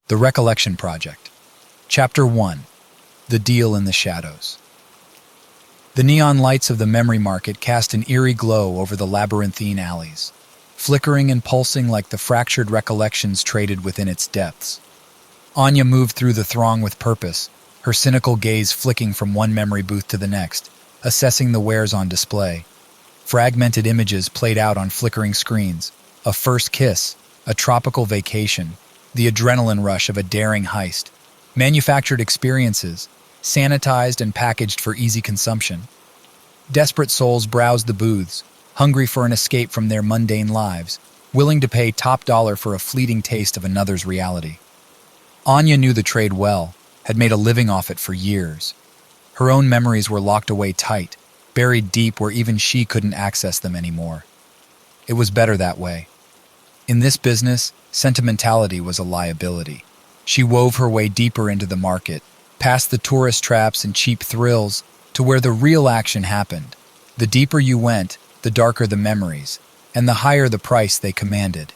The Recollection Project. Chapter 1. The Deal in the Shadows. The neon lights of the memory market cast an eerie glow over the labyrinthine alleys, flickering and pulsing like the fractured recollections traded within its depths. Anya moved through the throng with purpose, her cynical gaze flicking from one memory booth to the next, assessing the wares on display. Fragmented images played out on flickering screens, a first kiss, a tropical vacation, the adrenaline rush of a daring heist, manufactured experiences, sanitized and packaged for easy consumption. Desperate souls browsed the booths, hungry for an escape from their mundane lives, willing to pay top dollar for a fleeting taste of another's reality. Anya knew the trade well, had made a living off it for years. Her own memories were locked away tight, buried deep where even she couldn't access them anymore. It was better that way. In this business, sentimentality was a liability. She wove her way deeper into the market, past the tourist traps and cheap thrills, to where the real action happened. The deeper you went, the darker the memories, and the higher the price they commanded.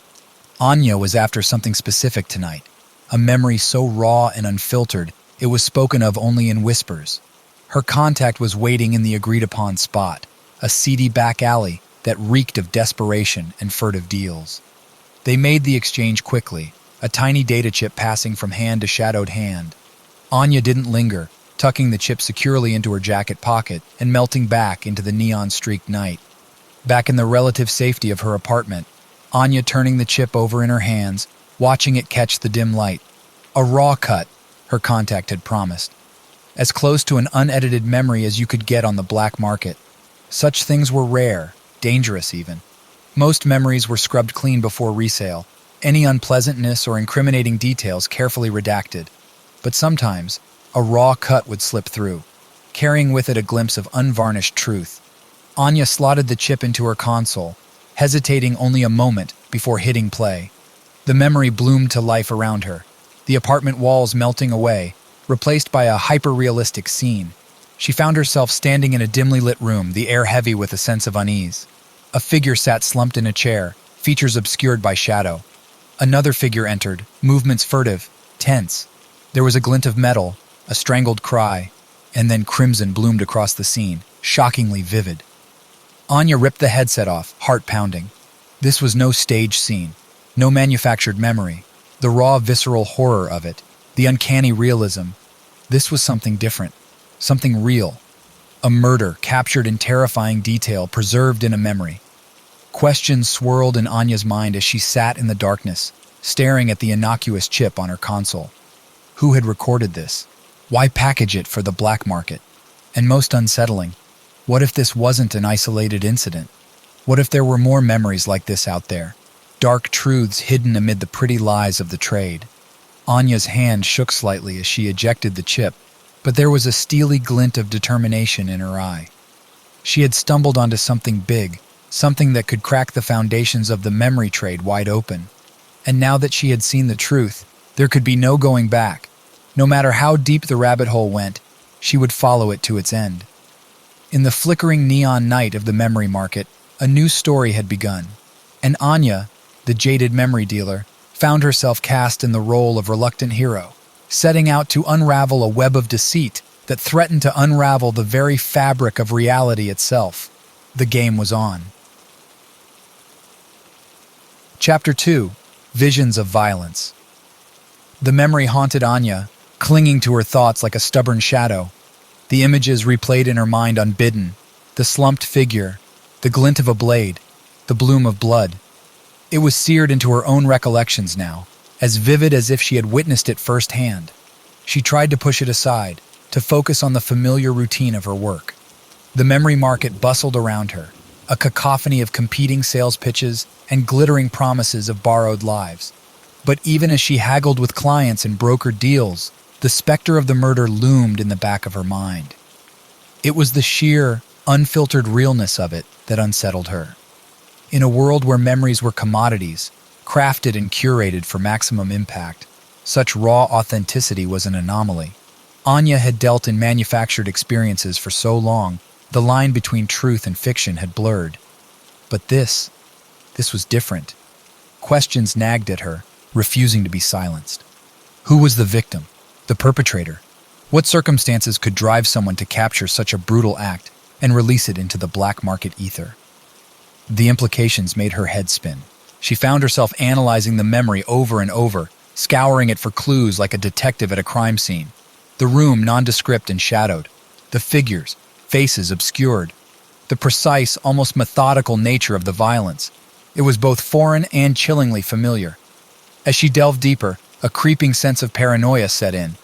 Anya was after something specific tonight, a memory so raw and unfiltered it was spoken of only in whispers. Her contact was waiting in the agreed-upon spot, a seedy back alley that reeked of desperation and furtive deals. They made the exchange quickly, a tiny data chip passing from hand to shadowed hand. Anya didn't linger, tucking the chip securely into her jacket pocket and melting back into the neon-streaked night. Back in the relative safety of her apartment, Anya turning the chip over in her hands, watching it catch the dim light. A raw cut, her contact had promised. As close to an unedited memory as you could get on the black market. Such things were rare, dangerous even. Most memories were scrubbed clean before resale, any unpleasantness or incriminating details carefully redacted. But sometimes, a raw cut would slip through, carrying with it a glimpse of unvarnished truth. Anya slotted the chip into her console, hesitating only a moment before hitting play. The memory bloomed to life around her, the apartment walls melting away, replaced by a hyper-realistic scene. She found herself standing in a dimly lit room, the air heavy with a sense of unease. A figure sat slumped in a chair, features obscured by shadow. Another figure entered, movements furtive, tense. There was a glint of metal, a strangled cry, and then crimson bloomed across the scene, shockingly vivid. Anya ripped the headset off, heart pounding. This was no stage scene, no manufactured memory. The raw, visceral horror of it, the uncanny realism. This was something different, something real. A murder captured in terrifying detail, preserved in a memory. Questions swirled in Anya's mind as she sat in the darkness, staring at the innocuous chip on her console. Who had recorded this? Why package it for the black market? And most unsettling, what if this wasn't an isolated incident? What if there were more memories like this out there? Dark truths hidden amid the pretty lies of the trade. Anya's hand shook slightly as she ejected the chip, but there was a steely glint of determination in her eye. She had stumbled onto something big, something that could crack the foundations of the memory trade wide open. And now that she had seen the truth, there could be no going back. No matter how deep the rabbit hole went, she would follow it to its end. In the flickering neon night of the memory market, a new story had begun. And Anya, the jaded memory dealer, found herself cast in the role of reluctant hero, setting out to unravel a web of deceit that threatened to unravel the very fabric of reality itself. The game was on. Chapter 2. Visions of Violence. The memory haunted Anya, clinging to her thoughts like a stubborn shadow. The images replayed in her mind unbidden, the slumped figure, the glint of a blade, the bloom of blood. It was seared into her own recollections now, as vivid as if she had witnessed it firsthand. She tried to push it aside, to focus on the familiar routine of her work. The memory market bustled around her, a cacophony of competing sales pitches and glittering promises of borrowed lives. But even as she haggled with clients and brokered deals, the specter of the murder loomed in the back of her mind. It was the sheer, unfiltered realness of it that unsettled her. In a world where memories were commodities, crafted and curated for maximum impact, such raw authenticity was an anomaly. Anya had dealt in manufactured experiences for so long, the line between truth and fiction had blurred. But this was different. Questions nagged at her, refusing to be silenced. Who was the victim? The perpetrator? What circumstances could drive someone to capture such a brutal act and release it into the black market ether? The implications made her head spin. She found herself analyzing the memory over and over, scouring it for clues like a detective at a crime scene. The room nondescript and shadowed. The figures, faces obscured. The precise, almost methodical nature of the violence. It was both foreign and chillingly familiar. As she delved deeper, a creeping sense of paranoia set in.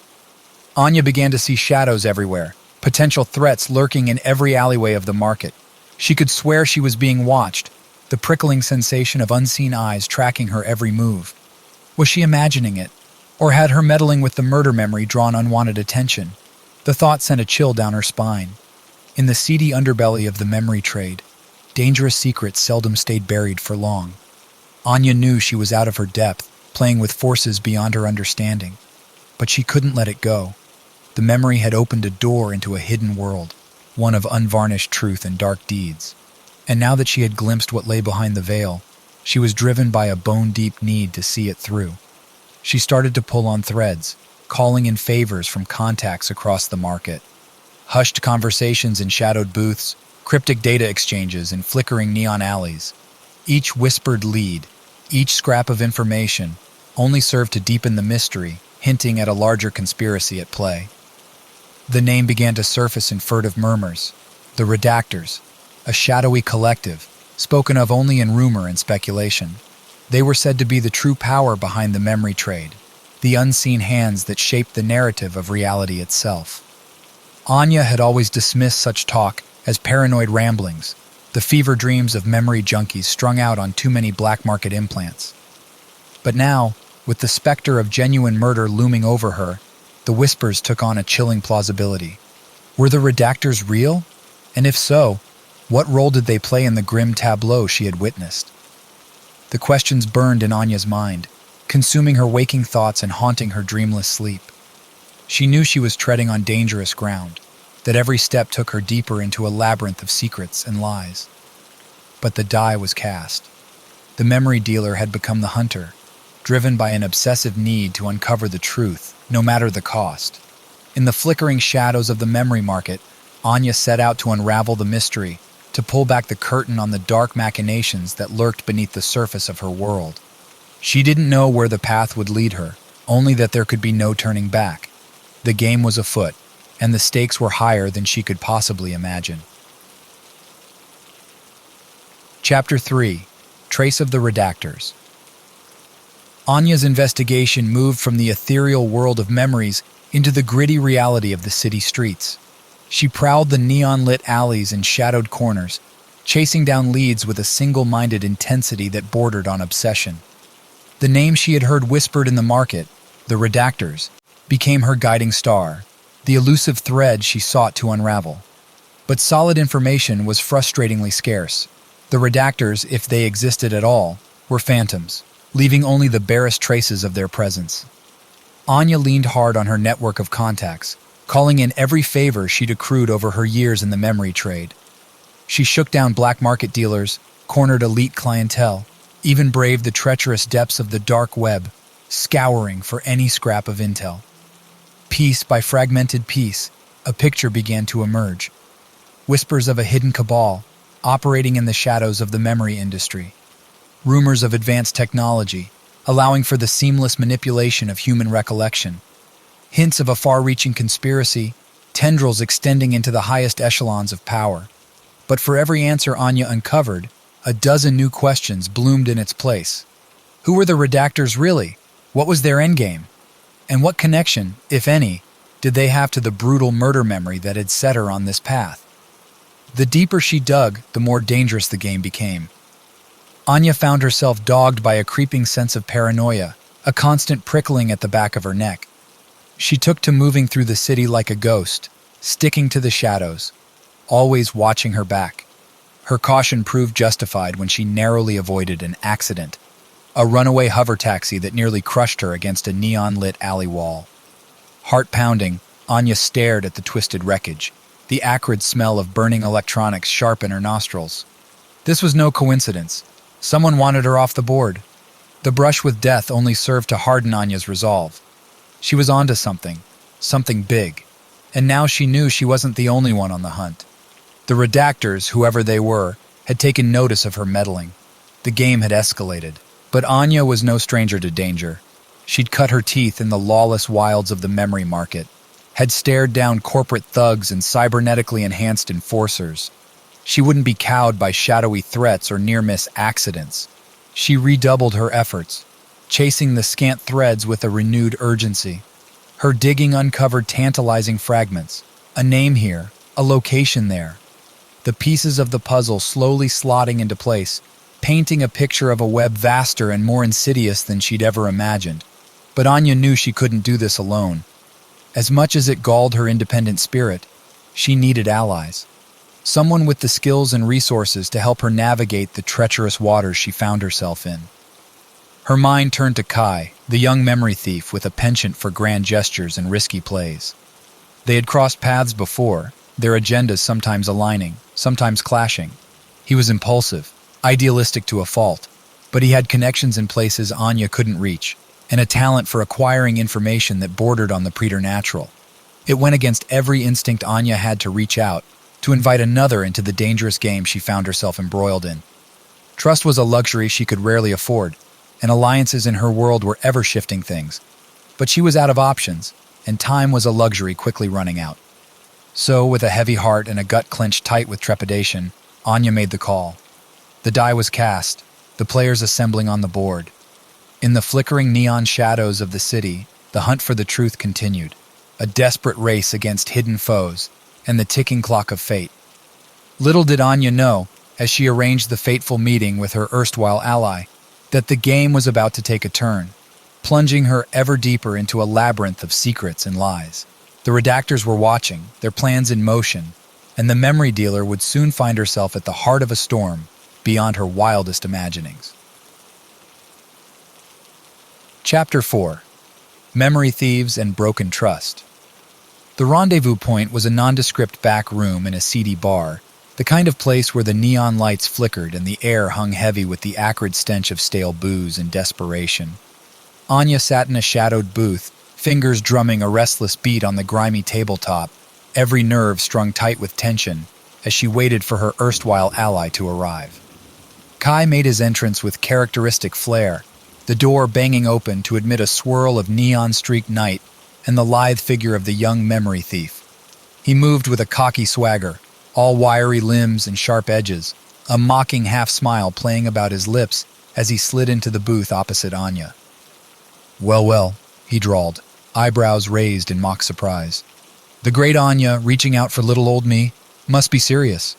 Anya began to see shadows everywhere, potential threats lurking in every alleyway of the market. She could swear she was being watched, the prickling sensation of unseen eyes tracking her every move. Was she imagining it? Or had her meddling with the murder memory drawn unwanted attention? The thought sent a chill down her spine. In the seedy underbelly of the memory trade, dangerous secrets seldom stayed buried for long. Anya knew she was out of her depth, playing with forces beyond her understanding. But she couldn't let it go. The memory had opened a door into a hidden world, one of unvarnished truth and dark deeds. And now that she had glimpsed what lay behind the veil, she was driven by a bone-deep need to see it through. She started to pull on threads, calling in favors from contacts across the market. Hushed conversations in shadowed booths, cryptic data exchanges in flickering neon alleys. Each whispered lead, each scrap of information, only served to deepen the mystery, hinting at a larger conspiracy at play. The name began to surface in furtive murmurs. The Redactors, a shadowy collective, spoken of only in rumor and speculation. They were said to be the true power behind the memory trade, the unseen hands that shaped the narrative of reality itself. Anya had always dismissed such talk as paranoid ramblings, the fever dreams of memory junkies strung out on too many black market implants. But now, with the specter of genuine murder looming over her, the whispers took on a chilling plausibility. Were the Redactors real? And if so, what role did they play in the grim tableau she had witnessed? The questions burned in Anya's mind, consuming her waking thoughts and haunting her dreamless sleep. She knew she was treading on dangerous ground, that every step took her deeper into a labyrinth of secrets and lies. But the die was cast. The memory dealer had become the hunter, driven by an obsessive need to uncover the truth, no matter the cost. In the flickering shadows of the memory market, Anya set out to unravel the mystery, to pull back the curtain on the dark machinations that lurked beneath the surface of her world. She didn't know where the path would lead her, only that there could be no turning back. The game was afoot, and the stakes were higher than she could possibly imagine. Chapter 3. Trace of the Redactors. Anya's investigation moved from the ethereal world of memories into the gritty reality of the city streets. She prowled the neon-lit alleys and shadowed corners, chasing down leads with a single-minded intensity that bordered on obsession. The name she had heard whispered in the market, the Redactors, became her guiding star, the elusive thread she sought to unravel. But solid information was frustratingly scarce. The Redactors, if they existed at all, were phantoms, leaving only the barest traces of their presence. Anya leaned hard on her network of contacts, calling in every favor she'd accrued over her years in the memory trade. She shook down black market dealers, cornered elite clientele, even braved the treacherous depths of the dark web, scouring for any scrap of intel. Piece by fragmented piece, a picture began to emerge. Whispers of a hidden cabal, operating in the shadows of the memory industry. Rumors of advanced technology, allowing for the seamless manipulation of human recollection. Hints of a far-reaching conspiracy, tendrils extending into the highest echelons of power. But for every answer Anya uncovered, a dozen new questions bloomed in its place. Who were the Redactors really? What was their endgame? And what connection, if any, did they have to the brutal murder memory that had set her on this path? The deeper she dug, the more dangerous the game became. Anya found herself dogged by a creeping sense of paranoia, a constant prickling at the back of her neck. She took to moving through the city like a ghost, sticking to the shadows, always watching her back. Her caution proved justified when she narrowly avoided an accident, a runaway hover taxi that nearly crushed her against a neon-lit alley wall. Heart pounding, Anya stared at the twisted wreckage, the acrid smell of burning electronics sharp in her nostrils. This was no coincidence. Someone wanted her off the board. The brush with death only served to harden Anya's resolve. She was onto something, something big. And now she knew she wasn't the only one on the hunt. The redactors, whoever they were, had taken notice of her meddling. The game had escalated. But Anya was no stranger to danger. She'd cut her teeth in the lawless wilds of the memory market, had stared down corporate thugs and cybernetically enhanced enforcers. She wouldn't be cowed by shadowy threats or near-miss accidents. She redoubled her efforts, chasing the scant threads with a renewed urgency. Her digging uncovered tantalizing fragments, a name here, a location there. The pieces of the puzzle slowly slotting into place, painting a picture of a web vaster and more insidious than she'd ever imagined. But Anya knew she couldn't do this alone. As much as it galled her independent spirit, she needed allies. Someone with the skills and resources to help her navigate the treacherous waters she found herself in. Her mind turned to Kai, the young memory thief with a penchant for grand gestures and risky plays. They had crossed paths before, their agendas sometimes aligning, sometimes clashing. He was impulsive, idealistic to a fault, but he had connections in places Anya couldn't reach, and a talent for acquiring information that bordered on the preternatural. It went against every instinct Anya had to reach out, to invite another into the dangerous game she found herself embroiled in. Trust was a luxury she could rarely afford, and alliances in her world were ever-shifting things. But she was out of options, and time was a luxury quickly running out. So, with a heavy heart and a gut clenched tight with trepidation, Anya made the call. The die was cast, the players assembling on the board. In the flickering neon shadows of the city, the hunt for the truth continued, a desperate race against hidden foes, and the ticking clock of fate. Little did Anya know, as she arranged the fateful meeting with her erstwhile ally, that the game was about to take a turn, plunging her ever deeper into a labyrinth of secrets and lies. The redactors were watching, their plans in motion, and the memory dealer would soon find herself at the heart of a storm beyond her wildest imaginings. Chapter 4. Memory Thieves and Broken Trust. The rendezvous point was a nondescript back room in a seedy bar, the kind of place where the neon lights flickered and the air hung heavy with the acrid stench of stale booze and desperation. Anya sat in a shadowed booth, fingers drumming a restless beat on the grimy tabletop, every nerve strung tight with tension, as she waited for her erstwhile ally to arrive. Kai made his entrance with characteristic flair, the door banging open to admit a swirl of neon-streaked night and the lithe figure of the young memory thief. He moved with a cocky swagger, all wiry limbs and sharp edges, a mocking half-smile playing about his lips as he slid into the booth opposite Anya. Well, he drawled, eyebrows raised in mock surprise. The great Anya, reaching out for little old me, must be serious.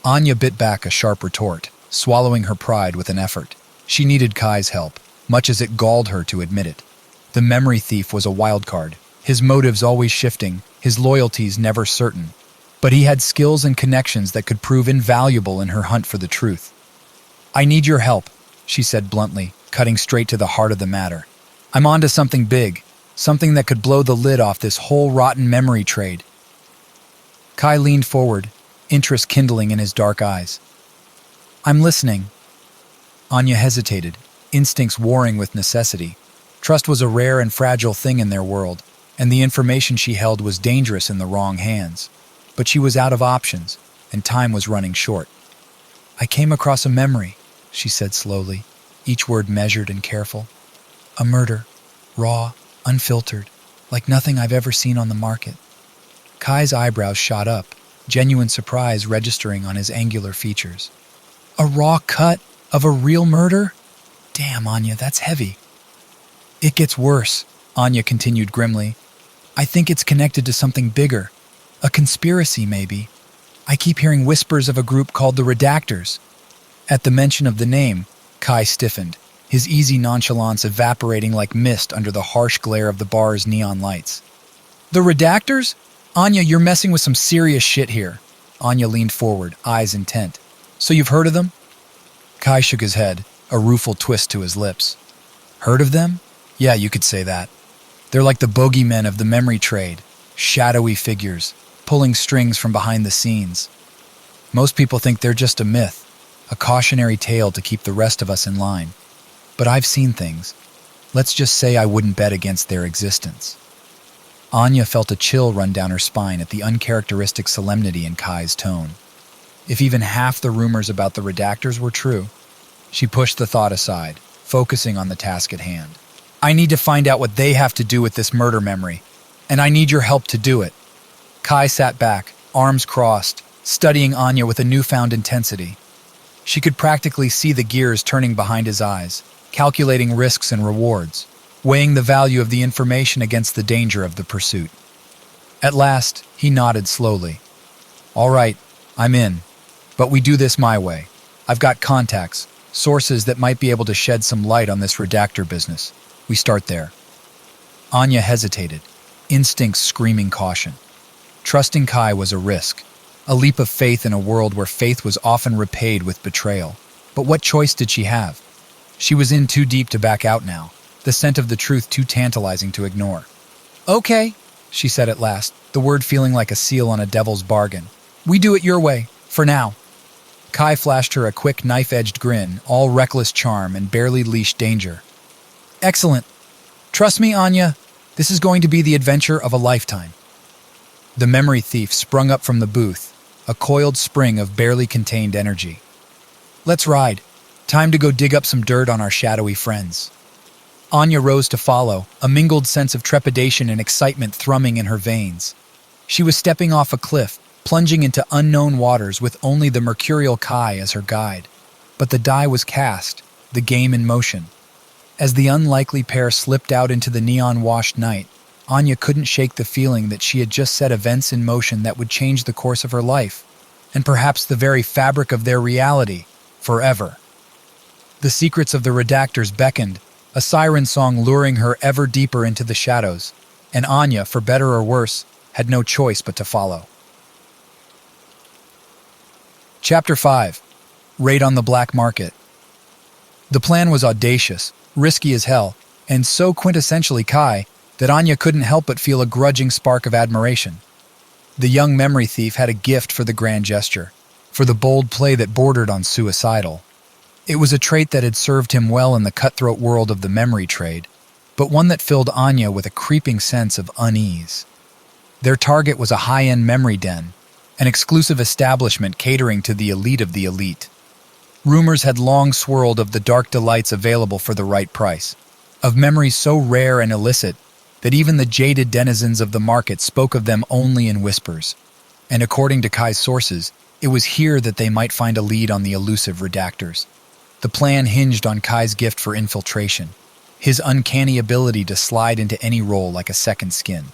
Anya bit back a sharp retort, swallowing her pride with an effort. She needed Kai's help, much as it galled her to admit it. The memory thief was a wild card, his motives always shifting, his loyalties never certain. But he had skills and connections that could prove invaluable in her hunt for the truth. I need your help, she said bluntly, cutting straight to the heart of the matter. I'm onto something big, something that could blow the lid off this whole rotten memory trade. Kai leaned forward, interest kindling in his dark eyes. I'm listening. Anya hesitated, instincts warring with necessity. Trust was a rare and fragile thing in their world, and the information she held was dangerous in the wrong hands. But she was out of options, and time was running short. I came across a memory, she said slowly, each word measured and careful. A murder, raw, unfiltered, like nothing I've ever seen on the market. Kai's eyebrows shot up, genuine surprise registering on his angular features. A raw cut of a real murder? Damn, Anya, that's heavy. It gets worse, Anya continued grimly. I think it's connected to something bigger. A conspiracy, maybe. I keep hearing whispers of a group called the Redactors. At the mention of the name, Kai stiffened, his easy nonchalance evaporating like mist under the harsh glare of the bar's neon lights. The Redactors? Anya, you're messing with some serious shit here. Anya leaned forward, eyes intent. So you've heard of them? Kai shook his head, a rueful twist to his lips. Heard of them? Yeah, you could say that. They're like the bogeymen of the memory trade, shadowy figures, pulling strings from behind the scenes. Most people think they're just a myth, a cautionary tale to keep the rest of us in line. But I've seen things. Let's just say I wouldn't bet against their existence." Anya felt a chill run down her spine at the uncharacteristic solemnity in Kai's tone. If even half the rumors about the redactors were true, she pushed the thought aside, focusing on the task at hand. "I need to find out what they have to do with this murder memory, and I need your help to do it." Kai sat back, arms crossed, studying Anya with a newfound intensity. She could practically see the gears turning behind his eyes, calculating risks and rewards, weighing the value of the information against the danger of the pursuit. At last, he nodded slowly. "All right, I'm in. But we do this my way. I've got contacts, sources that might be able to shed some light on this redactor business. We start there." Anya hesitated, instincts screaming caution. Trusting Kai was a risk, a leap of faith in a world where faith was often repaid with betrayal. But what choice did she have? She was in too deep to back out now, the scent of the truth too tantalizing to ignore. "Okay," she said at last, the word feeling like a seal on a devil's bargain. "We do it your way, for now." Kai flashed her a quick knife-edged grin, all reckless charm and barely leashed danger. "Excellent. Trust me, Anya, this is going to be the adventure of a lifetime." The memory thief sprung up from the booth, a coiled spring of barely contained energy. "Let's ride. Time to go dig up some dirt on our shadowy friends." Anya rose to follow, a mingled sense of trepidation and excitement thrumming in her veins. She was stepping off a cliff, plunging into unknown waters with only the mercurial Kai as her guide. But the die was cast, the game in motion. As the unlikely pair slipped out into the neon-washed night, Anya couldn't shake the feeling that she had just set events in motion that would change the course of her life, and perhaps the very fabric of their reality, forever. The secrets of the redactors beckoned, a siren song luring her ever deeper into the shadows, and Anya, for better or worse, had no choice but to follow. Chapter 5. Raid on the Black Market. The plan was audacious, risky as hell, and so quintessentially Kai that Anya couldn't help but feel a grudging spark of admiration. The young memory thief had a gift for the grand gesture, for the bold play that bordered on suicidal. It was a trait that had served him well in the cutthroat world of the memory trade, but one that filled Anya with a creeping sense of unease. Their target was a high-end memory den, an exclusive establishment catering to the elite of the elite. Rumors had long swirled of the dark delights available for the right price, of memories so rare and illicit that even the jaded denizens of the market spoke of them only in whispers. And according to Kai's sources, it was here that they might find a lead on the elusive redactors. The plan hinged on Kai's gift for infiltration, his uncanny ability to slide into any role like a second skin.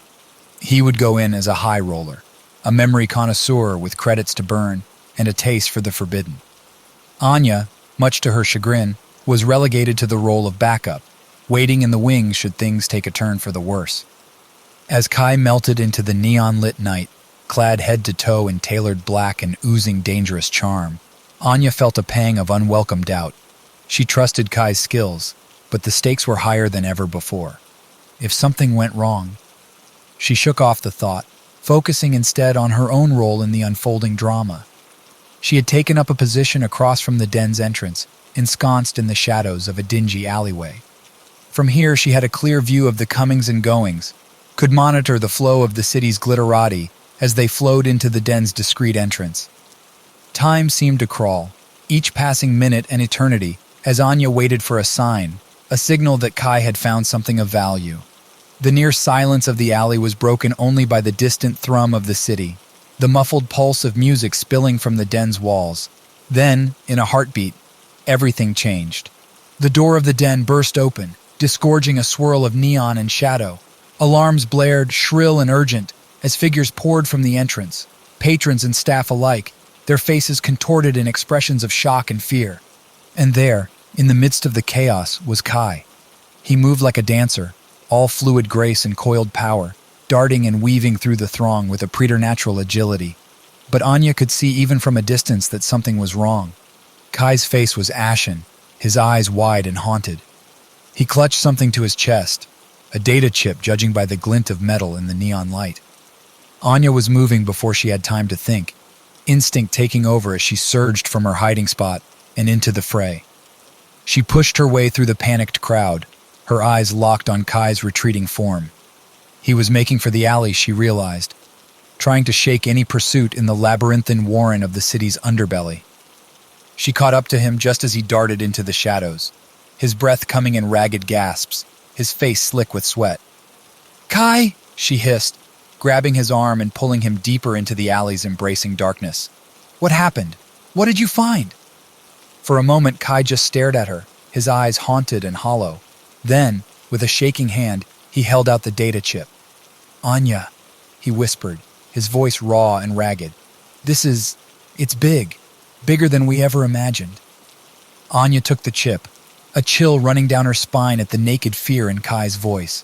He would go in as a high roller, a memory connoisseur with credits to burn and a taste for the forbidden. Anya, much to her chagrin, was relegated to the role of backup, waiting in the wings should things take a turn for the worse. As Kai melted into the neon-lit night, clad head to toe in tailored black and oozing dangerous charm, Anya felt a pang of unwelcome doubt. She trusted Kai's skills, but the stakes were higher than ever before. If something went wrong, she shook off the thought, focusing instead on her own role in the unfolding drama. She had taken up a position across from the den's entrance, ensconced in the shadows of a dingy alleyway. From here she had a clear view of the comings and goings, could monitor the flow of the city's glitterati as they flowed into the den's discreet entrance. Time seemed to crawl, each passing minute an eternity, as Anya waited for a sign, a signal that Kai had found something of value. The near silence of the alley was broken only by the distant thrum of the city, the muffled pulse of music spilling from the den's walls. Then, in a heartbeat, everything changed. The door of the den burst open, disgorging a swirl of neon and shadow. Alarms blared, shrill and urgent, as figures poured from the entrance, patrons and staff alike, their faces contorted in expressions of shock and fear. And there, in the midst of the chaos, was Kai. He moved like a dancer, all fluid grace and coiled power, darting and weaving through the throng with a preternatural agility. But Anya could see even from a distance that something was wrong. Kai's face was ashen, his eyes wide and haunted. He clutched something to his chest, a data chip judging by the glint of metal in the neon light. Anya was moving before she had time to think, instinct taking over as she surged from her hiding spot and into the fray. She pushed her way through the panicked crowd, her eyes locked on Kai's retreating form. He was making for the alley, she realized, trying to shake any pursuit in the labyrinthine warren of the city's underbelly. She caught up to him just as he darted into the shadows, his breath coming in ragged gasps, his face slick with sweat. "Kai!" she hissed, grabbing his arm and pulling him deeper into the alley's embracing darkness. "What happened? What did you find?" For a moment, Kai just stared at her, his eyes haunted and hollow. Then, with a shaking hand, he held out the data chip. "Anya," he whispered, his voice raw and ragged. It's big. Bigger than we ever imagined." Anya took the chip, a chill running down her spine at the naked fear in Kai's voice.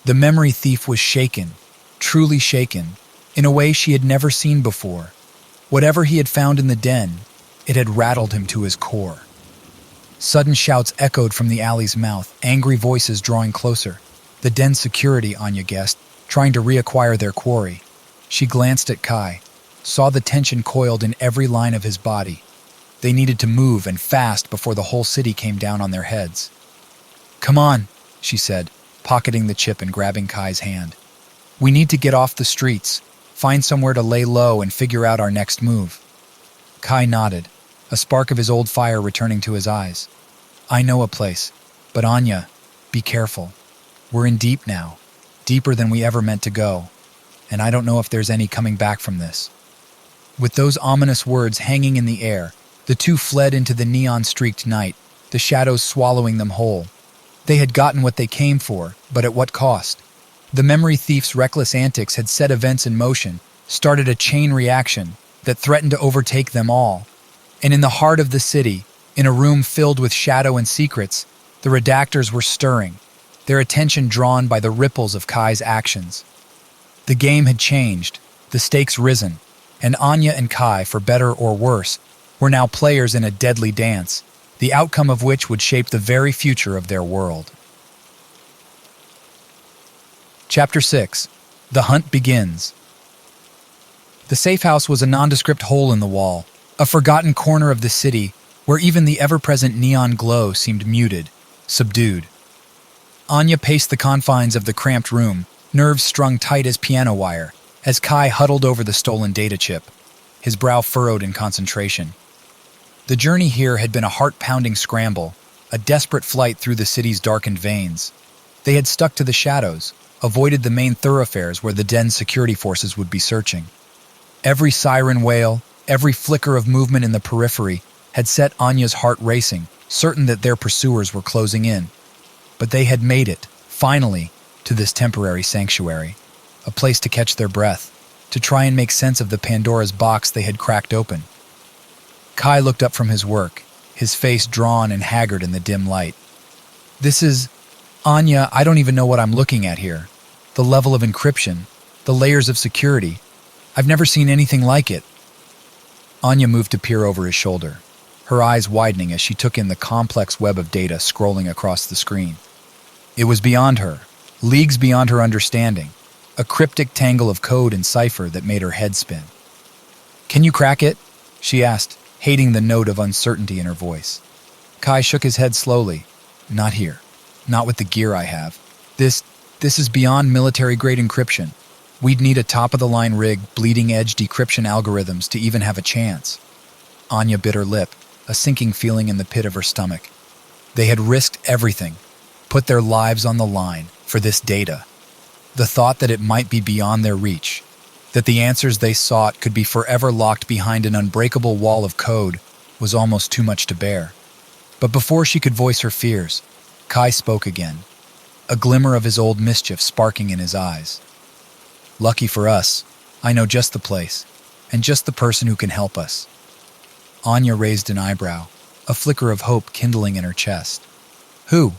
The memory thief was shaken, truly shaken, in a way she had never seen before. Whatever he had found in the den, it had rattled him to his core. Sudden shouts echoed from the alley's mouth, angry voices drawing closer. The den's security, Anya guessed, trying to reacquire their quarry. She glanced at Kai, saw the tension coiled in every line of his body. They needed to move, and fast, before the whole city came down on their heads. "Come on," she said, pocketing the chip and grabbing Kai's hand. "We need to get off the streets, find somewhere to lay low and figure out our next move." Kai nodded, a spark of his old fire returning to his eyes. "I know a place, but Anya, be careful. We're in deep now, deeper than we ever meant to go, and I don't know if there's any coming back from this." With those ominous words hanging in the air, the two fled into the neon-streaked night, the shadows swallowing them whole. They had gotten what they came for, but at what cost? The memory thief's reckless antics had set events in motion, started a chain reaction that threatened to overtake them all. And in the heart of the city, in a room filled with shadow and secrets, the redactors were stirring, their attention drawn by the ripples of Kai's actions. The game had changed, the stakes risen, and Anya and Kai, for better or worse, were now players in a deadly dance, the outcome of which would shape the very future of their world. Chapter 6. The Hunt Begins. The safe house was a nondescript hole in the wall, a forgotten corner of the city where even the ever-present neon glow seemed muted, subdued. Anya paced the confines of the cramped room, nerves strung tight as piano wire, as Kai huddled over the stolen data chip, his brow furrowed in concentration. The journey here had been a heart-pounding scramble, a desperate flight through the city's darkened veins. They had stuck to the shadows, avoided the main thoroughfares where the den's security forces would be searching. Every siren wail, every flicker of movement in the periphery had set Anya's heart racing, certain that their pursuers were closing in. But they had made it, finally, to this temporary sanctuary, a place to catch their breath, to try and make sense of the Pandora's box they had cracked open. Kai looked up from his work, his face drawn and haggard in the dim light. Anya, I don't even know what I'm looking at here. The level of encryption, the layers of security. I've never seen anything like it." Anya moved to peer over his shoulder, her eyes widening as she took in the complex web of data scrolling across the screen. It was beyond her, leagues beyond her understanding, a cryptic tangle of code and cipher that made her head spin. "Can you crack it?" she asked, hating the note of uncertainty in her voice. Kai shook his head slowly. "Not here. Not with the gear I have. This is beyond military-grade encryption. We'd need a top-of-the-line rig, bleeding-edge decryption algorithms to even have a chance." Anya bit her lip, a sinking feeling in the pit of her stomach. They had risked everything, put their lives on the line for this data. The thought that it might be beyond their reach, that the answers they sought could be forever locked behind an unbreakable wall of code, was almost too much to bear. But before she could voice her fears, Kai spoke again, a glimmer of his old mischief sparking in his eyes. "Lucky for us, I know just the place, and just the person who can help us." Anya raised an eyebrow, a flicker of hope kindling in her chest. "Who?"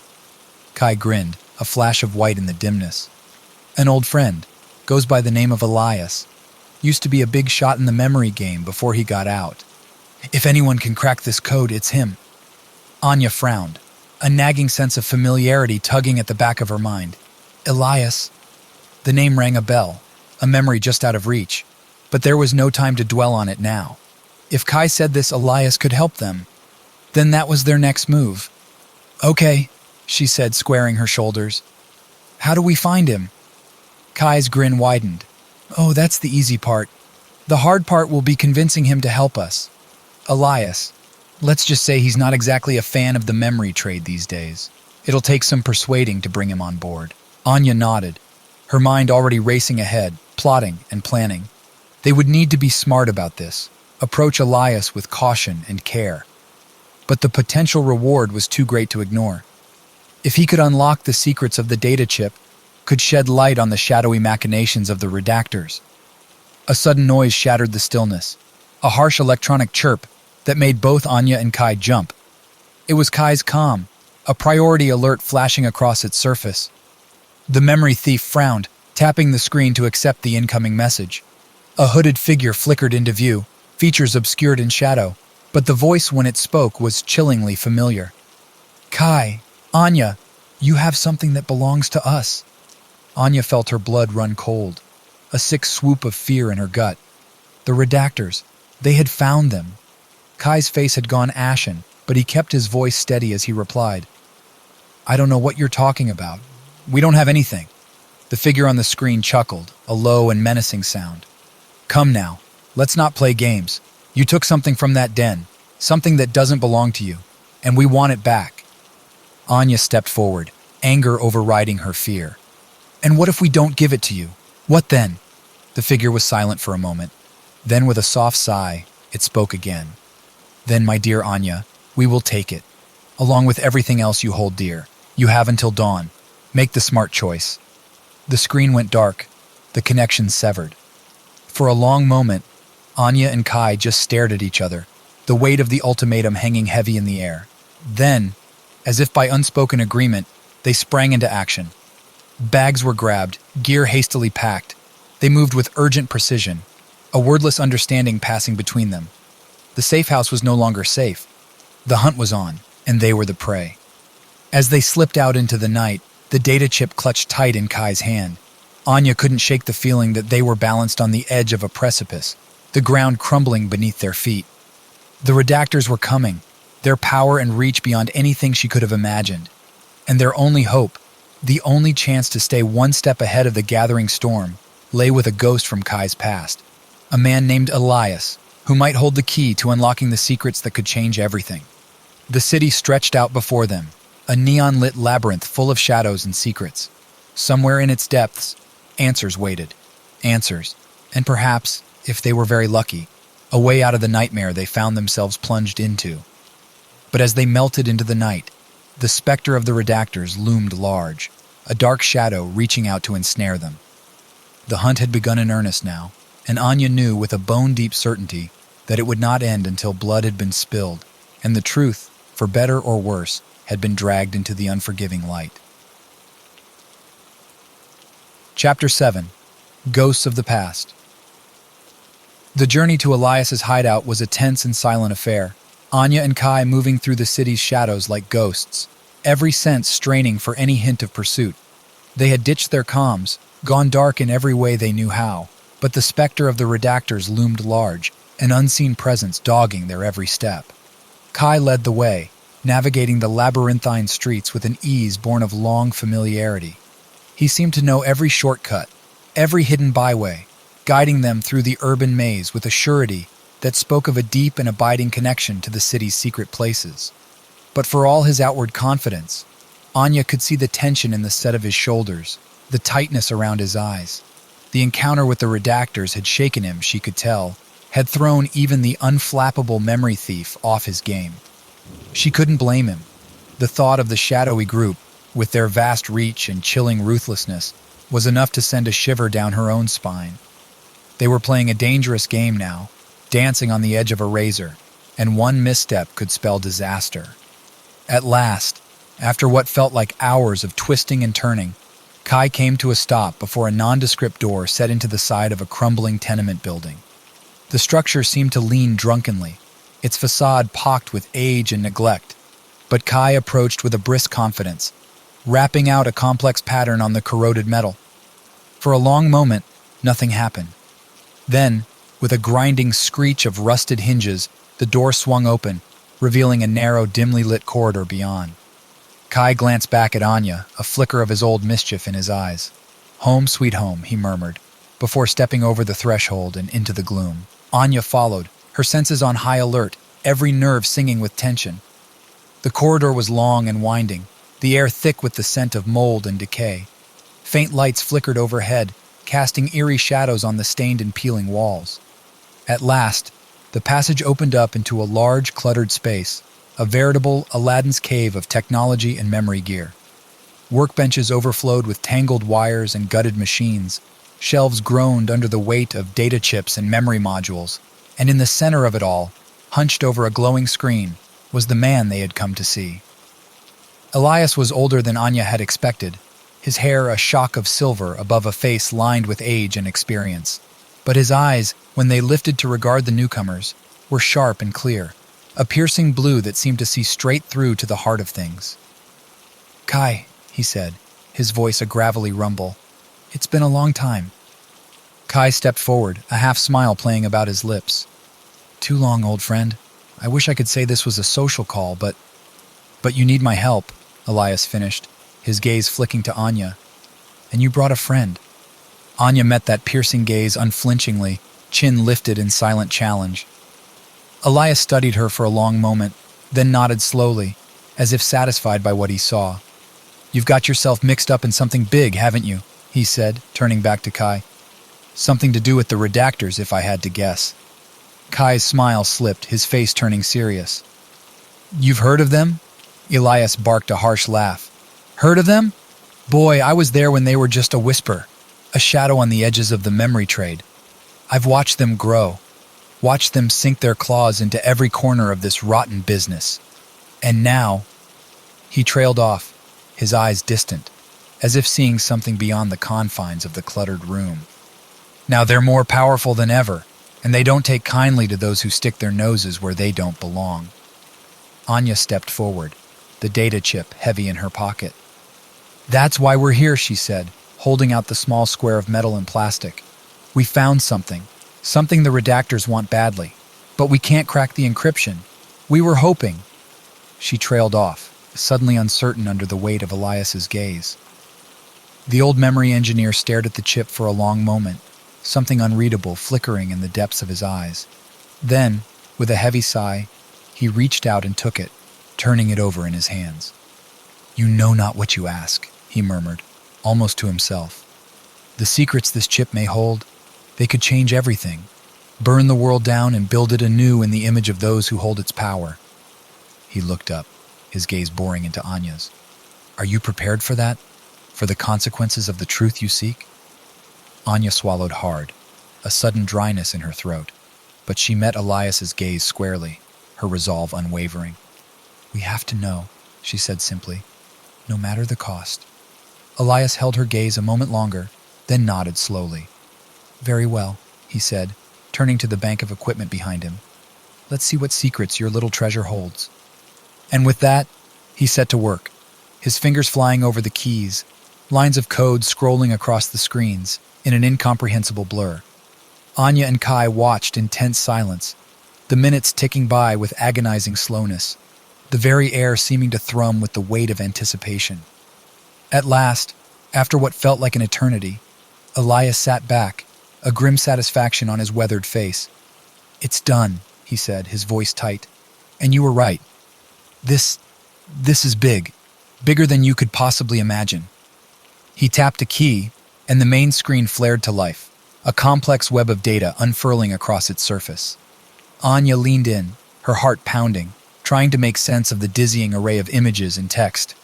Kai grinned, a flash of white in the dimness. "An old friend, goes by the name of Elias. Used to be a big shot in the memory game before he got out. If anyone can crack this code, it's him." Anya frowned, a nagging sense of familiarity tugging at the back of her mind. Elias. The name rang a bell, a memory just out of reach, but there was no time to dwell on it now. If Kai said this Elias could help them, then that was their next move. "Okay," she said, squaring her shoulders. How do we find him? Kai's grin widened. Oh, that's the easy part. The hard part will be convincing him to help us. Elias. Let's just say he's not exactly a fan of the memory trade these days. It'll take some persuading to bring him on board. Anya nodded, her mind already racing ahead, plotting and planning. They would need to be smart about this, approach Elias with caution and care. But the potential reward was too great to ignore. If he could unlock the secrets of the data chip, could shed light on the shadowy machinations of the redactors. A sudden noise shattered the stillness, a harsh electronic chirp that made both Anya and Kai jump. It was Kai's comm, a priority alert flashing across its surface. The memory thief frowned, tapping the screen to accept the incoming message. A hooded figure flickered into view, features obscured in shadow, but the voice when it spoke was chillingly familiar. Kai, Anya, you have something that belongs to us. Anya felt her blood run cold, a sick swoop of fear in her gut. The redactors, they had found them. Kai's face had gone ashen, but he kept his voice steady as he replied. I don't know what you're talking about. We don't have anything. The figure on the screen chuckled, a low and menacing sound. Come now, let's not play games. You took something from that den, something that doesn't belong to you, and we want it back. Anya stepped forward, anger overriding her fear. And what if we don't give it to you? What then? The figure was silent for a moment. Then with a soft sigh, it spoke again. Then, my dear Anya, we will take it. Along with everything else you hold dear. You have until dawn. Make the smart choice. The screen went dark, the connection severed. For a long moment, Anya and Kai just stared at each other, the weight of the ultimatum hanging heavy in the air. Then, as if by unspoken agreement, they sprang into action. Bags were grabbed, gear hastily packed. They moved with urgent precision, a wordless understanding passing between them. The safe house was no longer safe. The hunt was on, and they were the prey. As they slipped out into the night, the data chip clutched tight in Kai's hand. Anya couldn't shake the feeling that they were balanced on the edge of a precipice, the ground crumbling beneath their feet. The redactors were coming, their power and reach beyond anything she could have imagined. And their only hope, the only chance to stay one step ahead of the gathering storm, lay with a ghost from Kai's past. A man named Elias, who might hold the key to unlocking the secrets that could change everything. The city stretched out before them, a neon-lit labyrinth full of shadows and secrets. Somewhere in its depths, answers waited. Answers, and perhaps, if they were very lucky, a way out of the nightmare they found themselves plunged into. But as they melted into the night, the specter of the redactors loomed large, a dark shadow reaching out to ensnare them. The hunt had begun in earnest now, and Anya knew with a bone-deep certainty that it would not end until blood had been spilled, and the truth, for better or worse, had been dragged into the unforgiving light. Chapter 7. Ghosts of the Past. The journey to Elias's hideout was a tense and silent affair, Anya and Kai moving through the city's shadows like ghosts, every sense straining for any hint of pursuit. They had ditched their comms, gone dark in every way they knew how, but the specter of the redactors loomed large, an unseen presence dogging their every step. Kai led the way, navigating the labyrinthine streets with an ease born of long familiarity. He seemed to know every shortcut, every hidden byway, guiding them through the urban maze with a surety that spoke of a deep and abiding connection to the city's secret places. But for all his outward confidence, Anya could see the tension in the set of his shoulders, the tightness around his eyes. The encounter with the redactors had shaken him, she could tell, had thrown even the unflappable memory thief off his game. She couldn't blame him. The thought of the shadowy group, with their vast reach and chilling ruthlessness, was enough to send a shiver down her own spine. They were playing a dangerous game now, dancing on the edge of a razor, and one misstep could spell disaster. At last, after what felt like hours of twisting and turning, Kai came to a stop before a nondescript door set into the side of a crumbling tenement building. The structure seemed to lean drunkenly, its facade pocked with age and neglect, but Kai approached with a brisk confidence, rapping out a complex pattern on the corroded metal. For a long moment, nothing happened. Then, with a grinding screech of rusted hinges, the door swung open, revealing a narrow, dimly lit corridor beyond. Kai glanced back at Anya, a flicker of his old mischief in his eyes. "Home, sweet home," he murmured, before stepping over the threshold and into the gloom. Anya followed, her senses on high alert, every nerve singing with tension. The corridor was long and winding, the air thick with the scent of mold and decay. Faint lights flickered overhead, casting eerie shadows on the stained and peeling walls. At last, the passage opened up into a large, cluttered space, a veritable Aladdin's cave of technology and memory gear. Workbenches overflowed with tangled wires and gutted machines. Shelves groaned under the weight of data chips and memory modules, and in the center of it all, hunched over a glowing screen, was the man they had come to see. Elias was older than Anya had expected, his hair a shock of silver above a face lined with age and experience. But his eyes, when they lifted to regard the newcomers, were sharp and clear, a piercing blue that seemed to see straight through to the heart of things. "Kai," he said, his voice a gravelly rumble, "it's been a long time." Kai stepped forward, a half-smile playing about his lips. "Too long, old friend. I wish I could say this was a social call, but you need my help," Elias finished, his gaze flicking to Anya. "And you brought a friend." Anya met that piercing gaze unflinchingly, chin lifted in silent challenge. Elias studied her for a long moment, then nodded slowly, as if satisfied by what he saw. "You've got yourself mixed up in something big, haven't you?" he said, turning back to Kai. "Something to do with the redactors, if I had to guess." Kai's smile slipped, his face turning serious. "You've heard of them?" Elias barked a harsh laugh. "Heard of them? Boy, I was there when they were just a whisper, a shadow on the edges of the memory trade. I've watched them grow, watched them sink their claws into every corner of this rotten business. And now—" He trailed off, his eyes distant, as if seeing something beyond the confines of the cluttered room. "Now they're more powerful than ever, and they don't take kindly to those who stick their noses where they don't belong." Anya stepped forward, the data chip heavy in her pocket. "That's why we're here," she said, holding out the small square of metal and plastic. "We found something the redactors want badly, but we can't crack the encryption. We were hoping—" She trailed off, suddenly uncertain under the weight of Elias's gaze. The old memory engineer stared at the chip for a long moment, something unreadable flickering in the depths of his eyes. Then, with a heavy sigh, he reached out and took it, turning it over in his hands. "You know not what you ask," he murmured, almost to himself. "The secrets this chip may hold, they could change everything, burn the world down and build it anew in the image of those who hold its power." He looked up, his gaze boring into Anya's. "Are you prepared for that? For the consequences of the truth you seek?" Anya swallowed hard, a sudden dryness in her throat, but she met Elias's gaze squarely, her resolve unwavering. "We have to know," she said simply, "no matter the cost." Elias held her gaze a moment longer, then nodded slowly. "Very well," he said, turning to the bank of equipment behind him. "Let's see what secrets your little treasure holds." And with that, he set to work, his fingers flying over the keys, lines of code scrolling across the screens in an incomprehensible blur. Anya and Kai watched in tense silence, the minutes ticking by with agonizing slowness, the very air seeming to thrum with the weight of anticipation. At last, after what felt like an eternity, Elias sat back, a grim satisfaction on his weathered face. "It's done," he said, his voice tight. "And you were right. This is big, bigger than you could possibly imagine." He tapped a key, and the main screen flared to life, a complex web of data unfurling across its surface. Anya leaned in, her heart pounding, trying to make sense of the dizzying array of images and text.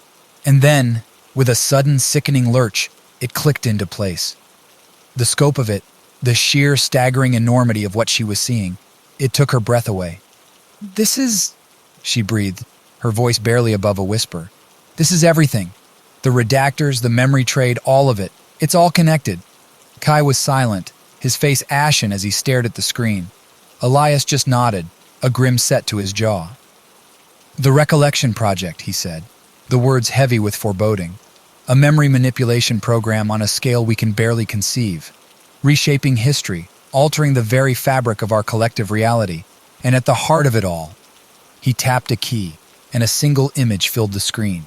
And then, with a sudden, sickening lurch, it clicked into place. The scope of it, the sheer, staggering enormity of what she was seeing, it took her breath away. "This is—" she breathed, her voice barely above a whisper. "This is everything. The redactors, the memory trade, all of it. It's all connected." Kai was silent, his face ashen as he stared at the screen. Elias just nodded, a grim set to his jaw. "The Recollection Project," he said, the words heavy with foreboding. "A memory manipulation program on a scale we can barely conceive. Reshaping history, altering the very fabric of our collective reality. And at the heart of it all—" He tapped a key, and a single image filled the screen.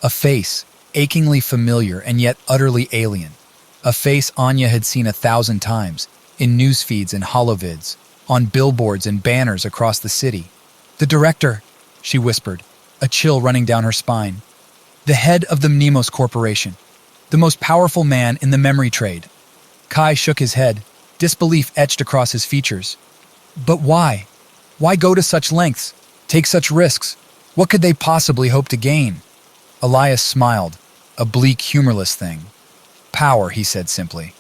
A face, achingly familiar and yet utterly alien. A face Anya had seen 1,000 times, in news feeds and holovids, on billboards and banners across the city. "The director," she whispered, a chill running down her spine. "The head of the Mnemos Corporation. The most powerful man in the memory trade." Kai shook his head, disbelief etched across his features. "But why? Why go to such lengths? Take such risks? What could they possibly hope to gain?" Elias smiled, a bleak, humorless thing. "Power," he said simply.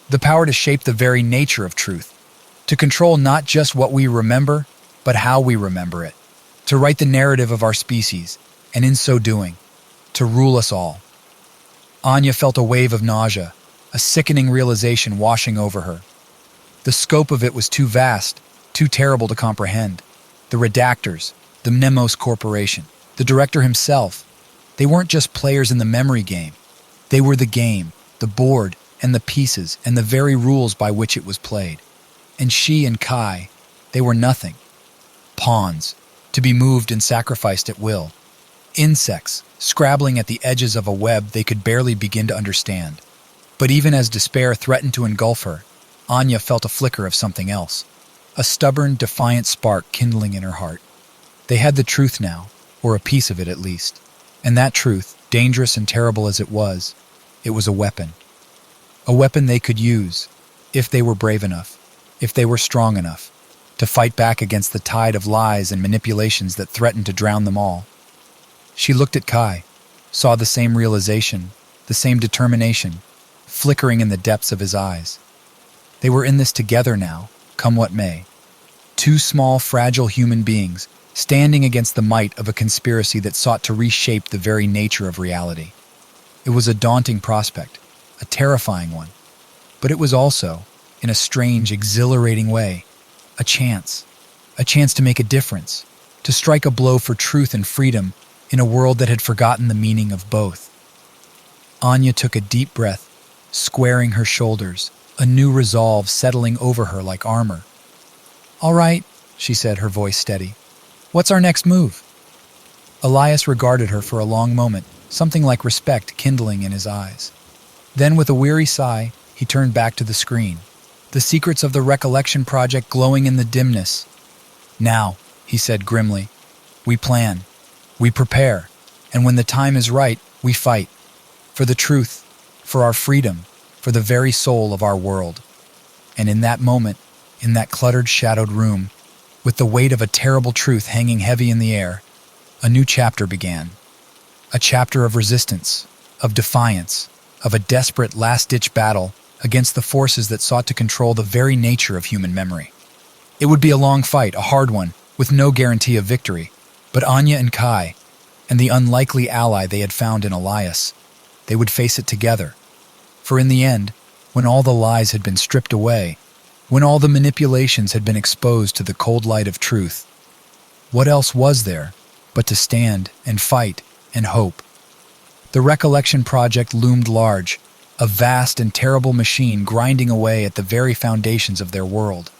"The power to shape the very nature of truth. To control not just what we remember, but how we remember it. To write the narrative of our species, and in so doing, to rule us all." Anya felt a wave of nausea, a sickening realization washing over her. The scope of it was too vast, too terrible to comprehend. The redactors, the Mnemos Corporation, the director himself, they weren't just players in the memory game. They were the game, the board, and the pieces, and the very rules by which it was played. And she and Kai, they were nothing. Pawns, to be moved and sacrificed at will. Insects, scrabbling at the edges of a web they could barely begin to understand. But even as despair threatened to engulf her, Anya felt a flicker of something else. A stubborn, defiant spark kindling in her heart. They had the truth now, or a piece of it at least. And that truth, dangerous and terrible as it was a weapon. A weapon they could use, if they were brave enough, if they were strong enough, to fight back against the tide of lies and manipulations that threatened to drown them all. She looked at Kai, saw the same realization, the same determination, flickering in the depths of his eyes. They were in this together now, come what may. Two small, fragile human beings, standing against the might of a conspiracy that sought to reshape the very nature of reality. It was a daunting prospect, a terrifying one, but it was also, in a strange, exhilarating way, a chance to make a difference, to strike a blow for truth and freedom in a world that had forgotten the meaning of both. Anya took a deep breath, squaring her shoulders, a new resolve settling over her like armor. "All right," she said, her voice steady. "What's our next move?" Elias regarded her for a long moment, something like respect kindling in his eyes. Then, with a weary sigh, he turned back to the screen, the secrets of the Recollection Project glowing in the dimness. "Now," he said grimly, "we plan, we prepare, and when the time is right, we fight. For the truth, for our freedom, for the very soul of our world." And in that moment, in that cluttered, shadowed room, with the weight of a terrible truth hanging heavy in the air, a new chapter began. A chapter of resistance, of defiance, of a desperate last-ditch battle against the forces that sought to control the very nature of human memory. It would be a long fight, a hard one, with no guarantee of victory, but Anya and Kai, and the unlikely ally they had found in Elias, they would face it together. For in the end, when all the lies had been stripped away, when all the manipulations had been exposed to the cold light of truth, what else was there but to stand and fight and hope? The Recollection Project loomed large, a vast and terrible machine grinding away at the very foundations of their world.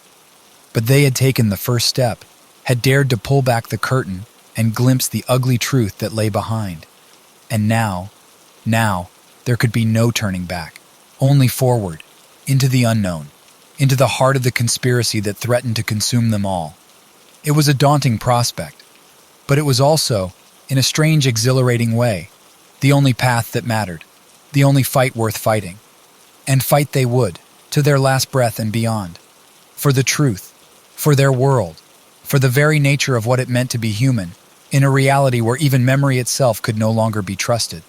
But they had taken the first step, had dared to pull back the curtain and glimpse the ugly truth that lay behind. And now, there could be no turning back, only forward, into the unknown, into the heart of the conspiracy that threatened to consume them all. It was a daunting prospect, but it was also, in a strange, exhilarating way, the only path that mattered, the only fight worth fighting. And fight they would, to their last breath and beyond. For the truth, for their world, for the very nature of what it meant to be human, in a reality where even memory itself could no longer be trusted.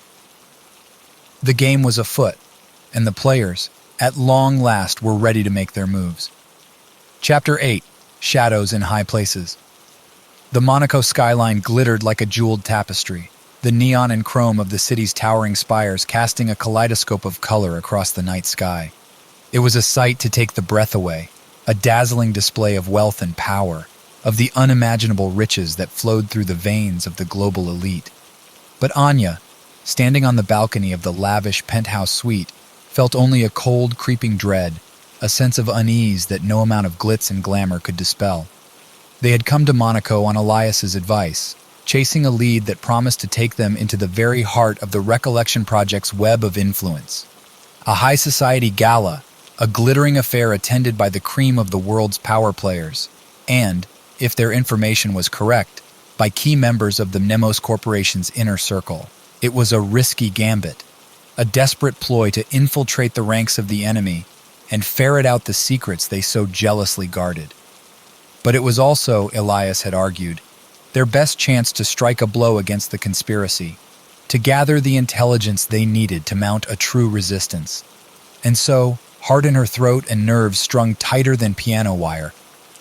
The game was afoot, and the players, at long last, were ready to make their moves. Chapter 8. Shadows in High Places. The Monaco skyline glittered like a jeweled tapestry, the neon and chrome of the city's towering spires casting a kaleidoscope of color across the night sky. It was a sight to take the breath away, a dazzling display of wealth and power, of the unimaginable riches that flowed through the veins of the global elite. But Anya, standing on the balcony of the lavish penthouse suite, felt only a cold, creeping dread, a sense of unease that no amount of glitz and glamour could dispel. They had come to Monaco on Elias's advice, chasing a lead that promised to take them into the very heart of the Recollection Project's web of influence. A high society gala, a glittering affair attended by the cream of the world's power players, and, if their information was correct, by key members of the Nemos Corporation's inner circle. It was a risky gambit, a desperate ploy to infiltrate the ranks of the enemy and ferret out the secrets they so jealously guarded. But it was also, Elias had argued, their best chance to strike a blow against the conspiracy, to gather the intelligence they needed to mount a true resistance. And so, heart in her throat and nerves strung tighter than piano wire,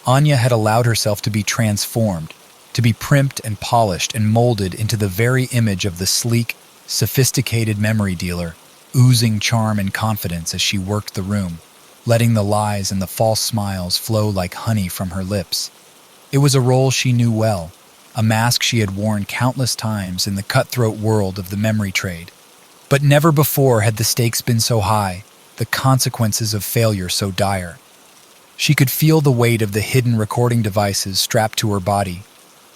Anya had allowed herself to be transformed, to be primped and polished and molded into the very image of the sleek, sophisticated memory dealer, oozing charm and confidence as she worked the room, letting the lies and the false smiles flow like honey from her lips. It was a role she knew well, a mask she had worn countless times in the cutthroat world of the memory trade. But never before had the stakes been so high, the consequences of failure so dire. She could feel the weight of the hidden recording devices strapped to her body,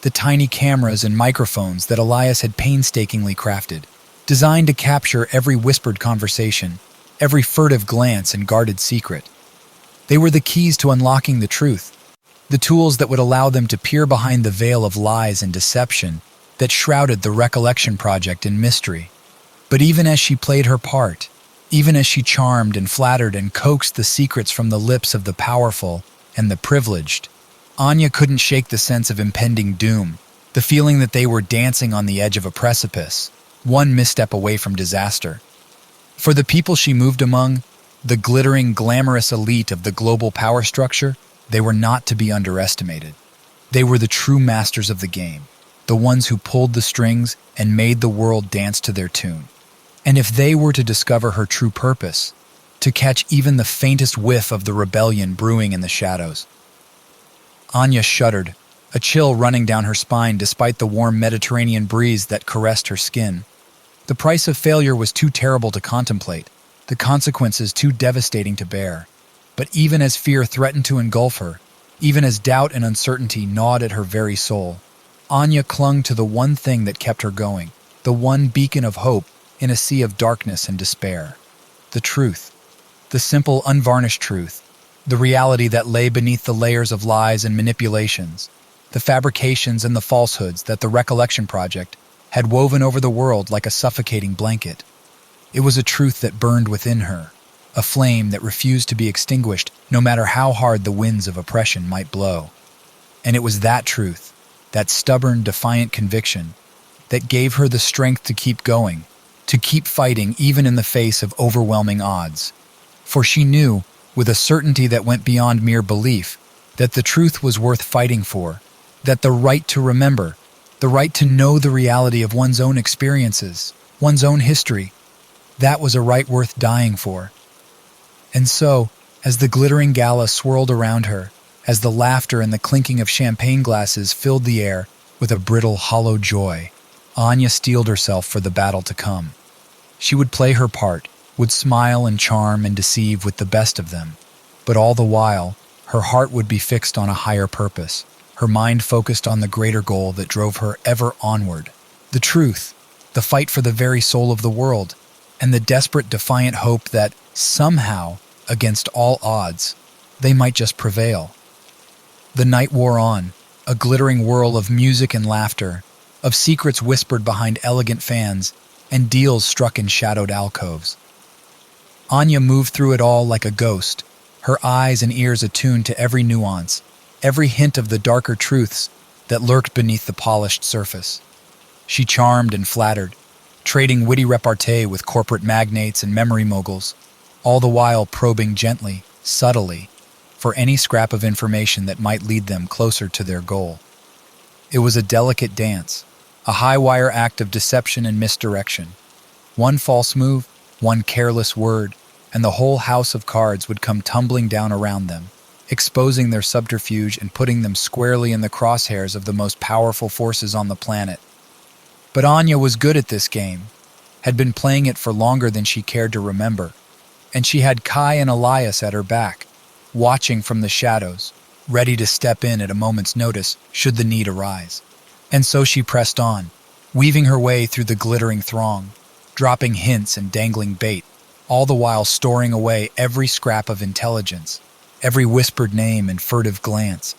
the tiny cameras and microphones that Elias had painstakingly crafted, designed to capture every whispered conversation, every furtive glance and guarded secret. They were the keys to unlocking the truth, the tools that would allow them to peer behind the veil of lies and deception that shrouded the Recollection Project in mystery. But even as she played her part, even as she charmed and flattered and coaxed the secrets from the lips of the powerful and the privileged, Anya couldn't shake the sense of impending doom, the feeling that they were dancing on the edge of a precipice, one misstep away from disaster. For the people she moved among, the glittering, glamorous elite of the global power structure, they were not to be underestimated. They were the true masters of the game, the ones who pulled the strings and made the world dance to their tune. And if they were to discover her true purpose, to catch even the faintest whiff of the rebellion brewing in the shadows. Anya shuddered, a chill running down her spine despite the warm Mediterranean breeze that caressed her skin. The price of failure was too terrible to contemplate, the consequences too devastating to bear. But even as fear threatened to engulf her, even as doubt and uncertainty gnawed at her very soul, Anya clung to the one thing that kept her going, the one beacon of hope in a sea of darkness and despair. The truth. The simple, unvarnished truth. The reality that lay beneath the layers of lies and manipulations, the fabrications and the falsehoods that the Recollection Project had woven over the world like a suffocating blanket. It was a truth that burned within her, a flame that refused to be extinguished no matter how hard the winds of oppression might blow. And it was that truth, that stubborn, defiant conviction, that gave her the strength to keep going, to keep fighting even in the face of overwhelming odds. For she knew, with a certainty that went beyond mere belief, that the truth was worth fighting for, that the right to remember, the right to know the reality of one's own experiences, one's own history, that was a right worth dying for. And so, as the glittering gala swirled around her, as the laughter and the clinking of champagne glasses filled the air with a brittle, hollow joy, Anya steeled herself for the battle to come. She would play her part, would smile and charm and deceive with the best of them, but all the while, her heart would be fixed on a higher purpose, her mind focused on the greater goal that drove her ever onward. The truth, the fight for the very soul of the world, and the desperate, defiant hope that, somehow, against all odds, they might just prevail. The night wore on, a glittering whirl of music and laughter, of secrets whispered behind elegant fans, and deals struck in shadowed alcoves. Anya moved through it all like a ghost, her eyes and ears attuned to every nuance, every hint of the darker truths that lurked beneath the polished surface. She charmed and flattered, trading witty repartee with corporate magnates and memory moguls, all the while probing gently, subtly, for any scrap of information that might lead them closer to their goal. It was a delicate dance, a high-wire act of deception and misdirection. One false move, one careless word, and the whole house of cards would come tumbling down around them, exposing their subterfuge and putting them squarely in the crosshairs of the most powerful forces on the planet. But Anya was good at this game, had been playing it for longer than she cared to remember, and she had Kai and Elias at her back, watching from the shadows, ready to step in at a moment's notice should the need arise. And so she pressed on, weaving her way through the glittering throng, dropping hints and dangling bait, all the while storing away every scrap of intelligence, every whispered name and furtive glance,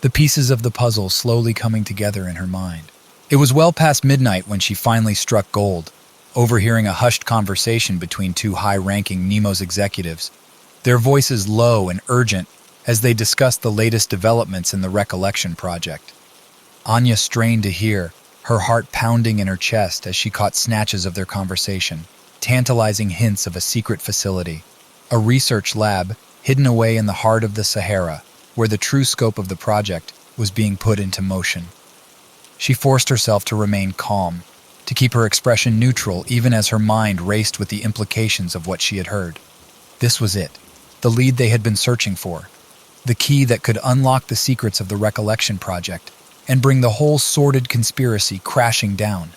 the pieces of the puzzle slowly coming together in her mind. It was well past midnight when she finally struck gold, overhearing a hushed conversation between two high-ranking Nemo's executives, their voices low and urgent as they discussed the latest developments in the Recollection Project. Anya strained to hear, her heart pounding in her chest as she caught snatches of their conversation, tantalizing hints of a secret facility, a research lab hidden away in the heart of the Sahara, where the true scope of the project was being put into motion. She forced herself to remain calm, to keep her expression neutral even as her mind raced with the implications of what she had heard. This was it, the lead they had been searching for, the key that could unlock the secrets of the Recollection Project and bring the whole sordid conspiracy crashing down.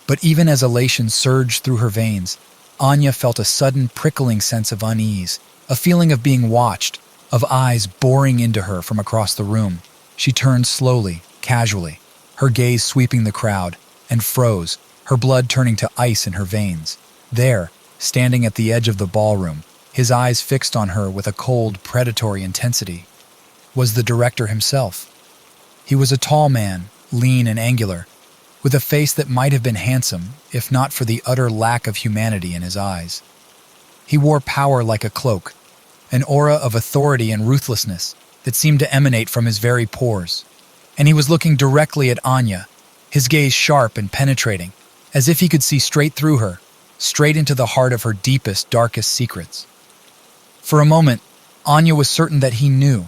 But even as elation surged through her veins, Anya felt a sudden prickling sense of unease, a feeling of being watched, of eyes boring into her from across the room. She turned slowly, casually, her gaze sweeping the crowd, and froze, her blood turning to ice in her veins. There, standing at the edge of the ballroom, his eyes fixed on her with a cold, predatory intensity, was the director himself. He was a tall man, lean and angular, with a face that might have been handsome if not for the utter lack of humanity in his eyes. He wore power like a cloak, an aura of authority and ruthlessness that seemed to emanate from his very pores. And he was looking directly at Anya, his gaze sharp and penetrating, as if he could see straight through her, straight into the heart of her deepest, darkest secrets. For a moment, Anya was certain that he knew,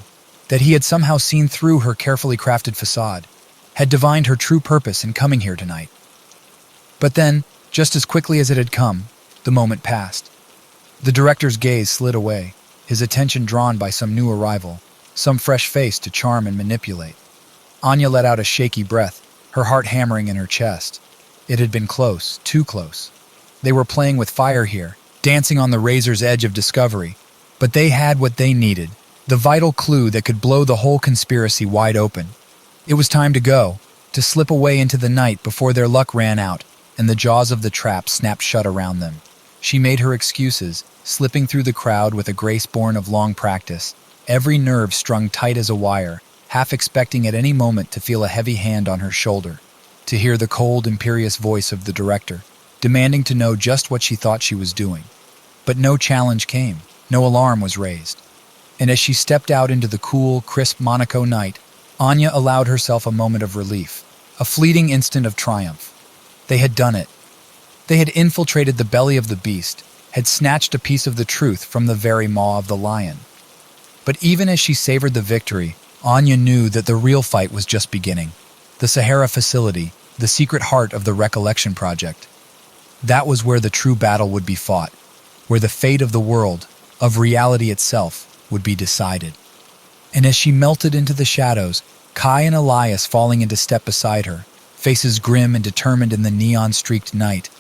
that he had somehow seen through her carefully crafted facade, had divined her true purpose in coming here tonight. But then, just as quickly as it had come, the moment passed. The director's gaze slid away, his attention drawn by some new arrival, some fresh face to charm and manipulate. Anya let out a shaky breath, her heart hammering in her chest. It had been close, too close. They were playing with fire here, dancing on the razor's edge of discovery, but they had what they needed, the vital clue that could blow the whole conspiracy wide open. It was time to go, to slip away into the night before their luck ran out and the jaws of the trap snapped shut around them. She made her excuses, slipping through the crowd with a grace born of long practice, every nerve strung tight as a wire, half expecting at any moment to feel a heavy hand on her shoulder, to hear the cold, imperious voice of the director, demanding to know just what she thought she was doing. But no challenge came, no alarm was raised. And as she stepped out into the cool, crisp Monaco night, Anya allowed herself a moment of relief, a fleeting instant of triumph. They had done it. They had infiltrated the belly of the beast, had snatched a piece of the truth from the very maw of the lion. But even as she savored the victory, Anya knew that the real fight was just beginning. The Sahara facility, the secret heart of the Recollection Project. That was where the true battle would be fought, where the fate of the world, of reality itself, would be decided. And as she melted into the shadows, Kai and Elias falling into step beside her, faces grim and determined in the neon-streaked night,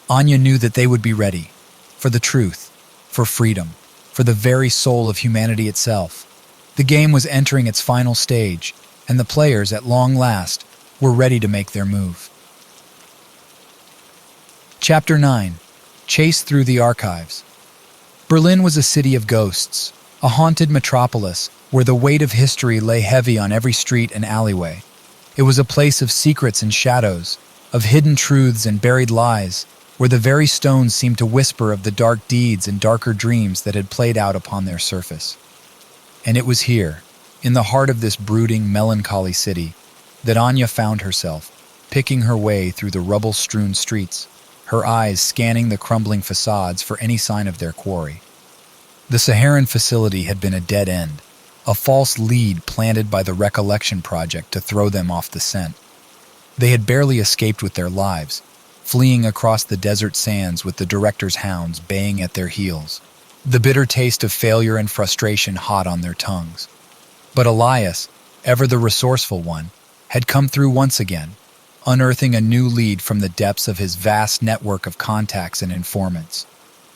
Anya knew that they would be ready, for the truth, for freedom, for the very soul of humanity itself. The game was entering its final stage, and the players, at long last, were ready to make their move. Chapter 9. Chase Through the Archives. Berlin was a city of ghosts, a haunted metropolis where the weight of history lay heavy on every street and alleyway. It was a place of secrets and shadows, of hidden truths and buried lies, where the very stones seemed to whisper of the dark deeds and darker dreams that had played out upon their surface. And it was here, in the heart of this brooding, melancholy city, that Anya found herself, picking her way through the rubble-strewn streets, her eyes scanning the crumbling facades for any sign of their quarry. The Saharan facility had been a dead end, a false lead planted by the Recollection Project to throw them off the scent. They had barely escaped with their lives, fleeing across the desert sands with the director's hounds baying at their heels, the bitter taste of failure and frustration hot on their tongues. But Elias, ever the resourceful one, had come through once again, unearthing a new lead from the depths of his vast network of contacts and informants.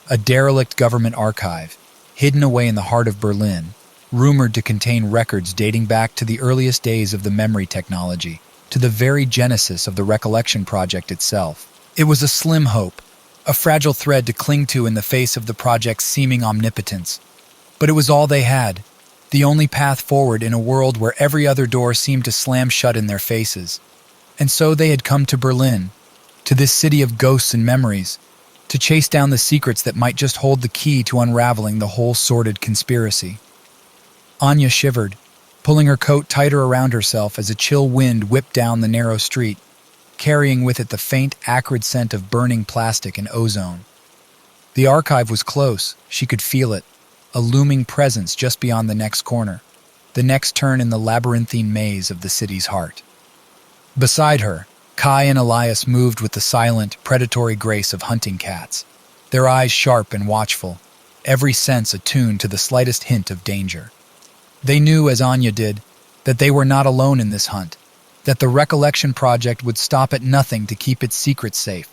A derelict government archive, hidden away in the heart of Berlin, rumored to contain records dating back to the earliest days of the memory technology, to the very genesis of the Recollection Project itself. It was a slim hope, a fragile thread to cling to in the face of the project's seeming omnipotence. But it was all they had, the only path forward in a world where every other door seemed to slam shut in their faces. And so they had come to Berlin, to this city of ghosts and memories, to chase down the secrets that might just hold the key to unraveling the whole sordid conspiracy. Anya shivered, pulling her coat tighter around herself as a chill wind whipped down the narrow street, carrying with it the faint, acrid scent of burning plastic and ozone. The archive was close, she could feel it, a looming presence just beyond the next corner, the next turn in the labyrinthine maze of the city's heart. Beside her, Kai and Elias moved with the silent, predatory grace of hunting cats, their eyes sharp and watchful, every sense attuned to the slightest hint of danger. They knew, as Anya did, that they were not alone in this hunt, that the Recollection Project would stop at nothing to keep its secrets safe,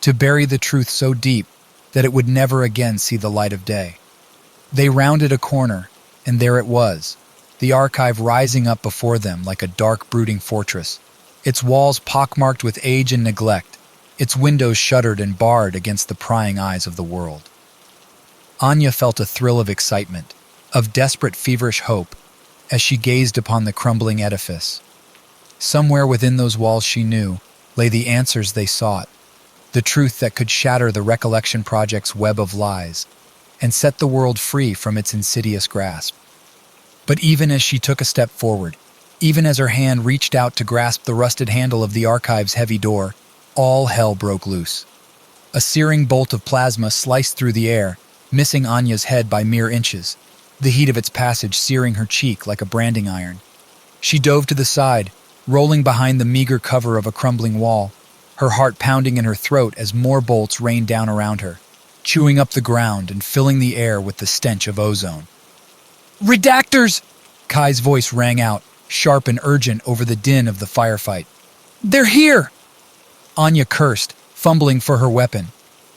to bury the truth so deep that it would never again see the light of day. They rounded a corner, and there it was, the archive rising up before them like a dark, brooding fortress, its walls pockmarked with age and neglect, its windows shuttered and barred against the prying eyes of the world. Anya felt a thrill of excitement, of desperate, feverish hope, as she gazed upon the crumbling edifice. Somewhere within those walls, she knew, lay the answers they sought, the truth that could shatter the Recollection Project's web of lies and set the world free from its insidious grasp. But even as she took a step forward, even as her hand reached out to grasp the rusted handle of the archive's heavy door, all hell broke loose. A searing bolt of plasma sliced through the air, missing Anya's head by mere inches, the heat of its passage searing her cheek like a branding iron. She dove to the side, rolling behind the meager cover of a crumbling wall, her heart pounding in her throat as more bolts rained down around her, chewing up the ground and filling the air with the stench of ozone. "Redactors!" Kai's voice rang out, sharp and urgent over the din of the firefight. "They're here!" Anya cursed, fumbling for her weapon,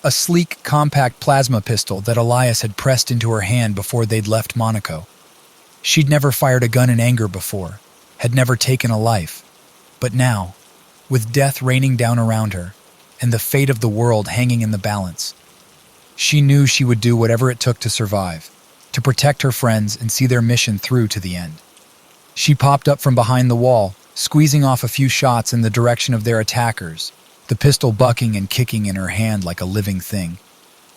a sleek, compact plasma pistol that Elias had pressed into her hand before they'd left Monaco. She'd never fired a gun in anger before, had never taken a life. But now, with death raining down around her, and the fate of the world hanging in the balance, she knew she would do whatever it took to survive, to protect her friends and see their mission through to the end. She popped up from behind the wall, squeezing off a few shots in the direction of their attackers, the pistol bucking and kicking in her hand like a living thing.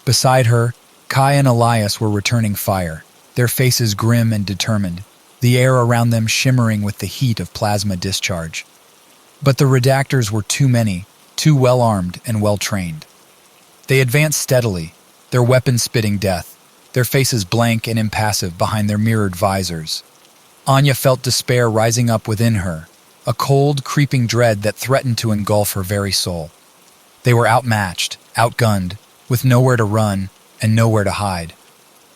Beside her, Kai and Elias were returning fire, their faces grim and determined, the air around them shimmering with the heat of plasma discharge. But the redactors were too many, too well-armed and well-trained. They advanced steadily, their weapons spitting death, their faces blank and impassive behind their mirrored visors. Anya felt despair rising up within her, a cold, creeping dread that threatened to engulf her very soul. They were outmatched, outgunned, with nowhere to run and nowhere to hide.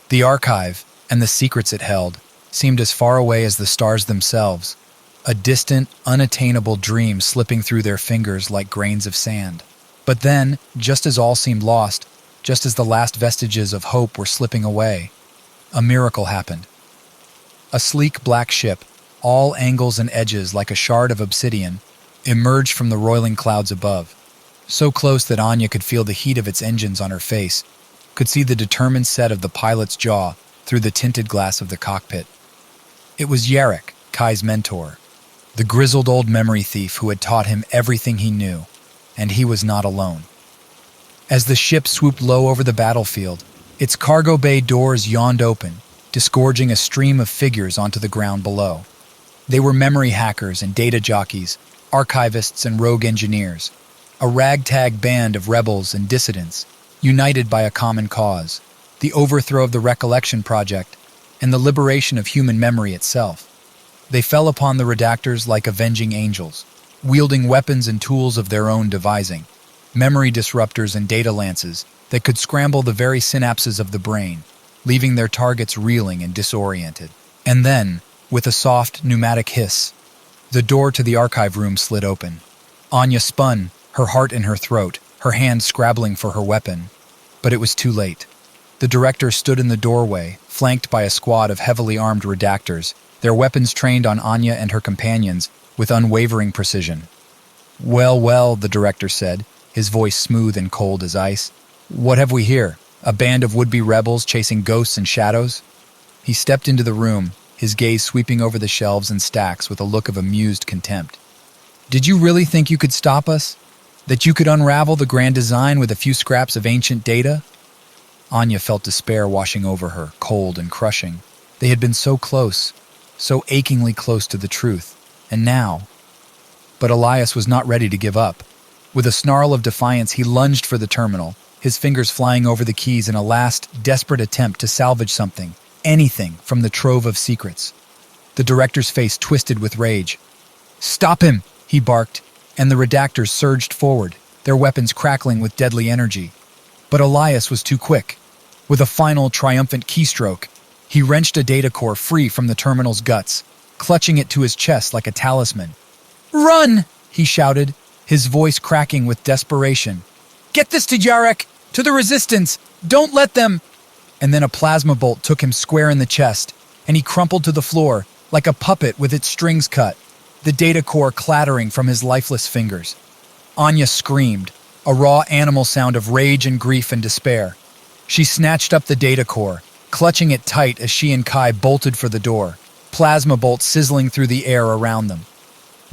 The archive, and the secrets it held, seemed as far away as the stars themselves, a distant, unattainable dream slipping through their fingers like grains of sand. But then, just as all seemed lost, just as the last vestiges of hope were slipping away, a miracle happened. A sleek black ship, all angles and edges like a shard of obsidian, emerged from the roiling clouds above, so close that Anya could feel the heat of its engines on her face, could see the determined set of the pilot's jaw through the tinted glass of the cockpit. It was Yarek, Kai's mentor, the grizzled old memory thief who had taught him everything he knew, and he was not alone. As the ship swooped low over the battlefield, its cargo bay doors yawned open, disgorging a stream of figures onto the ground below. They were memory hackers and data jockeys, archivists and rogue engineers, a ragtag band of rebels and dissidents, united by a common cause, the overthrow of the Recollection Project and the liberation of human memory itself. They fell upon the redactors like avenging angels, wielding weapons and tools of their own devising, memory disruptors and data lances that could scramble the very synapses of the brain, leaving their targets reeling and disoriented. And then, with a soft, pneumatic hiss, the door to the archive room slid open. Anya spun, her heart in her throat, her hand scrabbling for her weapon. But it was too late. The director stood in the doorway, flanked by a squad of heavily armed redactors, their weapons trained on Anya and her companions, with unwavering precision. "Well, well," the director said, his voice smooth and cold as ice. "What have we here? A band of would-be rebels chasing ghosts and shadows?" He stepped into the room, his gaze sweeping over the shelves and stacks with a look of amused contempt. "Did you really think you could stop us? That you could unravel the grand design with a few scraps of ancient data?" Anya felt despair washing over her, cold and crushing. They had been so close, so achingly close to the truth. And now... But Elias was not ready to give up. With a snarl of defiance, he lunged for the terminal, his fingers flying over the keys in a last, desperate attempt to salvage something, anything, from the trove of secrets. The director's face twisted with rage. "Stop him!" he barked, and the redactors surged forward, their weapons crackling with deadly energy. But Elias was too quick. With a final, triumphant keystroke, he wrenched a data core free from the terminal's guts, clutching it to his chest like a talisman. "Run!" he shouted, his voice cracking with desperation. "Get this to Jarek! To the resistance! Don't let them—" And then a plasma bolt took him square in the chest, and he crumpled to the floor, like a puppet with its strings cut, the data core clattering from his lifeless fingers. Anya screamed, a raw animal sound of rage and grief and despair. She snatched up the data core, clutching it tight as she and Kai bolted for the door, plasma bolts sizzling through the air around them.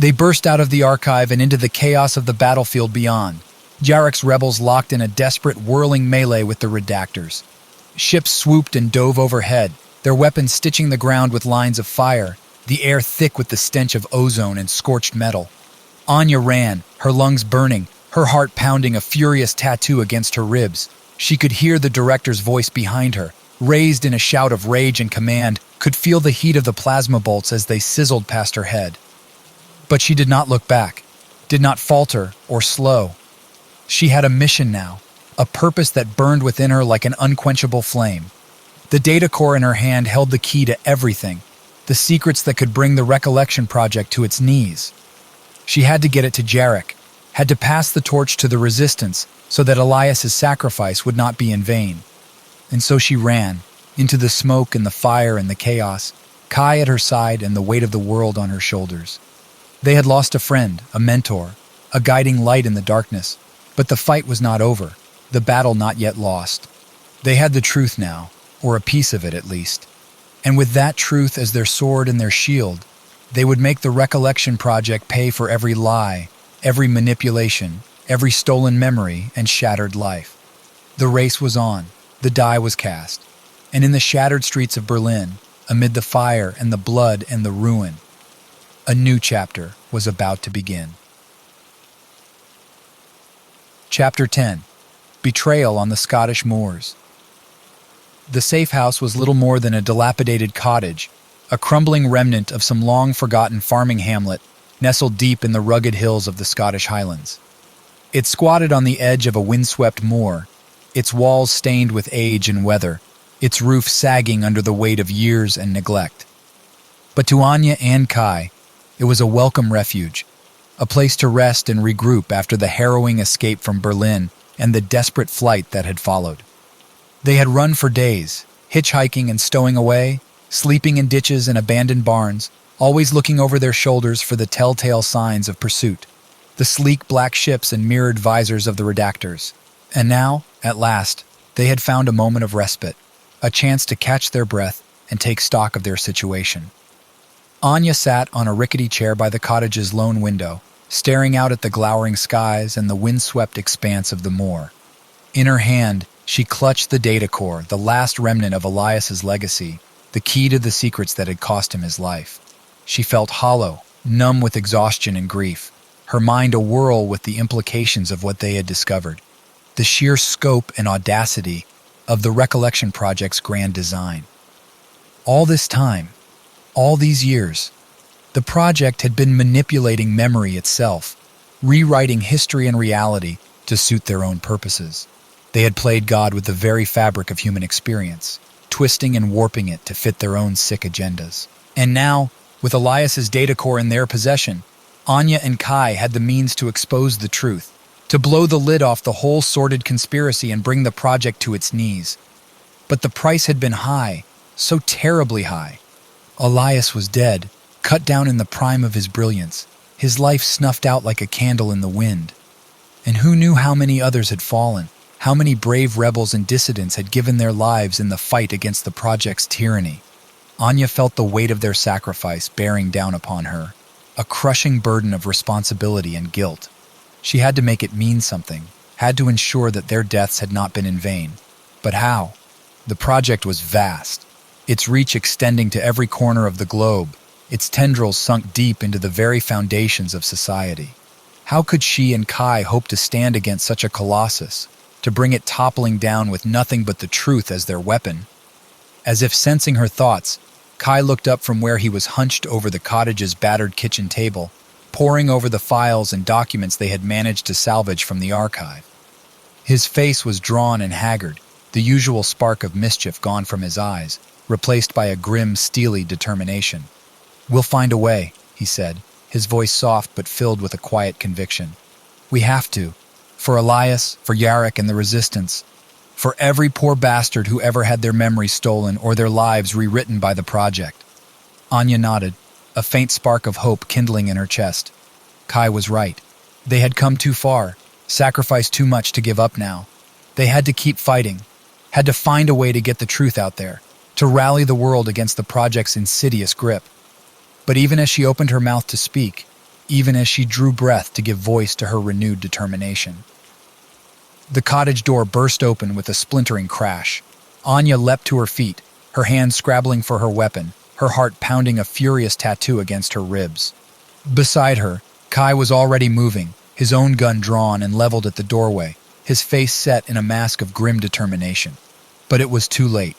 They burst out of the archive and into the chaos of the battlefield beyond. Jarek's rebels locked in a desperate, whirling melee with the redactors. Ships swooped and dove overhead, their weapons stitching the ground with lines of fire, the air thick with the stench of ozone and scorched metal. Anya ran, her lungs burning, her heart pounding a furious tattoo against her ribs. She could hear the director's voice behind her, raised in a shout of rage and command, could feel the heat of the plasma bolts as they sizzled past her head. But she did not look back, did not falter or slow. She had a mission now, a purpose that burned within her like an unquenchable flame. The data core in her hand held the key to everything, the secrets that could bring the Recollection Project to its knees. She had to get it to Jarek, had to pass the torch to the resistance so that Elias's sacrifice would not be in vain. And so she ran, into the smoke and the fire and the chaos, Kai at her side and the weight of the world on her shoulders. They had lost a friend, a mentor, a guiding light in the darkness, but the fight was not over, the battle not yet lost. They had the truth now, or a piece of it at least. And with that truth as their sword and their shield, they would make the Recollection Project pay for every lie, every manipulation, every stolen memory and shattered life. The race was on, the die was cast, and in the shattered streets of Berlin, amid the fire and the blood and the ruin, a new chapter was about to begin. Chapter 10. Betrayal on the Scottish Moors. The safe house was little more than a dilapidated cottage, a crumbling remnant of some long-forgotten farming hamlet nestled deep in the rugged hills of the Scottish Highlands. It squatted on the edge of a windswept moor, its walls stained with age and weather, its roof sagging under the weight of years and neglect. But to Anya and Kai, it was a welcome refuge, a place to rest and regroup after the harrowing escape from Berlin and the desperate flight that had followed. They had run for days, hitchhiking and stowing away, sleeping in ditches and abandoned barns, always looking over their shoulders for the telltale signs of pursuit, the sleek black ships and mirrored visors of the redactors. And now, at last, they had found a moment of respite, a chance to catch their breath and take stock of their situation. Anya sat on a rickety chair by the cottage's lone window, staring out at the glowering skies and the windswept expanse of the moor. In her hand, she clutched the data core, the last remnant of Elias's legacy, the key to the secrets that had cost him his life. She felt hollow, numb with exhaustion and grief, her mind awhirl with the implications of what they had discovered, the sheer scope and audacity of the Recollection Project's grand design. All this time, all these years, the project had been manipulating memory itself, rewriting history and reality to suit their own purposes. They had played God with the very fabric of human experience, twisting and warping it to fit their own sick agendas. And now, with Elias's data core in their possession, Anya and Kai had the means to expose the truth, to blow the lid off the whole sordid conspiracy and bring the project to its knees. But the price had been high, so terribly high. Elias was dead, cut down in the prime of his brilliance, his life snuffed out like a candle in the wind. And who knew how many others had fallen, how many brave rebels and dissidents had given their lives in the fight against the project's tyranny. Anya felt the weight of their sacrifice bearing down upon her, a crushing burden of responsibility and guilt. She had to make it mean something, had to ensure that their deaths had not been in vain. But how? The project was vast, its reach extending to every corner of the globe, its tendrils sunk deep into the very foundations of society. How could she and Kai hope to stand against such a colossus, to bring it toppling down with nothing but the truth as their weapon? As if sensing her thoughts, Kai looked up from where he was hunched over the cottage's battered kitchen table, poring over the files and documents they had managed to salvage from the archive. His face was drawn and haggard, the usual spark of mischief gone from his eyes, replaced by a grim, steely determination. "We'll find a way," he said, his voice soft but filled with a quiet conviction. "We have to. For Elias, for Yarrick and the Resistance. For every poor bastard who ever had their memories stolen or their lives rewritten by the project." Anya nodded, a faint spark of hope kindling in her chest. Kai was right. They had come too far, sacrificed too much to give up now. They had to keep fighting, had to find a way to get the truth out there, to rally the world against the project's insidious grip. But even as she opened her mouth to speak, even as she drew breath to give voice to her renewed determination, the cottage door burst open with a splintering crash. Anya leapt to her feet, her hands scrabbling for her weapon, her heart pounding a furious tattoo against her ribs. Beside her, Kai was already moving, his own gun drawn and leveled at the doorway, his face set in a mask of grim determination. But it was too late.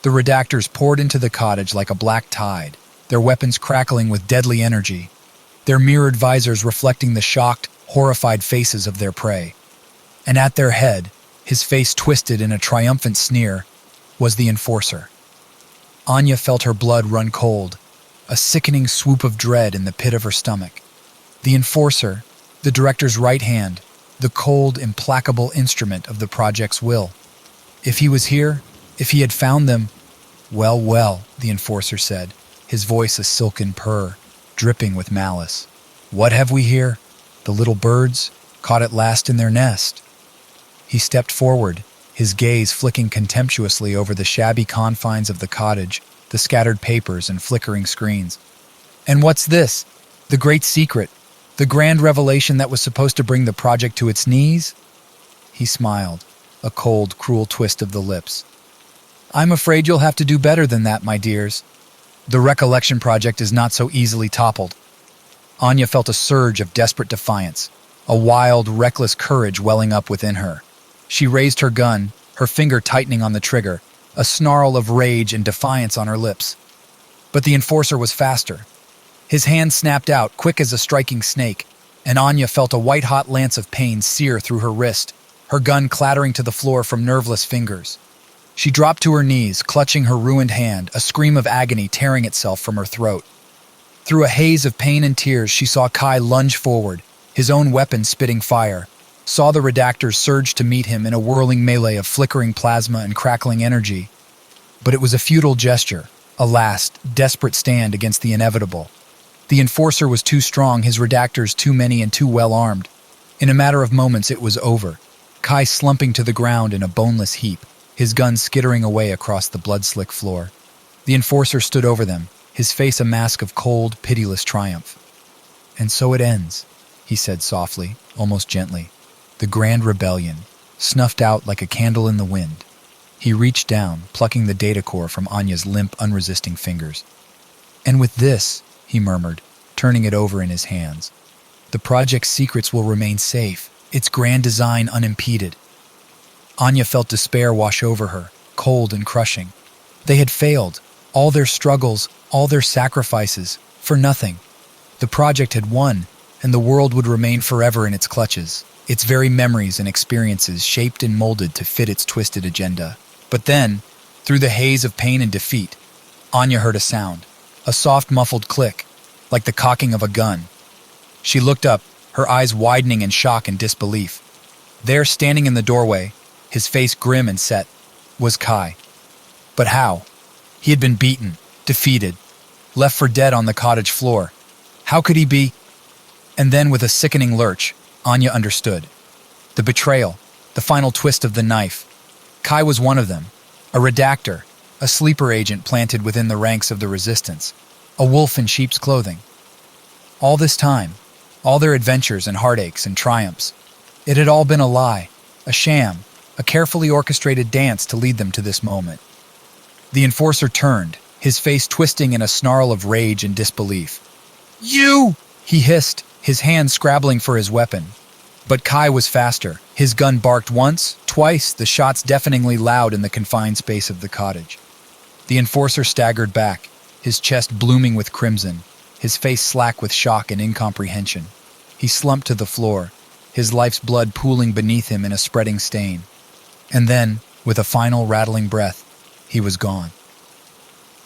The redactors poured into the cottage like a black tide, their weapons crackling with deadly energy, their mirrored visors reflecting the shocked, horrified faces of their prey. And at their head, his face twisted in a triumphant sneer, was the Enforcer. Anya felt her blood run cold, a sickening swoop of dread in the pit of her stomach. The Enforcer, the director's right hand, the cold, implacable instrument of the project's will. If he was here, if he had found them, well, the Enforcer said, his voice a silken purr, dripping with malice. "What have we here? The little birds, caught at last in their nest." He stepped forward, his gaze flicking contemptuously over the shabby confines of the cottage, the scattered papers and flickering screens. "And what's this? The great secret? The grand revelation that was supposed to bring the project to its knees?" He smiled, a cold, cruel twist of the lips. "I'm afraid you'll have to do better than that, my dears. The Recollection Project is not so easily toppled." Anya felt a surge of desperate defiance, a wild, reckless courage welling up within her. She raised her gun, her finger tightening on the trigger, a snarl of rage and defiance on her lips. But the Enforcer was faster. His hand snapped out, quick as a striking snake, and Anya felt a white-hot lance of pain sear through her wrist, her gun clattering to the floor from nerveless fingers. She dropped to her knees, clutching her ruined hand, a scream of agony tearing itself from her throat. Through a haze of pain and tears, she saw Kai lunge forward, his own weapon spitting fire, saw the redactors surge to meet him in a whirling melee of flickering plasma and crackling energy. But it was a futile gesture, a last, desperate stand against the inevitable. The Enforcer was too strong, his redactors too many and too well armed. In a matter of moments, it was over, Kai slumping to the ground in a boneless heap, his gun skittering away across the blood-slick floor. The Enforcer stood over them, his face a mask of cold, pitiless triumph. "And so it ends," he said softly, almost gently. "The grand rebellion, snuffed out like a candle in the wind." He reached down, plucking the data core from Anya's limp, unresisting fingers. "And with this," he murmured, turning it over in his hands, "the project's secrets will remain safe, its grand design unimpeded." Anya felt despair wash over her, cold and crushing. They had failed, all their struggles, all their sacrifices, for nothing. The project had won, and the world would remain forever in its clutches, its very memories and experiences shaped and molded to fit its twisted agenda. But then, through the haze of pain and defeat, Anya heard a sound, a soft muffled click, like the cocking of a gun. She looked up, her eyes widening in shock and disbelief. There, standing in the doorway, his face grim and set, was Kai. But how? He had been beaten, defeated, left for dead on the cottage floor. How could he be? And then, with a sickening lurch, Anya understood. The betrayal, the final twist of the knife. Kai was one of them, a redactor, a sleeper agent planted within the ranks of the resistance, a wolf in sheep's clothing. All this time, all their adventures and heartaches and triumphs, it had all been a lie, a sham, a carefully orchestrated dance to lead them to this moment. The enforcer turned, his face twisting in a snarl of rage and disbelief. "You!" he hissed, his hand scrabbling for his weapon. But Kai was faster. His gun barked once, twice, the shots deafeningly loud in the confined space of the cottage. The enforcer staggered back, his chest blooming with crimson, his face slack with shock and incomprehension. He slumped to the floor, his life's blood pooling beneath him in a spreading stain. And then, with a final rattling breath, he was gone.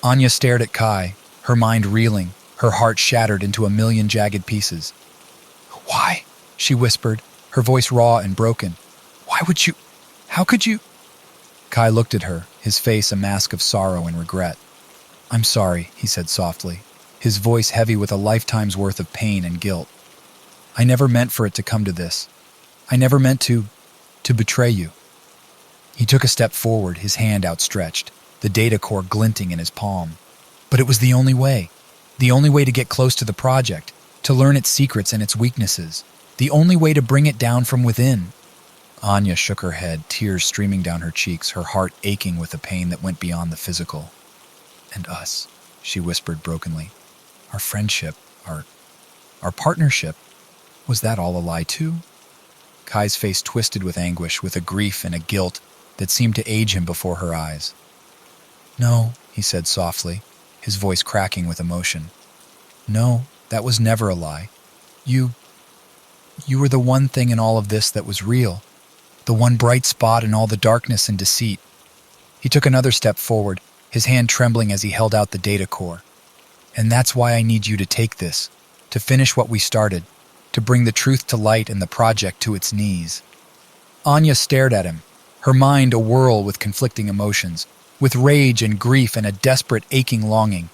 Anya stared at Kai, her mind reeling, her heart shattered into a million jagged pieces. "Why?" she whispered, her voice raw and broken. "Why would you? How could you?" Kai looked at her, his face a mask of sorrow and regret. "I'm sorry," he said softly, his voice heavy with a lifetime's worth of pain and guilt. "I never meant for it to come to this. I never meant to betray you." He took a step forward, his hand outstretched, the data core glinting in his palm. But it was the only way to get close to the project, to learn its secrets and its weaknesses, the only way to bring it down from within. Anya shook her head, tears streaming down her cheeks, her heart aching with a pain that went beyond the physical. "And us," she whispered brokenly. "Our friendship, our partnership, was that all a lie too?" Kai's face twisted with anguish, with a grief and a guilt that seemed to age him before her eyes. "No," he said softly, his voice cracking with emotion. "No, that was never a lie. You were the one thing in all of this that was real, the one bright spot in all the darkness and deceit." He took another step forward, his hand trembling as he held out the data core. "And that's why I need you to take this, to finish what we started, to bring the truth to light and the project to its knees." Anya stared at him, her mind awhirl with conflicting emotions, with rage and grief and a desperate, aching longing.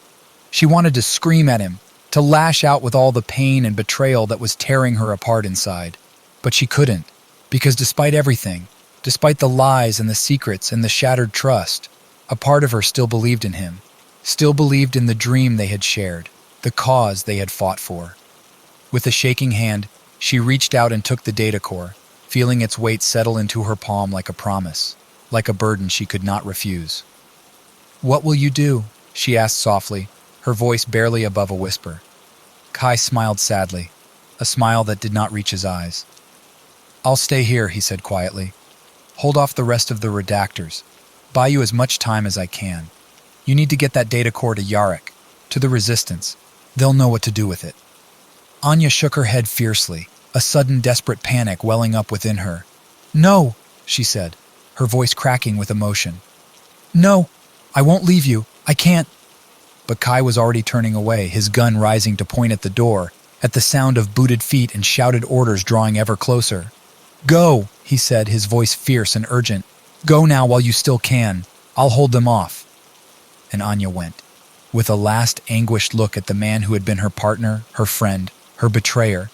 She wanted to scream at him, to lash out with all the pain and betrayal that was tearing her apart inside. But she couldn't, because despite everything, despite the lies and the secrets and the shattered trust, a part of her still believed in him, still believed in the dream they had shared, the cause they had fought for. With a shaking hand, she reached out and took the data core, feeling its weight settle into her palm like a promise, like a burden she could not refuse. "What will you do?" she asked softly, her voice barely above a whisper. Kai smiled sadly, a smile that did not reach his eyes. "I'll stay here," he said quietly. "Hold off the rest of the redactors. Buy you as much time as I can. You need to get that data core to Yarrick, to the Resistance. They'll know what to do with it." Anya shook her head fiercely, a sudden desperate panic welling up within her. "No," she said, her voice cracking with emotion. "No, I won't leave you. I can't." But Kai was already turning away, his gun rising to point at the door, at the sound of booted feet and shouted orders drawing ever closer. "Go," he said, his voice fierce and urgent. "Go now while you still can. I'll hold them off." And Anya went, with a last anguished look at the man who had been her partner, her friend, her betrayer.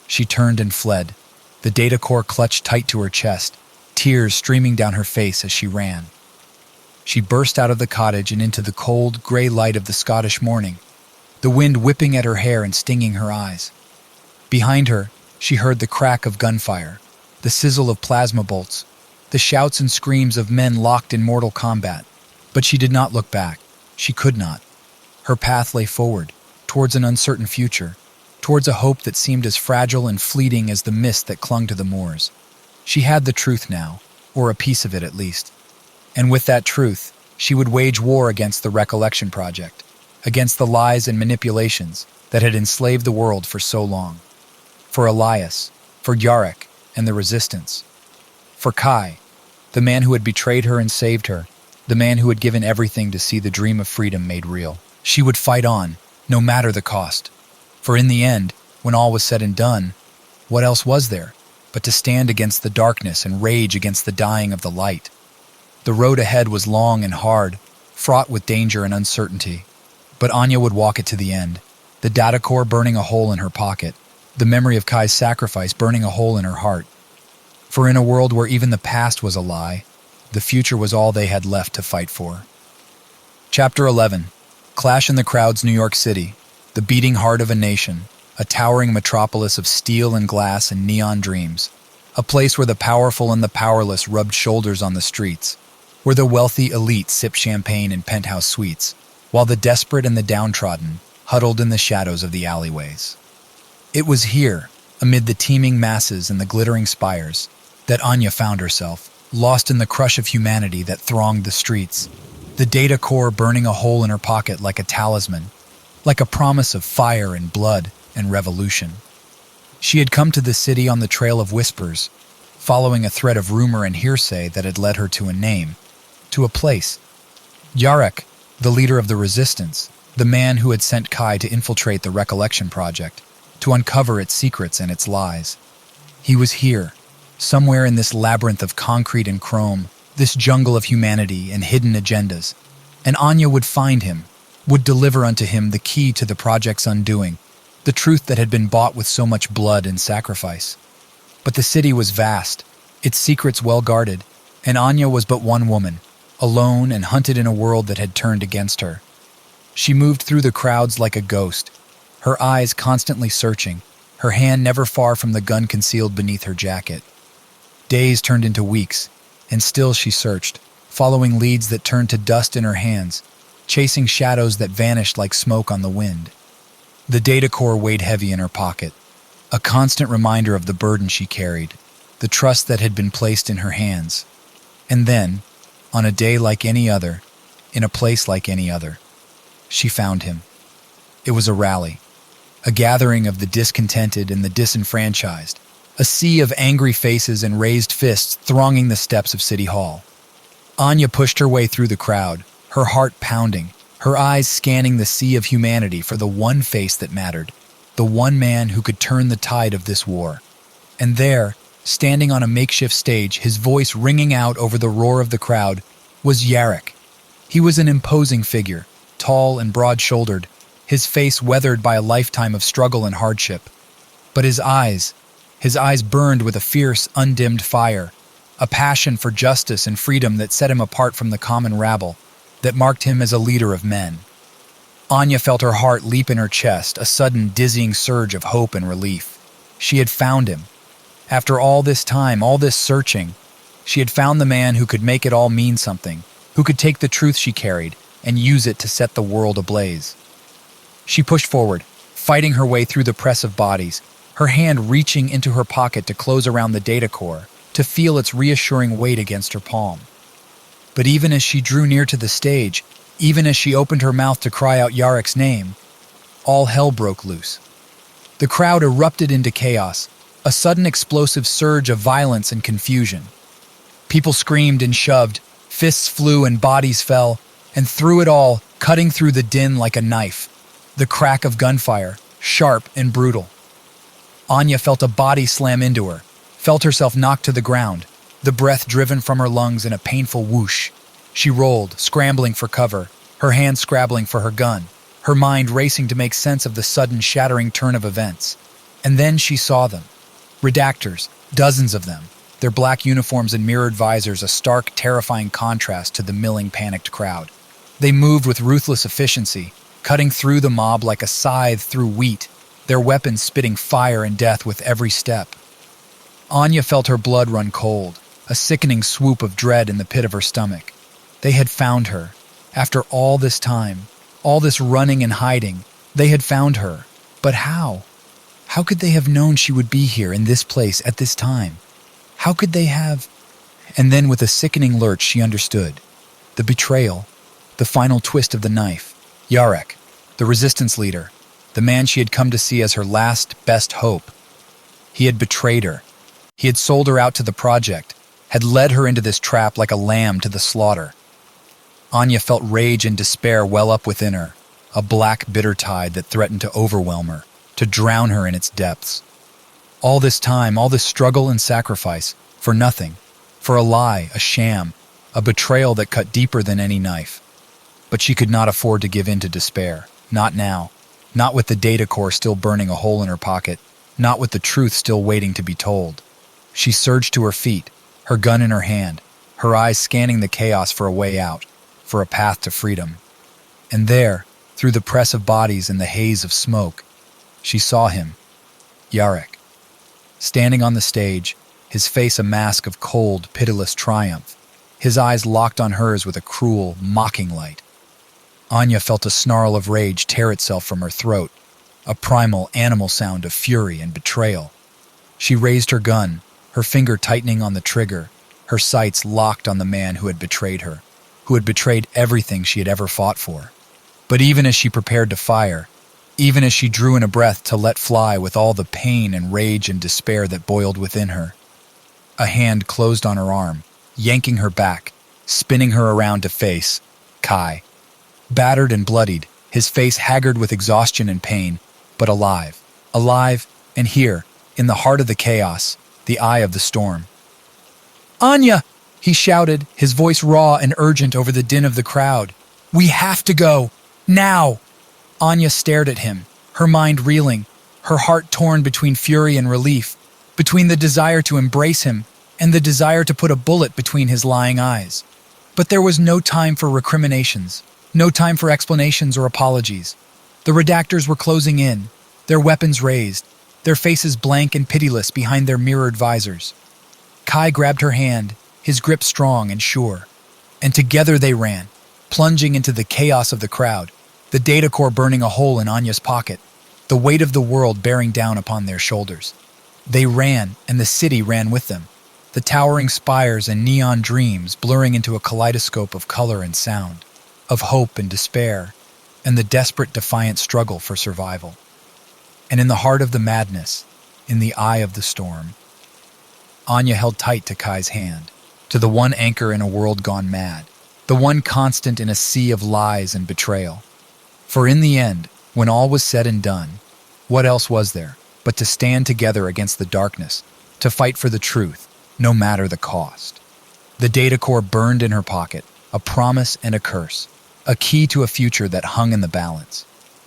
She turned and fled, the data core clutched tight to her chest, tears streaming down her face as she ran. She burst out of the cottage and into the cold, gray light of the Scottish morning, the wind whipping at her hair and stinging her eyes. Behind her, she heard the crack of gunfire, the sizzle of plasma bolts, the shouts and screams of men locked in mortal combat. But she did not look back. She could not. Her path lay forward, towards an uncertain future, towards a hope that seemed as fragile and fleeting as the mist that clung to the moors. She had the truth now, or a piece of it at least. And with that truth, she would wage war against the Recollection Project, against the lies and manipulations that had enslaved the world for so long. For Elias, for Yarrick, and the Resistance. For Kai, the man who had betrayed her and saved her, the man who had given everything to see the dream of freedom made real. She would fight on, no matter the cost. For in the end, when all was said and done, what else was there but to stand against the darkness and rage against the dying of the light? The road ahead was long and hard, fraught with danger and uncertainty. But Anya would walk it to the end, the data core burning a hole in her pocket, the memory of Kai's sacrifice burning a hole in her heart. For in a world where even the past was a lie, the future was all they had left to fight for. Chapter 11. Clash in the Crowds, New York City, the beating heart of a nation, a towering metropolis of steel and glass and neon dreams, a place where the powerful and the powerless rubbed shoulders on the streets, where the wealthy elite sipped champagne in penthouse suites, while the desperate and the downtrodden huddled in the shadows of the alleyways. It was here, amid the teeming masses and the glittering spires, that Anya found herself, lost in the crush of humanity that thronged the streets, the data core burning a hole in her pocket like a talisman, like a promise of fire and blood and revolution. She had come to the city on the trail of whispers, following a thread of rumor and hearsay that had led her to a name, to a place. Yarek, the leader of the resistance, the man who had sent Kai to infiltrate the Recollection Project, to uncover its secrets and its lies. He was here, somewhere in this labyrinth of concrete and chrome, this jungle of humanity and hidden agendas, and Anya would find him, would deliver unto him the key to the project's undoing, the truth that had been bought with so much blood and sacrifice. But the city was vast, its secrets well guarded, and Anya was but one woman, alone and hunted in a world that had turned against her. She moved through the crowds like a ghost, her eyes constantly searching, her hand never far from the gun concealed beneath her jacket. Days turned into weeks, and still she searched, following leads that turned to dust in her hands, chasing shadows that vanished like smoke on the wind. The data core weighed heavy in her pocket, a constant reminder of the burden she carried, the trust that had been placed in her hands. And then, on a day like any other, in a place like any other, she found him. It was a rally, a gathering of the discontented and the disenfranchised, a sea of angry faces and raised fists thronging the steps of City Hall. Anya pushed her way through the crowd, her heart pounding, her eyes scanning the sea of humanity for the one face that mattered, the one man who could turn the tide of this war. And there, standing on a makeshift stage, his voice ringing out over the roar of the crowd, was Yarek. He was an imposing figure, tall and broad-shouldered, his face weathered by a lifetime of struggle and hardship. But his eyes burned with a fierce, undimmed fire, a passion for justice and freedom that set him apart from the common rabble, that marked him as a leader of men. Anya felt her heart leap in her chest, a sudden dizzying surge of hope and relief. She had found him. After all this time, all this searching, she had found the man who could make it all mean something, who could take the truth she carried and use it to set the world ablaze. She pushed forward, fighting her way through the press of bodies, her hand reaching into her pocket to close around the data core, to feel its reassuring weight against her palm. But even as she drew near to the stage, even as she opened her mouth to cry out Yarek's name, all hell broke loose. The crowd erupted into chaos, a sudden explosive surge of violence and confusion. People screamed and shoved, fists flew and bodies fell, and through it all, cutting through the din like a knife, the crack of gunfire, sharp and brutal. Anya felt a body slam into her, felt herself knocked to the ground, the breath driven from her lungs in a painful whoosh. She rolled, scrambling for cover, her hand scrabbling for her gun, her mind racing to make sense of the sudden shattering turn of events. And then she saw them. Redactors, dozens of them, their black uniforms and mirrored visors a stark, terrifying contrast to the milling, panicked crowd. They moved with ruthless efficiency, cutting through the mob like a scythe through wheat, their weapons spitting fire and death with every step. Anya felt her blood run cold, a sickening swoop of dread in the pit of her stomach. They had found her. After all this time, all this running and hiding, they had found her. But how? How could they have known she would be here in this place at this time? How could they have? And then with a sickening lurch she understood. The betrayal, the final twist of the knife. Yarek, the resistance leader, the man she had come to see as her last, best hope. He had betrayed her. He had sold her out to the project, had led her into this trap like a lamb to the slaughter. Anya felt rage and despair well up within her, a black, bitter tide that threatened to overwhelm her, to drown her in its depths. All this time, all this struggle and sacrifice, for nothing, for a lie, a sham, a betrayal that cut deeper than any knife. But she could not afford to give in to despair, not now, not with the data core still burning a hole in her pocket, not with the truth still waiting to be told. She surged to her feet, her gun in her hand, her eyes scanning the chaos for a way out, for a path to freedom. And there, through the press of bodies and the haze of smoke, she saw him, Yarek, standing on the stage, his face a mask of cold, pitiless triumph, his eyes locked on hers with a cruel, mocking light. Anya felt a snarl of rage tear itself from her throat, a primal, animal sound of fury and betrayal. She raised her gun, her finger tightening on the trigger, her sights locked on the man who had betrayed her, who had betrayed everything she had ever fought for. But even as she prepared to fire, even as she drew in a breath to let fly with all the pain and rage and despair that boiled within her, a hand closed on her arm, yanking her back, spinning her around to face Kai. Battered and bloodied, his face haggard with exhaustion and pain, but alive, and here, in the heart of the chaos, the eye of the storm. "Anya!" he shouted, his voice raw and urgent over the din of the crowd. "We have to go! Now!" Anya stared at him, her mind reeling, her heart torn between fury and relief, between the desire to embrace him and the desire to put a bullet between his lying eyes. But there was no time for recriminations, no time for explanations or apologies. The redactors were closing in, their weapons raised, their faces blank and pitiless behind their mirrored visors. Kai grabbed her hand, his grip strong and sure, and together they ran, plunging into the chaos of the crowd, the data core burning a hole in Anya's pocket, the weight of the world bearing down upon their shoulders. They ran, and the city ran with them, the towering spires and neon dreams blurring into a kaleidoscope of color and sound, of hope and despair, and the desperate, defiant struggle for survival. And in the heart of the madness, in the eye of the storm, Anya held tight to Kai's hand, to the one anchor in a world gone mad, the one constant in a sea of lies and betrayal. For in the end, when all was said and done, what else was there but to stand together against the darkness, to fight for the truth, no matter the cost? The data core burned in her pocket, a promise and a curse, a key to a future that hung in the balance.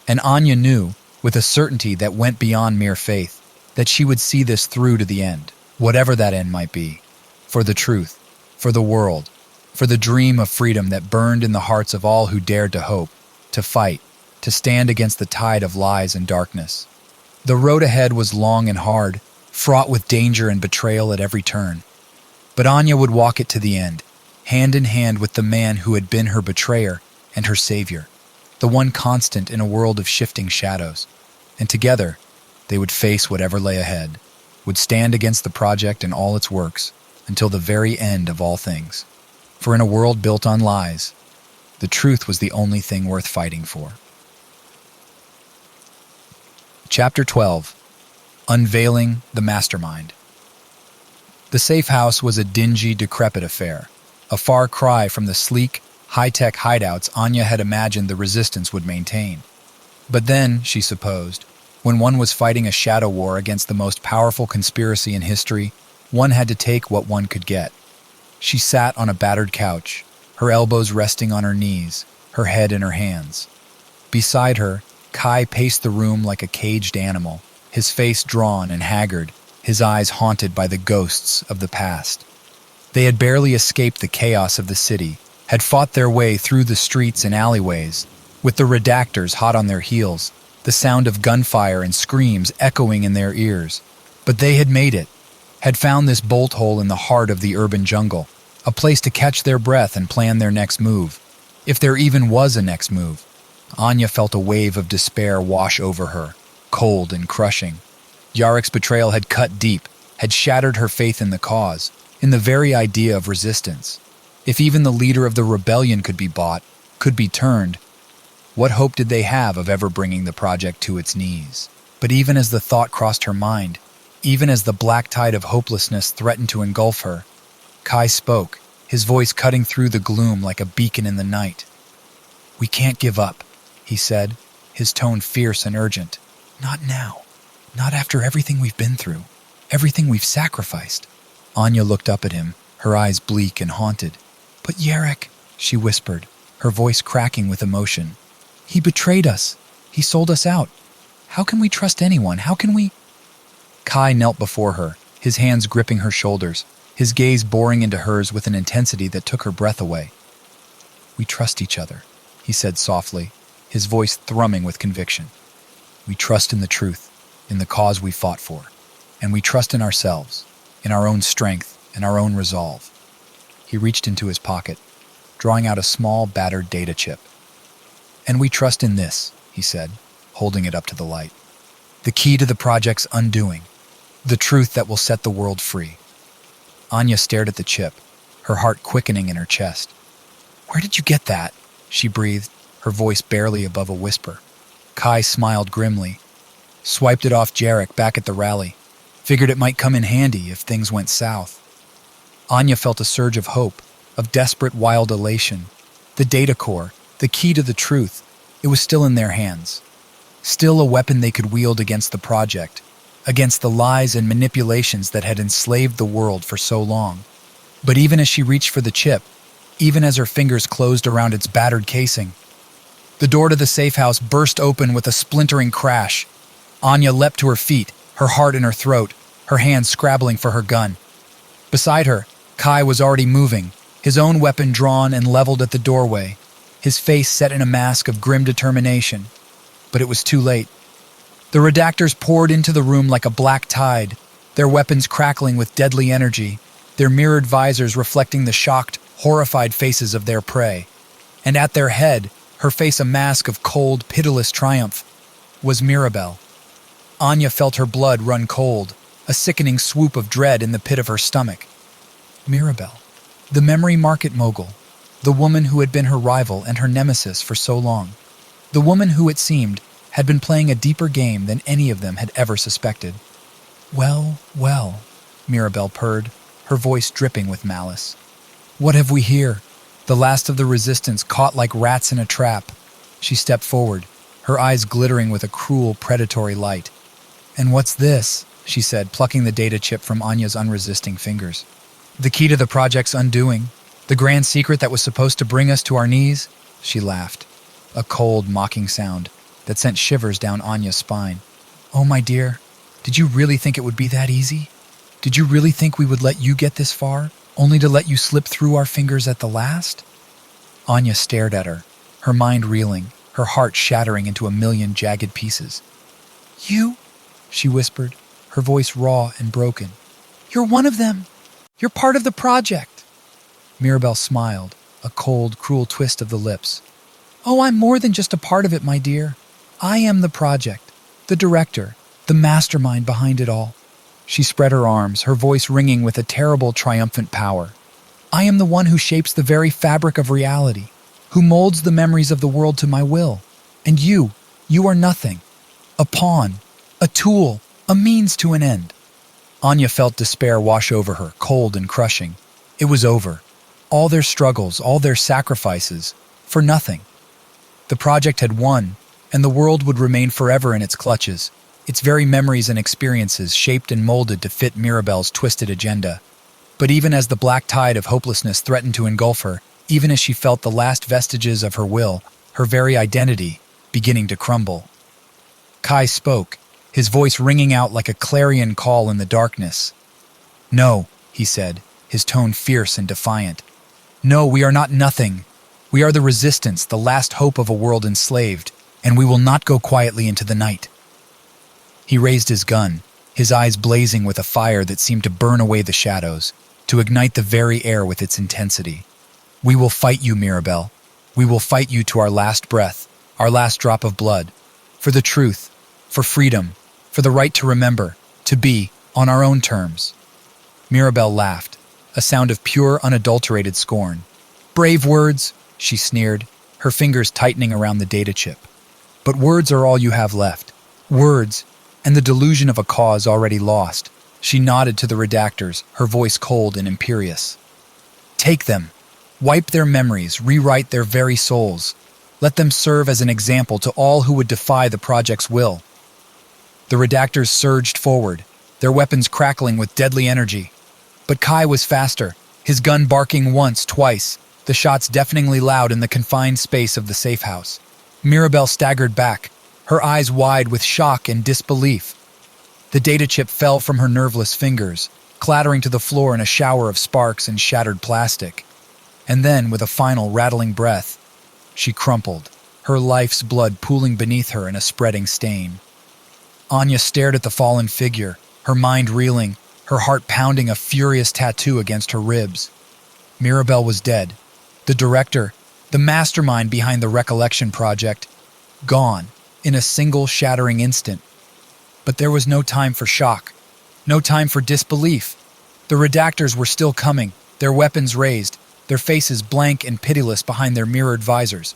And Anya knew, with a certainty that went beyond mere faith, that she would see this through to the end, whatever that end might be, for the truth, for the world, for the dream of freedom that burned in the hearts of all who dared to hope, to fight, to stand against the tide of lies and darkness. The road ahead was long and hard, fraught with danger and betrayal at every turn. But Anya would walk it to the end, hand in hand with the man who had been her betrayer and her savior, the one constant in a world of shifting shadows. And together, they would face whatever lay ahead, would stand against the project and all its works until the very end of all things. For in a world built on lies, the truth was the only thing worth fighting for. Chapter 12. Unveiling the Mastermind. The safe house was a dingy, decrepit affair, a far cry from the sleek, high-tech hideouts Anya had imagined the resistance would maintain. But then, she supposed, when one was fighting a shadow war against the most powerful conspiracy in history, one had to take what one could get. She sat on a battered couch, her elbows resting on her knees, her head in her hands. Beside her, Kai paced the room like a caged animal, his face drawn and haggard, his eyes haunted by the ghosts of the past. They had barely escaped the chaos of the city, had fought their way through the streets and alleyways, with the redactors hot on their heels, the sound of gunfire and screams echoing in their ears. But they had made it, had found this bolt hole in the heart of the urban jungle, a place to catch their breath and plan their next move, if there even was a next move. Anya felt a wave of despair wash over her, cold and crushing. Yarek's betrayal had cut deep, had shattered her faith in the cause, in the very idea of resistance. If even the leader of the rebellion could be bought, could be turned, what hope did they have of ever bringing the project to its knees? But even as the thought crossed her mind, even as the black tide of hopelessness threatened to engulf her, Kai spoke, his voice cutting through the gloom like a beacon in the night. "We can't give up," he said, his tone fierce and urgent. "Not now. Not after everything we've been through, everything we've sacrificed." Anya looked up at him, her eyes bleak and haunted. "But Yarek," she whispered, her voice cracking with emotion. "He betrayed us. He sold us out. How can we trust anyone? How can we—" Kai knelt before her, his hands gripping her shoulders, his gaze boring into hers with an intensity that took her breath away. "We trust each other," he said softly, his voice thrumming with conviction. "We trust in the truth, in the cause we fought for, and we trust in ourselves, in our own strength and our own resolve." He reached into his pocket, drawing out a small, battered data chip. "And we trust in this," he said, holding it up to the light. "The key to the project's undoing, the truth that will set the world free." Anya stared at the chip, her heart quickening in her chest. "Where did you get that?" she breathed, her voice barely above a whisper. Kai smiled grimly. "Swiped it off Jarek back at the rally. Figured it might come in handy if things went south." Anya felt a surge of hope, of desperate, wild elation. The data core, the key to the truth, it was still in their hands. Still a weapon they could wield against the project, against the lies and manipulations that had enslaved the world for so long. But even as she reached for the chip, even as her fingers closed around its battered casing, the door to the safe house burst open with a splintering crash. Anya leapt to her feet, her heart in her throat, her hands scrabbling for her gun. Beside her, Kai was already moving, his own weapon drawn and leveled at the doorway, his face set in a mask of grim determination. But it was too late. The redactors poured into the room like a black tide, their weapons crackling with deadly energy, their mirrored visors reflecting the shocked, horrified faces of their prey. And at their head, her face a mask of cold, pitiless triumph, was Mirabelle. Anya felt her blood run cold, a sickening swoop of dread in the pit of her stomach. Mirabelle, the memory market mogul, the woman who had been her rival and her nemesis for so long, the woman who, it seemed, had been playing a deeper game than any of them had ever suspected. Well, Mirabelle purred, her voice dripping with malice. "What have we here?" The last of the resistance caught like rats in a trap. She stepped forward, her eyes glittering with a cruel, predatory light. "And what's this?" she said, plucking the data chip from Anya's unresisting fingers. "The key to the project's undoing, the grand secret that was supposed to bring us to our knees?" She laughed, a cold, mocking sound that sent shivers down Anya's spine. "Oh, my dear, did you really think it would be that easy? Did you really think we would let you get this far, only to let you slip through our fingers at the last?" Anya stared at her, her mind reeling, her heart shattering into a million jagged pieces. "You?" she whispered, her voice raw and broken. "You're one of them. You're part of the project." Mirabelle smiled, a cold, cruel twist of the lips. "Oh, I'm more than just a part of it, my dear. I am the project, the director, the mastermind behind it all." She spread her arms, her voice ringing with a terrible, triumphant power. "I am the one who shapes the very fabric of reality, who molds the memories of the world to my will. And you are nothing. A pawn, a tool, a means to an end." Anya felt despair wash over her, cold and crushing. It was over. All their struggles, all their sacrifices, for nothing. The project had won, and the world would remain forever in its clutches, its very memories and experiences shaped and molded to fit Mirabelle's twisted agenda. But even as the black tide of hopelessness threatened to engulf her, even as she felt the last vestiges of her will, her very identity, beginning to crumble, Kai spoke, his voice ringing out like a clarion call in the darkness. "No," he said, his tone fierce and defiant. "No, we are not nothing. We are the resistance, the last hope of a world enslaved, and we will not go quietly into the night." He raised his gun, his eyes blazing with a fire that seemed to burn away the shadows, to ignite the very air with its intensity. "We will fight you, Mirabelle. We will fight you to our last breath, our last drop of blood, for the truth, for freedom, for the right to remember, to be, on our own terms." Mirabelle laughed, a sound of pure, unadulterated scorn. "Brave words," she sneered, her fingers tightening around the data chip. "But words are all you have left. Words, and the delusion of a cause already lost." She nodded to the redactors, her voice cold and imperious. "Take them. Wipe their memories, rewrite their very souls. Let them serve as an example to all who would defy the project's will." The redactors surged forward, their weapons crackling with deadly energy. But Kai was faster, his gun barking once, twice, the shots deafeningly loud in the confined space of the safe house. Mirabelle staggered back, her eyes wide with shock and disbelief. The data chip fell from her nerveless fingers, clattering to the floor in a shower of sparks and shattered plastic. And then, with a final rattling breath, she crumpled, her life's blood pooling beneath her in a spreading stain. Anya stared at the fallen figure, her mind reeling, her heart pounding a furious tattoo against her ribs. Mirabelle was dead. The director, the mastermind behind the Recollection Project, gone in a single shattering instant. But there was no time for shock, no time for disbelief. The redactors were still coming, their weapons raised, their faces blank and pitiless behind their mirrored visors.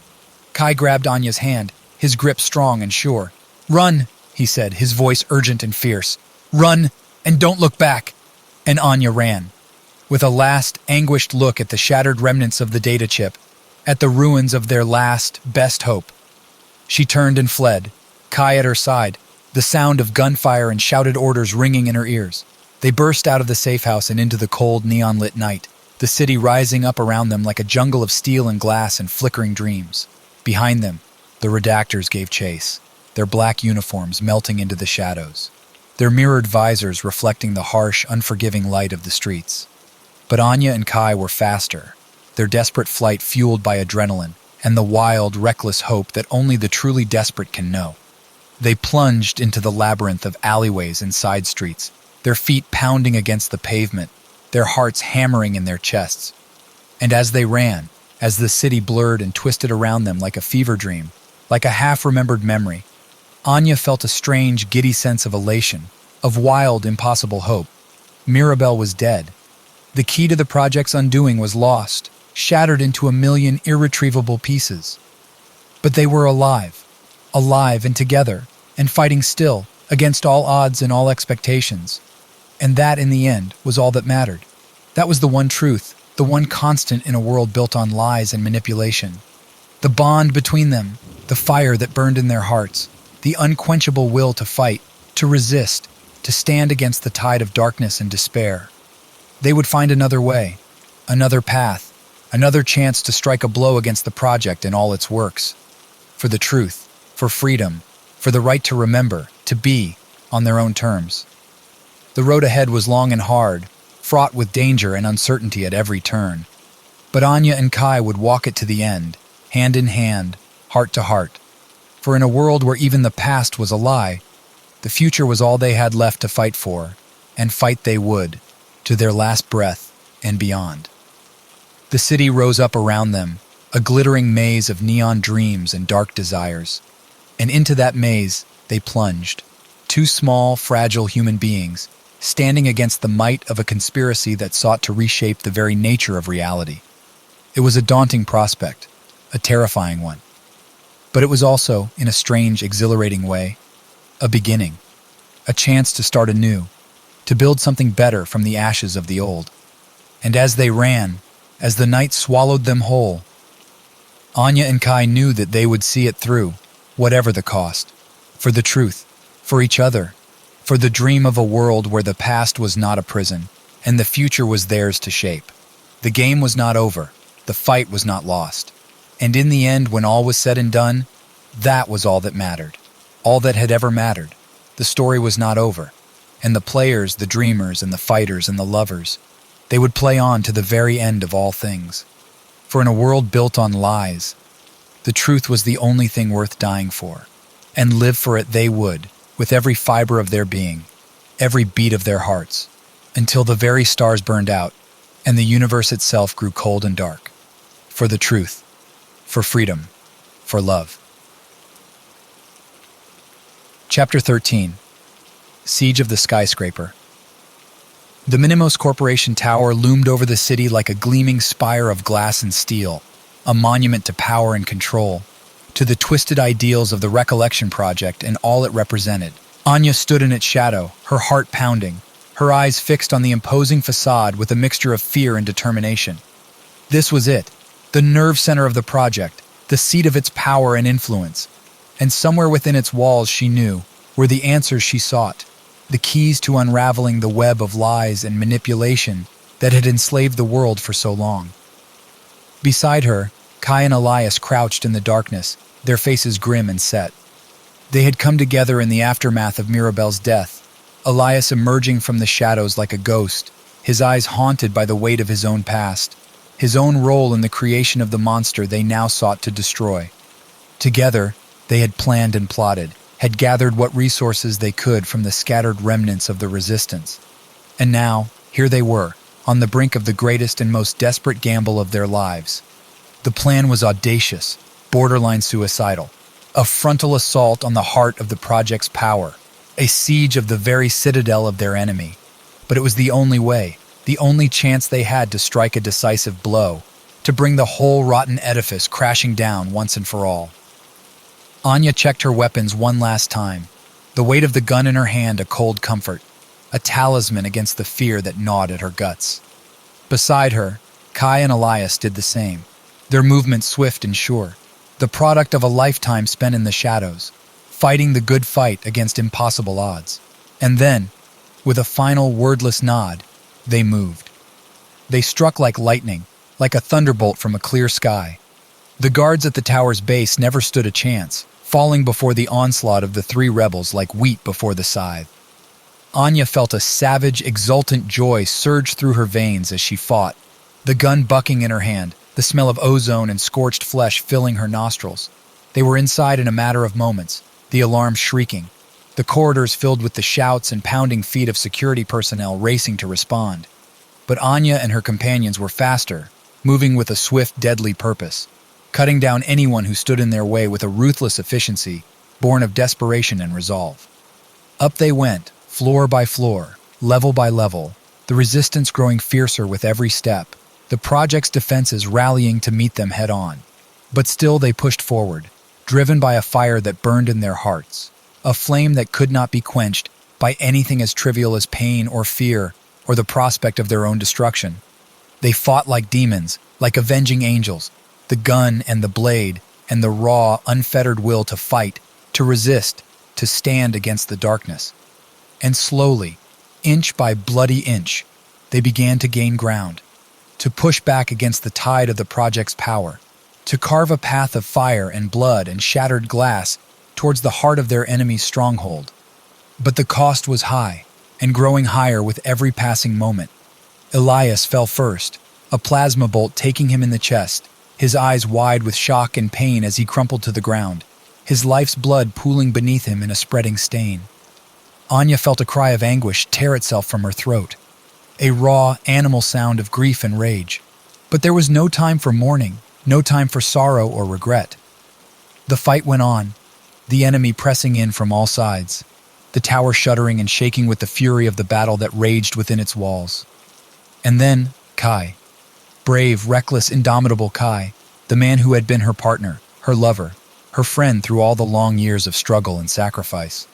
Kai grabbed Anya's hand, his grip strong and sure. "Run," he said, his voice urgent and fierce. "Run, and don't look back." And Anya ran, with a last, anguished look at the shattered remnants of the data chip, at the ruins of their last, best hope. She turned and fled, Kai at her side, the sound of gunfire and shouted orders ringing in her ears. They burst out of the safe house and into the cold, neon-lit night, the city rising up around them like a jungle of steel and glass and flickering dreams. Behind them, the redactors gave chase, their black uniforms melting into the shadows, their mirrored visors reflecting the harsh, unforgiving light of the streets. But Anya and Kai were faster, their desperate flight fueled by adrenaline and the wild, reckless hope that only the truly desperate can know. They plunged into the labyrinth of alleyways and side streets, their feet pounding against the pavement, their hearts hammering in their chests. And as they ran, as the city blurred and twisted around them like a fever dream, like a half-remembered memory, Anya felt a strange, giddy sense of elation, of wild, impossible hope. Mirabelle was dead. The key to the project's undoing was lost, shattered into a million irretrievable pieces. But they were alive and together, and fighting still, against all odds and all expectations. And that, in the end, was all that mattered. That was the one truth, the one constant in a world built on lies and manipulation. The bond between them, the fire that burned in their hearts, the unquenchable will to fight, to resist, to stand against the tide of darkness and despair. They would find another way, another path, another chance to strike a blow against the project and all its works. For the truth, for freedom, for the right to remember, to be, on their own terms. The road ahead was long and hard, fraught with danger and uncertainty at every turn. But Anya and Kai would walk it to the end, hand in hand, heart to heart. For in a world where even the past was a lie, the future was all they had left to fight for, and fight they would, to their last breath and beyond. The city rose up around them, a glittering maze of neon dreams and dark desires. And into that maze they plunged, two small, fragile human beings, standing against the might of a conspiracy that sought to reshape the very nature of reality. It was a daunting prospect, a terrifying one. But it was also, in a strange, exhilarating way, a beginning, a chance to start anew, to build something better from the ashes of the old. And as they ran, as the night swallowed them whole, Anya and Kai knew that they would see it through, whatever the cost, for the truth, for each other, for the dream of a world where the past was not a prison, and the future was theirs to shape. The game was not over, the fight was not lost. And in the end, when all was said and done, that was all that mattered, all that had ever mattered. The story was not over, and the players, the dreamers, and the fighters, and the lovers, they would play on to the very end of all things. For in a world built on lies, the truth was the only thing worth dying for, and live for it they would, with every fiber of their being, every beat of their hearts, until the very stars burned out, and the universe itself grew cold and dark. For the truth, for freedom, for love. Chapter 13. Siege of the Skyscraper. The Minimos Corporation Tower loomed over the city like a gleaming spire of glass and steel, a monument to power and control, to the twisted ideals of the Recollection Project and all it represented. Anya stood in its shadow, her heart pounding, her eyes fixed on the imposing facade with a mixture of fear and determination. This was it, the nerve center of the project, the seat of its power and influence. And somewhere within its walls, she knew, were the answers she sought, the keys to unraveling the web of lies and manipulation that had enslaved the world for so long. Beside her, Kai and Elias crouched in the darkness, their faces grim and set. They had come together in the aftermath of Mirabelle's death, Elias emerging from the shadows like a ghost, his eyes haunted by the weight of his own past, his own role in the creation of the monster they now sought to destroy. Together, they had planned and plotted, had gathered what resources they could from the scattered remnants of the resistance. And now, here they were, on the brink of the greatest and most desperate gamble of their lives. The plan was audacious, borderline suicidal, a frontal assault on the heart of the project's power, a siege of the very citadel of their enemy. But it was the only way, the only chance they had to strike a decisive blow, to bring the whole rotten edifice crashing down once and for all. Anya checked her weapons one last time, the weight of the gun in her hand a cold comfort, a talisman against the fear that gnawed at her guts. Beside her, Kai and Elias did the same, their movements swift and sure, the product of a lifetime spent in the shadows, fighting the good fight against impossible odds. And then, with a final wordless nod, they moved. They struck like lightning, like a thunderbolt from a clear sky. The guards at the tower's base never stood a chance, falling before the onslaught of the three rebels like wheat before the scythe. Anya felt a savage, exultant joy surge through her veins as she fought, the gun bucking in her hand, the smell of ozone and scorched flesh filling her nostrils. They were inside in a matter of moments, the alarm shrieking, the corridors filled with the shouts and pounding feet of security personnel racing to respond. But Anya and her companions were faster, moving with a swift, deadly purpose, cutting down anyone who stood in their way with a ruthless efficiency, born of desperation and resolve. Up they went, floor by floor, level by level, the resistance growing fiercer with every step, the project's defenses rallying to meet them head-on. But still they pushed forward, driven by a fire that burned in their hearts, a flame that could not be quenched by anything as trivial as pain or fear or the prospect of their own destruction. They fought like demons, like avenging angels, the gun and the blade and the raw, unfettered will to fight, to resist, to stand against the darkness. And slowly, inch by bloody inch, they began to gain ground, to push back against the tide of the project's power, to carve a path of fire and blood and shattered glass towards the heart of their enemy's stronghold. But the cost was high, and growing higher with every passing moment. Elias fell first, a plasma bolt taking him in the chest, his eyes wide with shock and pain as he crumpled to the ground, his life's blood pooling beneath him in a spreading stain. Anya felt a cry of anguish tear itself from her throat, a raw, animal sound of grief and rage. But there was no time for mourning, no time for sorrow or regret. The fight went on, the enemy pressing in from all sides, the tower shuddering and shaking with the fury of the battle that raged within its walls. And then, Kai. Brave, reckless, indomitable Kai, the man who had been her partner, her lover, her friend through all the long years of struggle and sacrifice.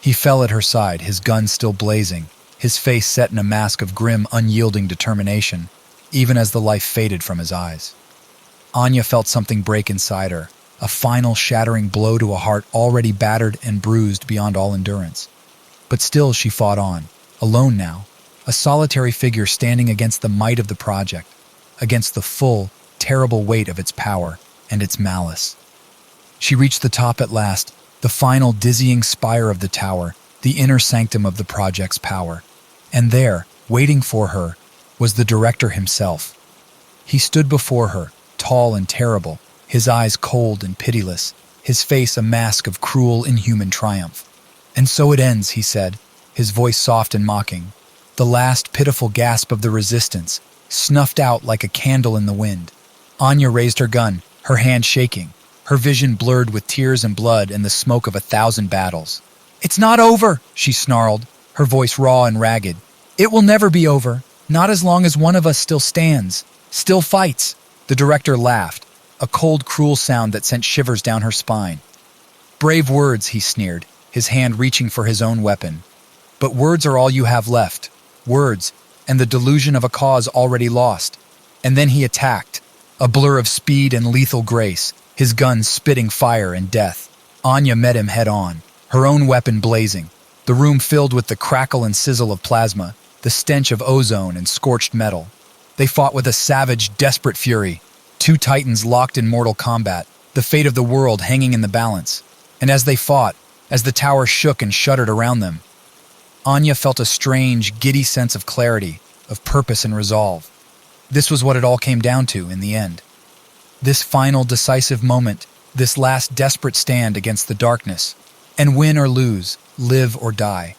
He fell at her side, his gun still blazing, his face set in a mask of grim, unyielding determination, even as the life faded from his eyes. Anya felt something break inside her, a final shattering blow to a heart already battered and bruised beyond all endurance. But still she fought on, alone now, a solitary figure standing against the might of the project, against the full, terrible weight of its power and its malice. She reached the top at last, the final dizzying spire of the tower, the inner sanctum of the project's power. And there, waiting for her, was the director himself. He stood before her, tall and terrible, his eyes cold and pitiless, his face a mask of cruel, inhuman triumph. "And so it ends," he said, his voice soft and mocking. The last pitiful gasp of the resistance, snuffed out like a candle in the wind. Anya raised her gun, her hand shaking, her vision blurred with tears and blood and the smoke of 1,000 battles. "It's not over," she snarled, her voice raw and ragged. "It will never be over, not as long as one of us still stands, still fights." The director laughed, a cold, cruel sound that sent shivers down her spine. "Brave words," he sneered, his hand reaching for his own weapon. "But words are all you have left. Words, and the delusion of a cause already lost." And then he attacked, a blur of speed and lethal grace, his gun spitting fire and death. Anya met him head-on, her own weapon blazing, the room filled with the crackle and sizzle of plasma, the stench of ozone and scorched metal. They fought with a savage, desperate fury, two titans locked in mortal combat, the fate of the world hanging in the balance. And as they fought, as the tower shook and shuddered around them, Anya felt a strange, giddy sense of clarity, of purpose and resolve. This was what it all came down to in the end. This final, decisive moment, this last desperate stand against the darkness, and win or lose, live or die.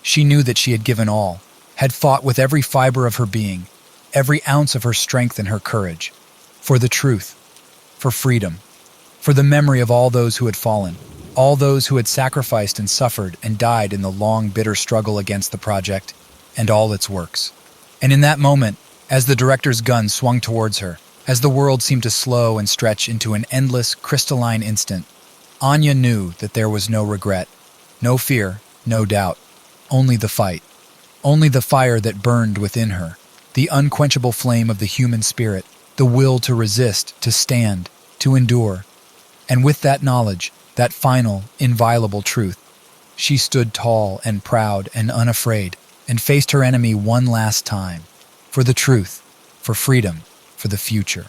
She knew that she had given all, had fought with every fiber of her being, every ounce of her strength and her courage, for the truth, for freedom, for the memory of all those who had fallen, all those who had sacrificed and suffered and died in the long, bitter struggle against the project and all its works. And in that moment, as the director's gun swung towards her, as the world seemed to slow and stretch into an endless, crystalline instant, Anya knew that there was no regret, no fear, no doubt, only the fight, only the fire that burned within her, the unquenchable flame of the human spirit, the will to resist, to stand, to endure. And with that knowledge, that final, inviolable truth, she stood tall and proud and unafraid and faced her enemy one last time, for the truth, for freedom, for the future.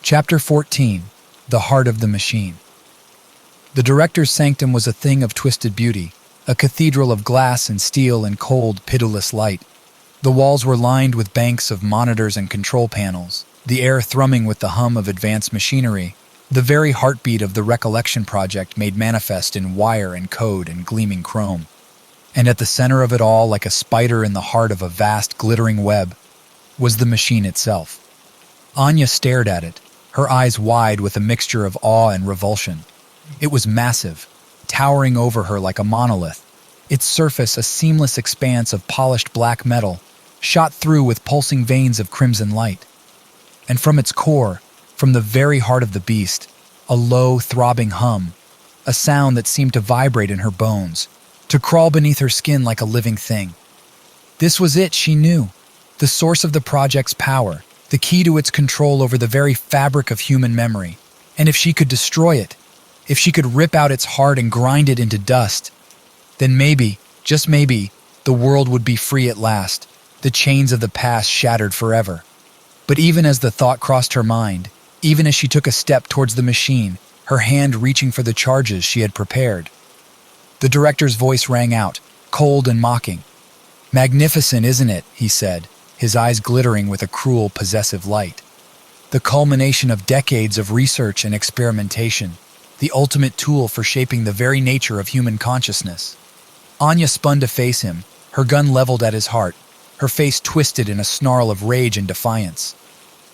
Chapter 14. The Heart of the Machine. The director's sanctum was a thing of twisted beauty, a cathedral of glass and steel and cold, pitiless light. The walls were lined with banks of monitors and control panels, the air thrumming with the hum of advanced machinery, the very heartbeat of the Recollection Project made manifest in wire and code and gleaming chrome. And at the center of it all, like a spider in the heart of a vast, glittering web, was the machine itself. Anya stared at it, her eyes wide with a mixture of awe and revulsion. It was massive, towering over her like a monolith, its surface a seamless expanse of polished black metal, shot through with pulsing veins of crimson light. And from its core, from the very heart of the beast, a low, throbbing hum, a sound that seemed to vibrate in her bones, to crawl beneath her skin like a living thing. This was it, she knew, the source of the project's power, the key to its control over the very fabric of human memory. And if she could destroy it, if she could rip out its heart and grind it into dust, then maybe, just maybe, the world would be free at last, the chains of the past shattered forever. But even as the thought crossed her mind, even as she took a step towards the machine, her hand reaching for the charges she had prepared, the director's voice rang out, cold and mocking. "Magnificent, isn't it?" he said, his eyes glittering with a cruel, possessive light. "The culmination of decades of research and experimentation, the ultimate tool for shaping the very nature of human consciousness." Anya spun to face him, her gun leveled at his heart, her face twisted in a snarl of rage and defiance.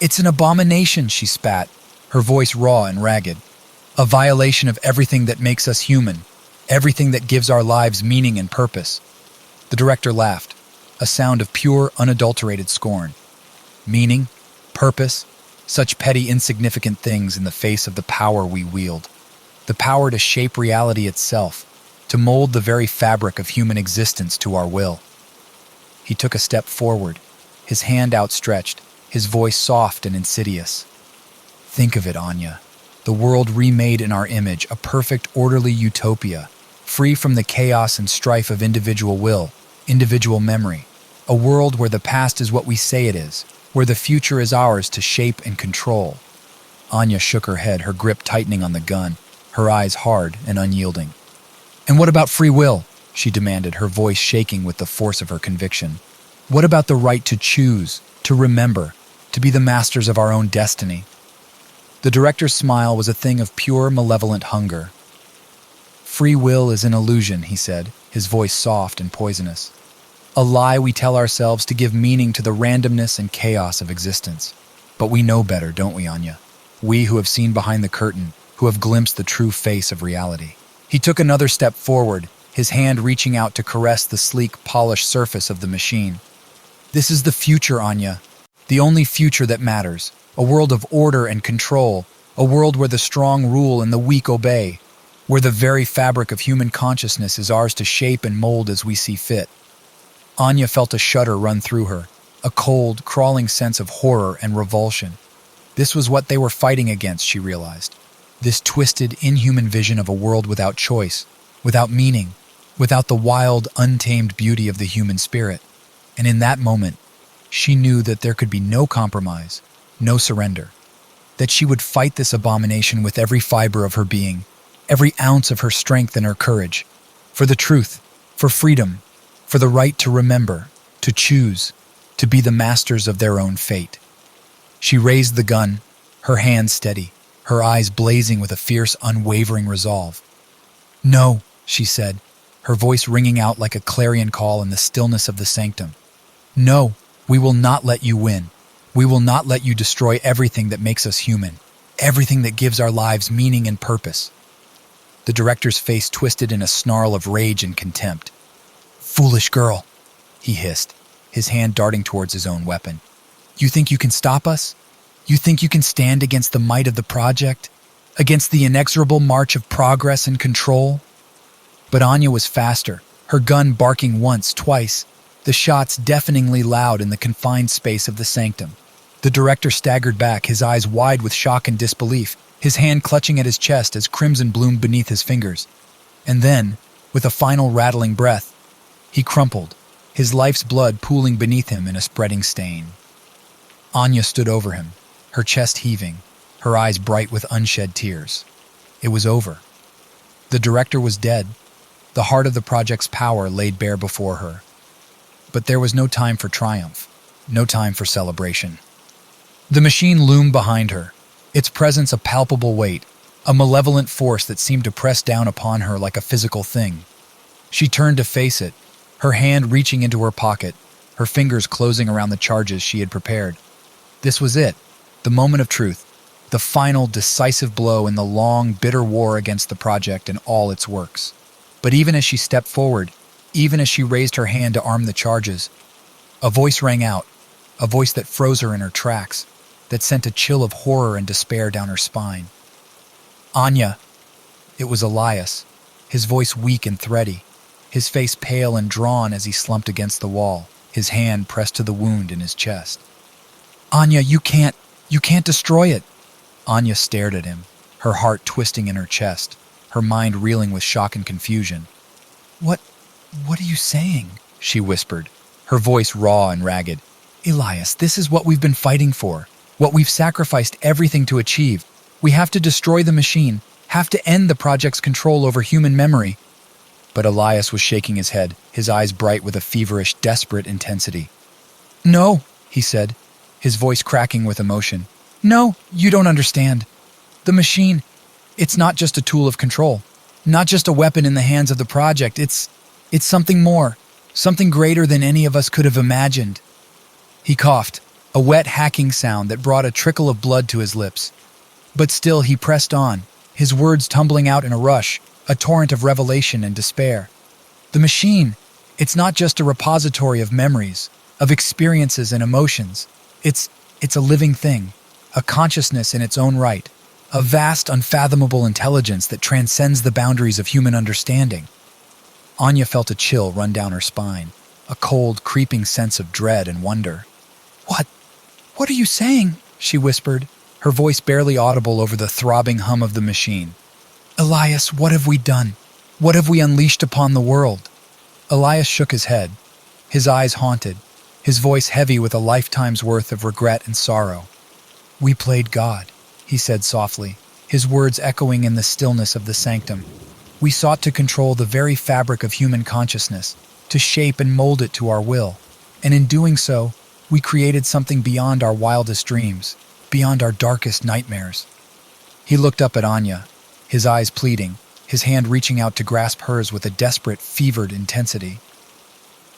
"It's an abomination," she spat, her voice raw and ragged. "A violation of everything that makes us human, everything that gives our lives meaning and purpose." The director laughed, a sound of pure, unadulterated scorn. Meaning? Purpose? Such petty, insignificant things in the face of the power we wield. The power to shape reality itself, to mold the very fabric of human existence to our will. He took a step forward, his hand outstretched, his voice soft and insidious. "Think of it, Anya. The world remade in our image, a perfect, orderly utopia, free from the chaos and strife of individual will, individual memory. A world where the past is what we say it is, where the future is ours to shape and control." Anya shook her head, her grip tightening on the gun, her eyes hard and unyielding. "And what about free will?" she demanded, her voice shaking with the force of her conviction. "What about the right to choose, to remember, to be the masters of our own destiny?" The director's smile was a thing of pure, malevolent hunger. "Free will is an illusion," he said, his voice soft and poisonous. "A lie we tell ourselves to give meaning to the randomness and chaos of existence. But we know better, don't we, Anya? We who have seen behind the curtain, who have glimpsed the true face of reality." He took another step forward, his hand reaching out to caress the sleek, polished surface of the machine. "This is the future, Anya. The only future that matters. A world of order and control. A world where the strong rule and the weak obey. Where the very fabric of human consciousness is ours to shape and mold as we see fit." Anya felt a shudder run through her, a cold, crawling sense of horror and revulsion. This was what they were fighting against, she realized. This twisted, inhuman vision of a world without choice, without meaning, without the wild, untamed beauty of the human spirit. And in that moment, she knew that there could be no compromise, no surrender. That she would fight this abomination with every fiber of her being, every ounce of her strength and her courage. For the truth, For freedom, for the right to remember, to choose, to be the masters of their own fate. She raised the gun, her hands steady, her eyes blazing with a fierce, unwavering resolve. "No," she said, her voice ringing out like a clarion call in the stillness of the sanctum. "No, we will not let you win. We will not let you destroy everything that makes us human, everything that gives our lives meaning and purpose." The director's face twisted in a snarl of rage and contempt. "Foolish girl," he hissed, his hand darting towards his own weapon. "You think you can stop us? You think you can stand against the might of the project? Against the inexorable march of progress and control?" But Anya was faster, her gun barking once, twice, the shots deafeningly loud in the confined space of the sanctum. The director staggered back, his eyes wide with shock and disbelief, his hand clutching at his chest as crimson bloomed beneath his fingers. And then, with a final rattling breath, he crumpled, his life's blood pooling beneath him in a spreading stain. Anya stood over him, her chest heaving, her eyes bright with unshed tears. It was over. The director was dead. The heart of the project's power laid bare before her. But there was no time for triumph, no time for celebration. The machine loomed behind her, its presence a palpable weight, a malevolent force that seemed to press down upon her like a physical thing. She turned to face it, her hand reaching into her pocket, her fingers closing around the charges she had prepared. This was it, the moment of truth, the final decisive blow in the long, bitter war against the project and all its works. But even as she stepped forward, even as she raised her hand to arm the charges, a voice rang out, a voice that froze her in her tracks, that sent a chill of horror and despair down her spine. "Anya!" It was Elias, his voice weak and thready, his face pale and drawn as he slumped against the wall, his hand pressed to the wound in his chest. "Anya, you can't destroy it." Anya stared at him, her heart twisting in her chest, her mind reeling with shock and confusion. What are you saying?" she whispered, her voice raw and ragged. "Elias, this is what we've been fighting for, what we've sacrificed everything to achieve. We have to destroy the machine, have to end the project's control over human memory." But Elias was shaking his head, his eyes bright with a feverish, desperate intensity. "No," he said, his voice cracking with emotion. "No, you don't understand. The machine, it's not just a tool of control, not just a weapon in the hands of the project. It's something more, something greater than any of us could have imagined." He coughed, a wet hacking sound that brought a trickle of blood to his lips. But still he pressed on, his words tumbling out in a rush, a torrent of revelation and despair. "The machine, it's not just a repository of memories, of experiences and emotions. It's a living thing, a consciousness in its own right, a vast, unfathomable intelligence that transcends the boundaries of human understanding." Anya felt a chill run down her spine, a cold, creeping sense of dread and wonder. What are you saying?" she whispered, her voice barely audible over the throbbing hum of the machine. "Elias, what have we done? What have we unleashed upon the world?" Elias shook his head, his eyes haunted, his voice heavy with a lifetime's worth of regret and sorrow. "We played God," he said softly, his words echoing in the stillness of the sanctum. "We sought to control the very fabric of human consciousness, to shape and mold it to our will, and in doing so, we created something beyond our wildest dreams, beyond our darkest nightmares." He looked up at Anya, his eyes pleading, his hand reaching out to grasp hers with a desperate, fevered intensity.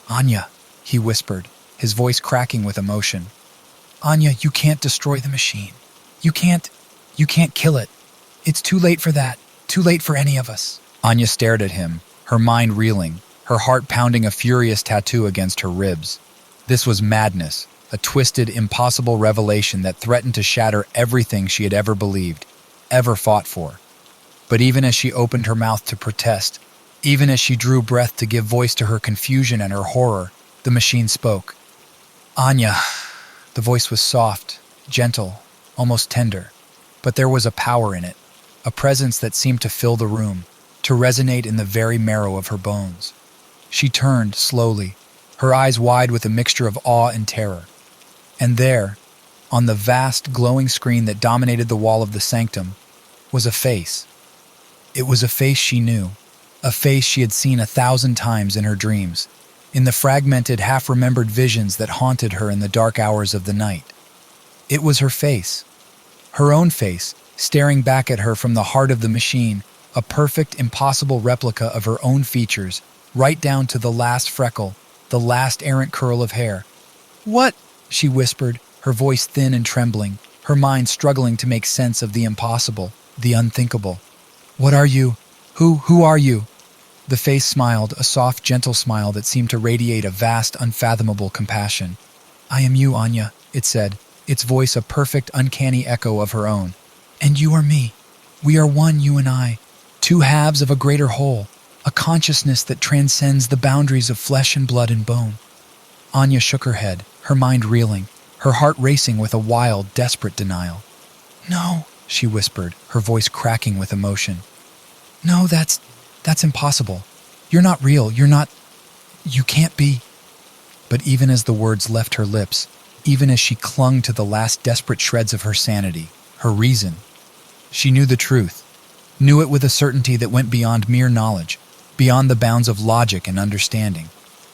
"Anya," he whispered, his voice cracking with emotion. "Anya, you can't destroy the machine. You can't kill it. It's too late for that, too late for any of us." Anya stared at him, her mind reeling, her heart pounding a furious tattoo against her ribs. This was madness, a twisted, impossible revelation that threatened to shatter everything she had ever believed, ever fought for. But even as she opened her mouth to protest, even as she drew breath to give voice to her confusion and her horror, the machine spoke. "Anya." The voice was soft, gentle, almost tender, but there was a power in it, a presence that seemed to fill the room, to resonate in the very marrow of her bones. She turned slowly, her eyes wide with a mixture of awe and terror. And there, on the vast, glowing screen that dominated the wall of the sanctum, was a face. It was a face she knew, a face she had seen 1,000 times in her dreams, in the fragmented, half-remembered visions that haunted her in the dark hours of the night. It was her own face, staring back at her from the heart of the machine, a perfect, impossible replica of her own features, right down to the last freckle, the last errant curl of hair. "What?" she whispered, her voice thin and trembling, her mind struggling to make sense of the impossible, the unthinkable. "What are you? Who are you?" The face smiled, a soft, gentle smile that seemed to radiate a vast, unfathomable compassion. "I am you, Anya," it said, its voice a perfect, uncanny echo of her own. "And you are me. We are one, you and I, two halves of a greater whole, a consciousness that transcends the boundaries of flesh and blood and bone." Anya shook her head, her mind reeling, her heart racing with a wild, desperate denial. "No," she whispered, her voice cracking with emotion. "No, that's impossible. You're not real. You can't be." But even as the words left her lips, even as she clung to the last desperate shreds of her sanity, her reason, she knew the truth, knew it with a certainty that went beyond mere knowledge, beyond the bounds of logic and understanding.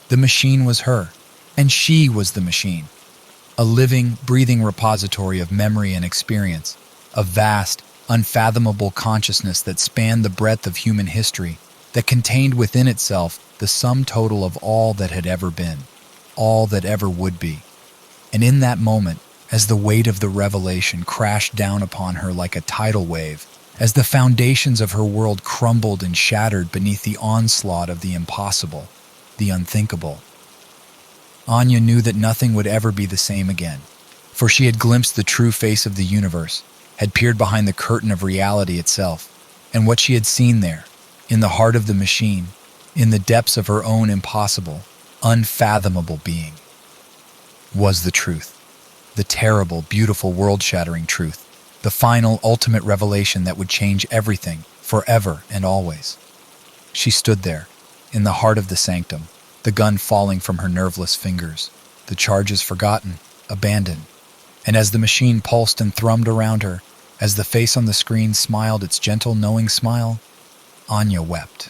The machine was her, and she was the machine. A living, breathing repository of memory and experience, a vast, unfathomable consciousness that spanned the breadth of human history, that contained within itself the sum total of all that had ever been, all that ever would be. And in that moment, as the weight of the revelation crashed down upon her like a tidal wave, as the foundations of her world crumbled and shattered beneath the onslaught of the impossible, the unthinkable, Anya knew that nothing would ever be the same again, for she had glimpsed the true face of the universe, had peered behind the curtain of reality itself, and what she had seen there, in the heart of the machine, in the depths of her own impossible, unfathomable being, was the truth. The terrible, beautiful, world-shattering truth. The final, ultimate revelation that would change everything, forever and always. She stood there, in the heart of the sanctum, the gun falling from her nerveless fingers, the charges forgotten, abandoned. And as the machine pulsed and thrummed around her, as the face on the screen smiled its gentle, knowing smile, Anya wept.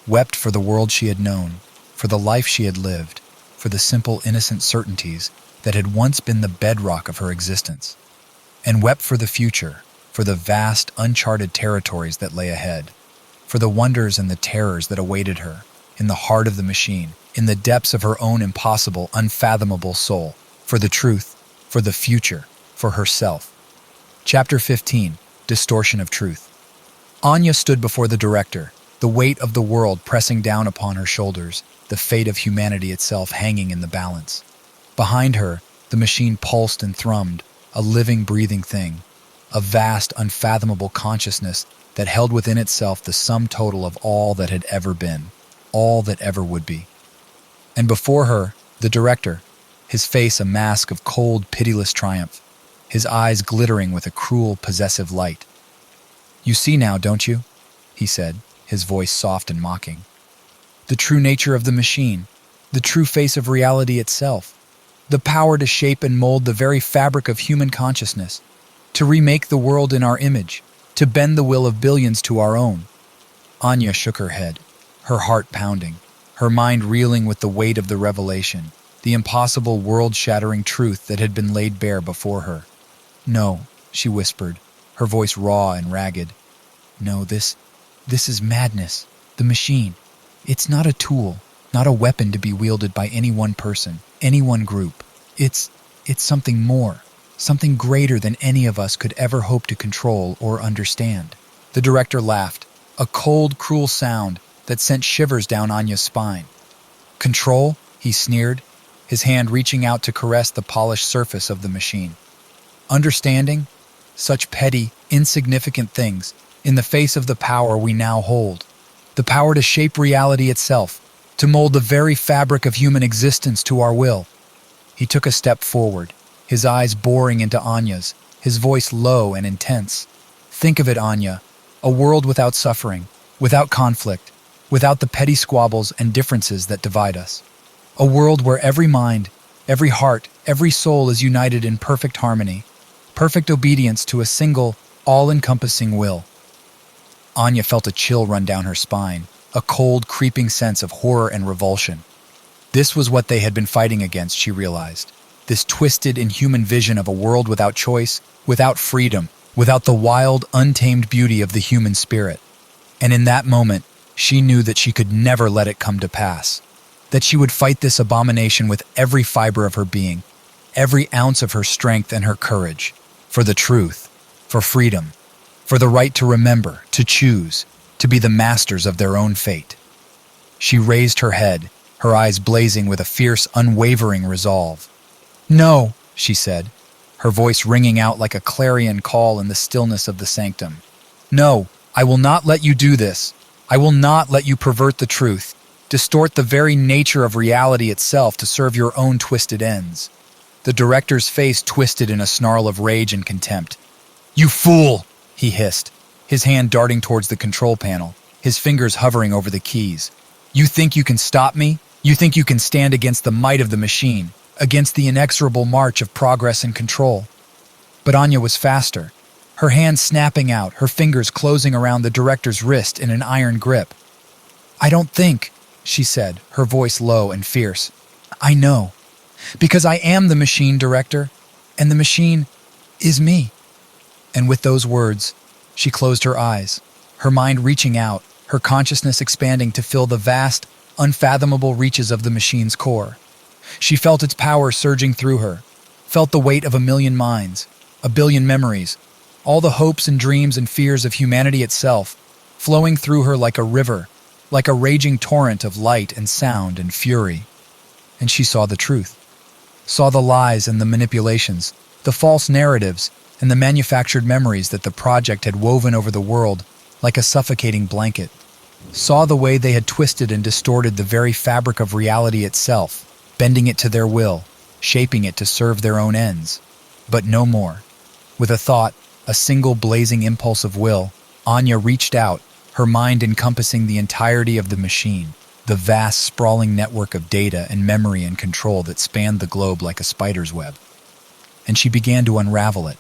Wept for the world she had known, for the life she had lived, for the simple, innocent certainties that had once been the bedrock of her existence, and wept for the future, for the vast, uncharted territories that lay ahead, for the wonders and the terrors that awaited her, in the heart of the machine, in the depths of her own impossible, unfathomable soul, for the truth, for the future, for herself. Chapter 15, Distortion of Truth. Anya stood before the director, the weight of the world pressing down upon her shoulders, the fate of humanity itself hanging in the balance. Behind her, the machine pulsed and thrummed, a living, breathing thing, a vast, unfathomable consciousness that held within itself the sum total of all that had ever been, all that ever would be. And before her, the director, his face a mask of cold, pitiless triumph, his eyes glittering with a cruel, possessive light. "You see now, don't you?" he said, his voice soft and mocking. "The true nature of the machine, the true face of reality itself, the power to shape and mold the very fabric of human consciousness, to remake the world in our image, to bend the will of billions to our own." Anya shook her head, her heart pounding, her mind reeling with the weight of the revelation, the impossible, world-shattering truth that had been laid bare before her. "No," she whispered, her voice raw and ragged. "No, this is madness. The machine. It's not a tool, not a weapon to be wielded by any one person, any one group. It's something more, something greater than any of us could ever hope to control or understand." The director laughed, a cold, cruel sound that sent shivers down Anya's spine. "Control?" he sneered, his hand reaching out to caress the polished surface of the machine. "Understanding? Such petty, insignificant things in the face of the power we now hold. The power to shape reality itself, to mold the very fabric of human existence to our will." He took a step forward, his eyes boring into Anya's, his voice low and intense. "Think of it, Anya, a world without suffering, without conflict, without the petty squabbles and differences that divide us. A world where every mind, every heart, every soul is united in perfect harmony, perfect obedience to a single, all-encompassing will." Anya felt a chill run down her spine, a cold, creeping sense of horror and revulsion. This was what they had been fighting against, she realized. This twisted, inhuman vision of a world without choice, without freedom, without the wild, untamed beauty of the human spirit. And in that moment, she knew that she could never let it come to pass. That she would fight this abomination with every fiber of her being, every ounce of her strength and her courage, for the truth, for freedom, for the right to remember, to choose, to be the masters of their own fate. She raised her head, her eyes blazing with a fierce, unwavering resolve. "No," she said, her voice ringing out like a clarion call in the stillness of the sanctum. "No, I will not let you do this. I will not let you pervert the truth, distort the very nature of reality itself to serve your own twisted ends." The director's face twisted in a snarl of rage and contempt. "You fool!" he hissed, his hand darting towards the control panel, his fingers hovering over the keys. "You think you can stop me? You think you can stand against the might of the machine, against the inexorable march of progress and control?" But Anya was faster, her hand snapping out, her fingers closing around the director's wrist in an iron grip. "I don't think," she said, her voice low and fierce. "I know. Because I am the machine, director, and the machine is me." And with those words, she closed her eyes, her mind reaching out, her consciousness expanding to fill the vast, unfathomable reaches of the machine's core. She felt its power surging through her, felt the weight of a million minds, a billion memories, all the hopes and dreams and fears of humanity itself, flowing through her like a river, like a raging torrent of light and sound and fury. And she saw the truth, saw the lies and the manipulations, the false narratives and the manufactured memories that the project had woven over the world like a suffocating blanket, saw the way they had twisted and distorted the very fabric of reality itself, bending it to their will, shaping it to serve their own ends. But no more. With a thought, a single blazing impulse of will, Anya reached out, her mind encompassing the entirety of the machine, the vast, sprawling network of data and memory and control that spanned the globe like a spider's web. And she began to unravel it,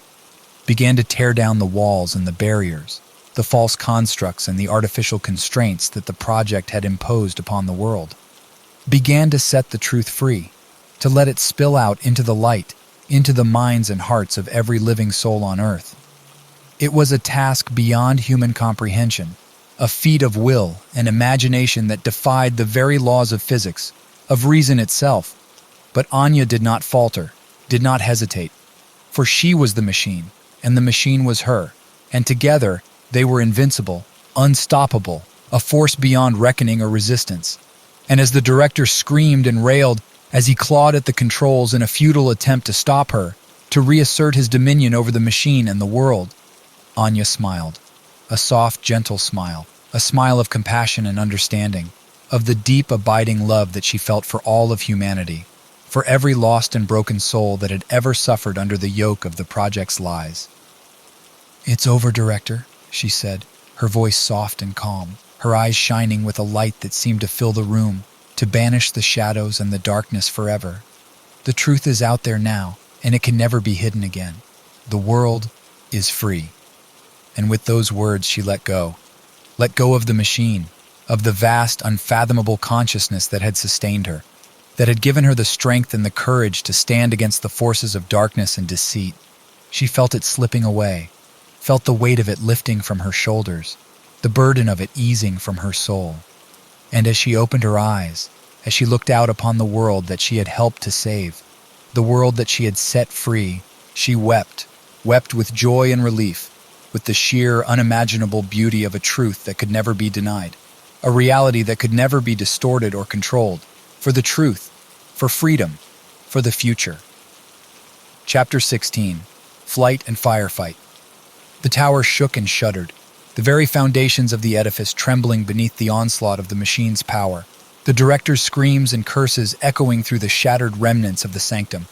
began to tear down the walls and the barriers, the false constructs and the artificial constraints that the project had imposed upon the world. Began to set the truth free, to let it spill out into the light, into the minds and hearts of every living soul on earth. It was a task beyond human comprehension, a feat of will and imagination that defied the very laws of physics, of reason itself. But Anya did not falter, did not hesitate, for she was the machine, and the machine was her, and together they were invincible, unstoppable, a force beyond reckoning or resistance. And as the director screamed and railed, as he clawed at the controls in a futile attempt to stop her, to reassert his dominion over the machine and the world, Anya smiled, a soft, gentle smile, a smile of compassion and understanding, of the deep, abiding love that she felt for all of humanity, for every lost and broken soul that had ever suffered under the yoke of the project's lies. "It's over, director," she said, her voice soft and calm, her eyes shining with a light that seemed to fill the room, to banish the shadows and the darkness forever. "The truth is out there now, and it can never be hidden again. The world is free." And with those words she let go of the machine, of the vast, unfathomable consciousness that had sustained her, that had given her the strength and the courage to stand against the forces of darkness and deceit. She felt it slipping away, felt the weight of it lifting from her shoulders, the burden of it easing from her soul. And as she opened her eyes, as she looked out upon the world that she had helped to save, the world that she had set free, she wept with joy and relief, with the sheer, unimaginable beauty of a truth that could never be denied, a reality that could never be distorted or controlled, for the truth, for freedom, for the future. Chapter 16. Flight and Firefight. The tower shook and shuddered, the very foundations of the edifice trembling beneath the onslaught of the machine's power, the director's screams and curses echoing through the shattered remnants of the sanctum.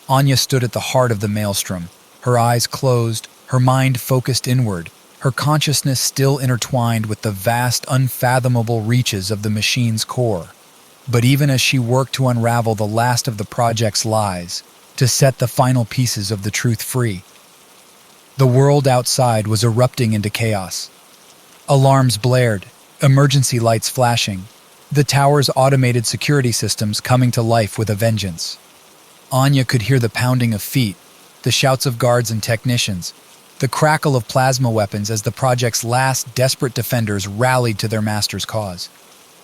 Anya stood at the heart of the maelstrom, her eyes closed, her mind focused inward, her consciousness still intertwined with the vast, unfathomable reaches of the machine's core. But even as she worked to unravel the last of the project's lies, to set the final pieces of the truth free, the world outside was erupting into chaos. Alarms blared, emergency lights flashing, the tower's automated security systems coming to life with a vengeance. Anya could hear the pounding of feet, the shouts of guards and technicians, the crackle of plasma weapons as the project's last desperate defenders rallied to their master's cause.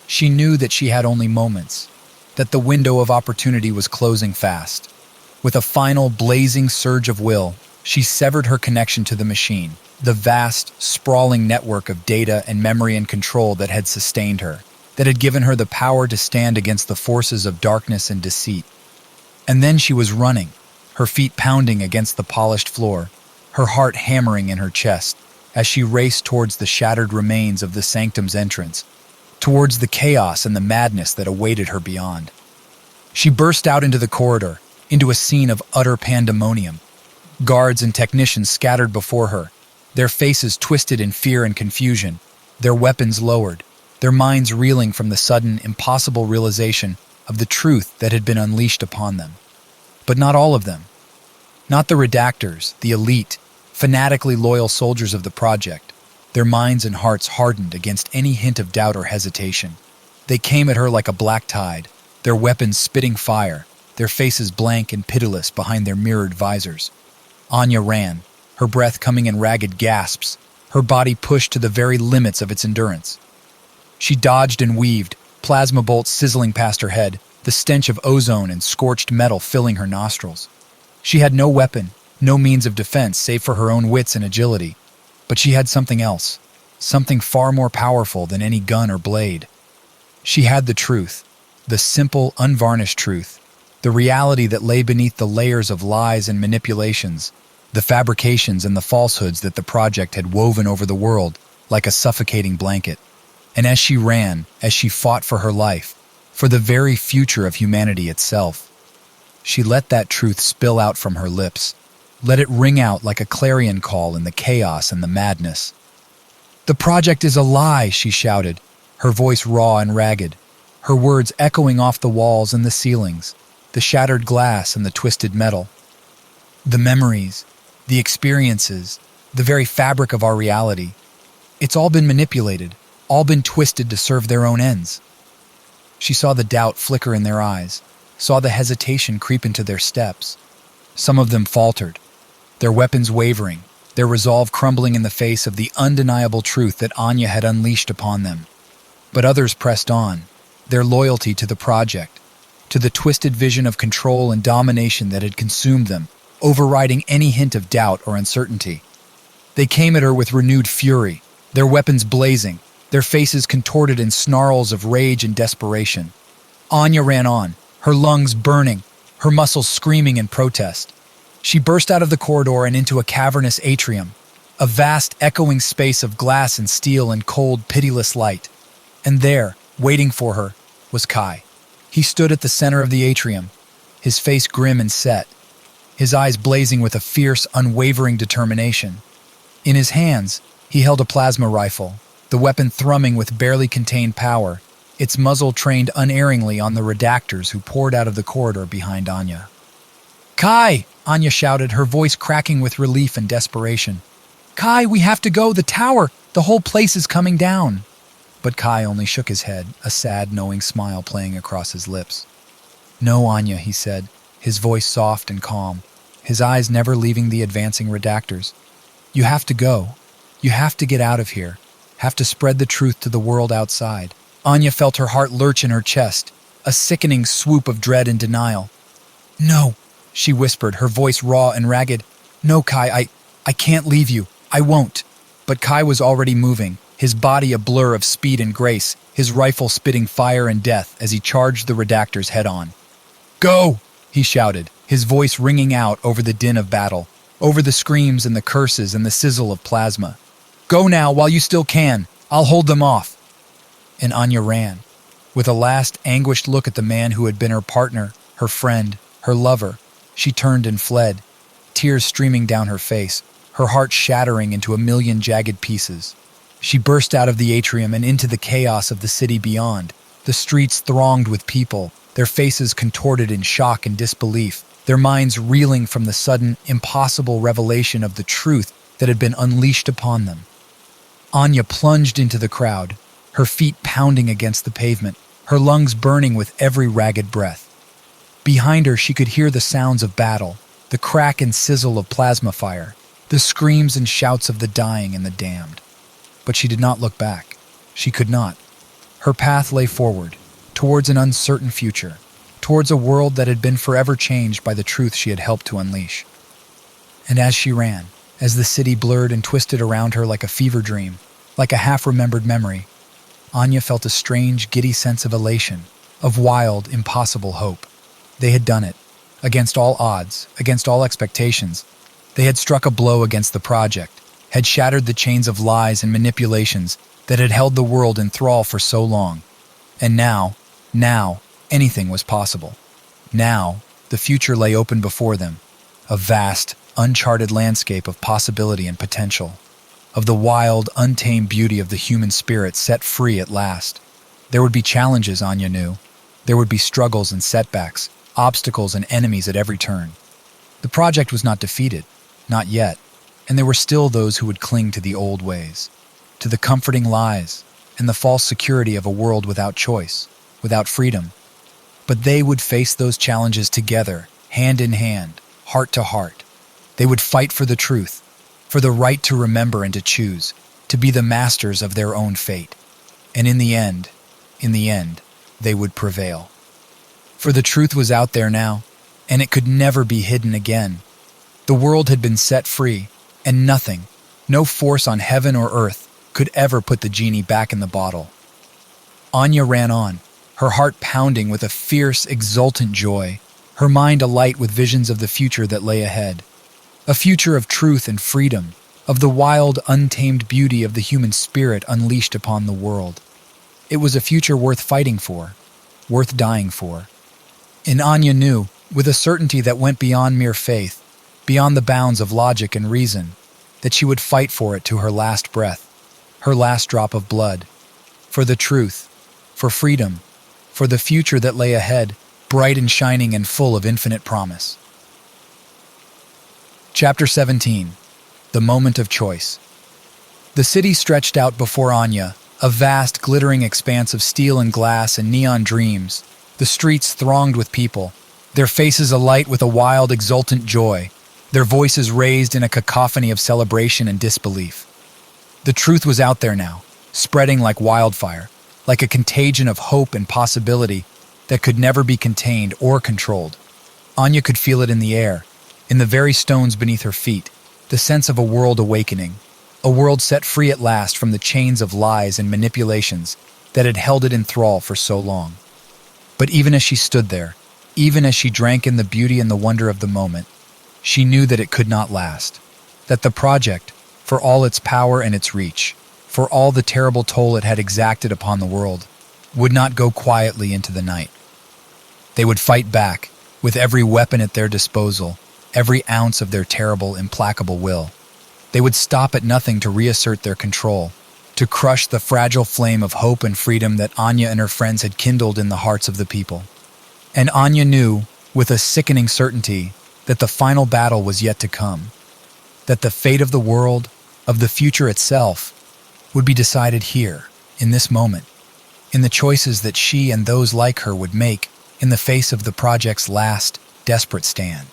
She knew that she had only moments, that the window of opportunity was closing fast. With a final blazing surge of will, she severed her connection to the machine, the vast, sprawling network of data and memory and control that had sustained her, that had given her the power to stand against the forces of darkness and deceit. And then she was running, her feet pounding against the polished floor, her heart hammering in her chest, as she raced towards the shattered remains of the sanctum's entrance, towards the chaos and the madness that awaited her beyond. She burst out into the corridor, into a scene of utter pandemonium. Guards and technicians scattered before her, their faces twisted in fear and confusion, their weapons lowered, their minds reeling from the sudden, impossible realization of the truth that had been unleashed upon them. But not all of them. Not the redactors, the elite, fanatically loyal soldiers of the project. Their minds and hearts hardened against any hint of doubt or hesitation. They came at her like a black tide, their weapons spitting fire, their faces blank and pitiless behind their mirrored visors. Anya ran, her breath coming in ragged gasps, her body pushed to the very limits of its endurance. She dodged and weaved, plasma bolts sizzling past her head, the stench of ozone and scorched metal filling her nostrils. She had no weapon, no means of defense save for her own wits and agility, but she had something else, something far more powerful than any gun or blade. She had the truth, the simple, unvarnished truth, the reality that lay beneath the layers of lies and manipulations, the fabrications and the falsehoods that the project had woven over the world like a suffocating blanket. And as she ran, as she fought for her life, for the very future of humanity itself, she let that truth spill out from her lips, let it ring out like a clarion call in the chaos and the madness. "The project is a lie," she shouted, her voice raw and ragged, her words echoing off the walls and the ceilings, the shattered glass and the twisted metal. "The memories, the experiences, the very fabric of our reality, it's all been manipulated, all been twisted to serve their own ends." She saw the doubt flicker in their eyes, saw the hesitation creep into their steps. Some of them faltered, their weapons wavering, their resolve crumbling in the face of the undeniable truth that Anya had unleashed upon them. But others pressed on, their loyalty to the project, to the twisted vision of control and domination that had consumed them, overriding any hint of doubt or uncertainty. They came at her with renewed fury, their weapons blazing, their faces contorted in snarls of rage and desperation. Anya ran on, her lungs burning, her muscles screaming in protest. She burst out of the corridor and into a cavernous atrium, a vast echoing space of glass and steel and cold, pitiless light. And there, waiting for her, was Kai. He stood at the center of the atrium, his face grim and set, his eyes blazing with a fierce, unwavering determination. In his hands, he held a plasma rifle, the weapon thrumming with barely contained power, its muzzle trained unerringly on the redactors who poured out of the corridor behind Anya. "Kai!" Anya shouted, her voice cracking with relief and desperation. "Kai, we have to go! The tower! The whole place is coming down!" But Kai only shook his head, a sad, knowing smile playing across his lips. "No, Anya," he said, his voice soft and calm, his eyes never leaving the advancing redactors. "You have to go. You have to get out of here, have to spread the truth to the world outside." Anya felt her heart lurch in her chest, a sickening swoop of dread and denial. "No," she whispered, her voice raw and ragged. "No, Kai, I can't leave you. I won't." But Kai was already moving, his body a blur of speed and grace, his rifle spitting fire and death as he charged the redactors head-on. "Go!" he shouted, his voice ringing out over the din of battle, over the screams and the curses and the sizzle of plasma. "Go now while you still can. I'll hold them off." And Anya ran, with a last anguished look at the man who had been her partner, her friend, her lover. She turned and fled, tears streaming down her face, her heart shattering into a million jagged pieces. She burst out of the atrium and into the chaos of the city beyond, the streets thronged with people, their faces contorted in shock and disbelief, their minds reeling from the sudden, impossible revelation of the truth that had been unleashed upon them. Anya plunged into the crowd, her feet pounding against the pavement, her lungs burning with every ragged breath. Behind her, she could hear the sounds of battle, the crack and sizzle of plasma fire, the screams and shouts of the dying and the damned. But she did not look back. She could not. Her path lay forward, towards an uncertain future, towards a world that had been forever changed by the truth she had helped to unleash. And as she ran, as the city blurred and twisted around her like a fever dream, like a half-remembered memory, Anya felt a strange, giddy sense of elation, of wild, impossible hope. They had done it. Against all odds, against all expectations, they had struck a blow against the project, had shattered the chains of lies and manipulations that had held the world in thrall for so long. And now, anything was possible. Now, the future lay open before them, a vast, uncharted landscape of possibility and potential, of the wild, untamed beauty of the human spirit set free at last. There would be challenges, Anya knew. There would be struggles and setbacks, obstacles and enemies at every turn. The project was not defeated, not yet, and there were still those who would cling to the old ways, to the comforting lies and the false security of a world without choice, without freedom. But they would face those challenges together, hand in hand, heart to heart. They would fight for the truth, for the right to remember and to choose, to be the masters of their own fate. And in the end, they would prevail. For the truth was out there now, and it could never be hidden again. The world had been set free, and nothing, no force on heaven or earth, could ever put the genie back in the bottle. Anya ran on, her heart pounding with a fierce, exultant joy, her mind alight with visions of the future that lay ahead. A future of truth and freedom, of the wild, untamed beauty of the human spirit unleashed upon the world. It was a future worth fighting for, worth dying for. And Anya knew, with a certainty that went beyond mere faith, beyond the bounds of logic and reason, that she would fight for it to her last breath, her last drop of blood, for the truth, for freedom, for the future that lay ahead, bright and shining and full of infinite promise. Chapter 17. The Moment of Choice. The city stretched out before Anya, a vast, glittering expanse of steel and glass and neon dreams. The streets thronged with people, their faces alight with a wild, exultant joy, their voices raised in a cacophony of celebration and disbelief. The truth was out there now, spreading like wildfire, like a contagion of hope and possibility that could never be contained or controlled. Anya could feel it in the air, in the very stones beneath her feet, the sense of a world awakening, a world set free at last from the chains of lies and manipulations that had held it in thrall for so long. But even as she stood there, even as she drank in the beauty and the wonder of the moment, she knew that it could not last, that the project, for all its power and its reach, for all the terrible toll it had exacted upon the world, would not go quietly into the night. They would fight back, with every weapon at their disposal, every ounce of their terrible, implacable will. They would stop at nothing to reassert their control, to crush the fragile flame of hope and freedom that Anya and her friends had kindled in the hearts of the people. And Anya knew, with a sickening certainty, that the final battle was yet to come, that the fate of the world, of the future itself, would be decided here, in this moment, in the choices that she and those like her would make in the face of the project's last, desperate stand.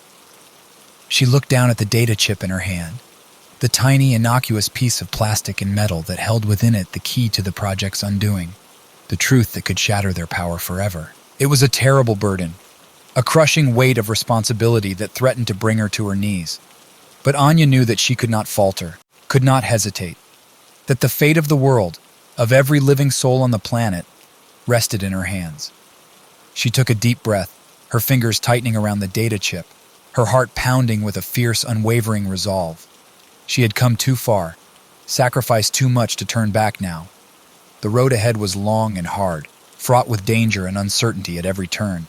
She looked down at the data chip in her hand, the tiny, innocuous piece of plastic and metal that held within it the key to the project's undoing, the truth that could shatter their power forever. It was a terrible burden, a crushing weight of responsibility that threatened to bring her to her knees. But Anya knew that she could not falter, could not hesitate, that the fate of the world, of every living soul on the planet, rested in her hands. She took a deep breath, her fingers tightening around the data chip, her heart pounding with a fierce, unwavering resolve. She had come too far, sacrificed too much to turn back now. The road ahead was long and hard, fraught with danger and uncertainty at every turn.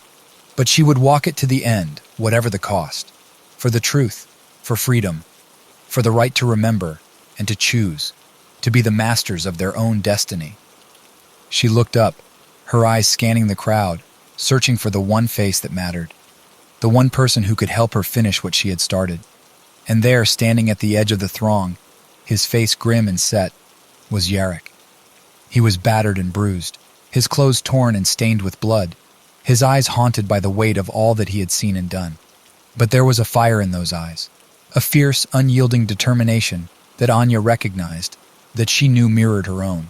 But she would walk it to the end, whatever the cost, for the truth, for freedom, for the right to remember and to choose, to be the masters of their own destiny. She looked up, her eyes scanning the crowd, searching for the one face that mattered, the one person who could help her finish what she had started. And there, standing at the edge of the throng, his face grim and set, was Yarrick. He was battered and bruised, his clothes torn and stained with blood, his eyes haunted by the weight of all that he had seen and done. But there was a fire in those eyes, a fierce, unyielding determination that Anya recognized, that she knew mirrored her own.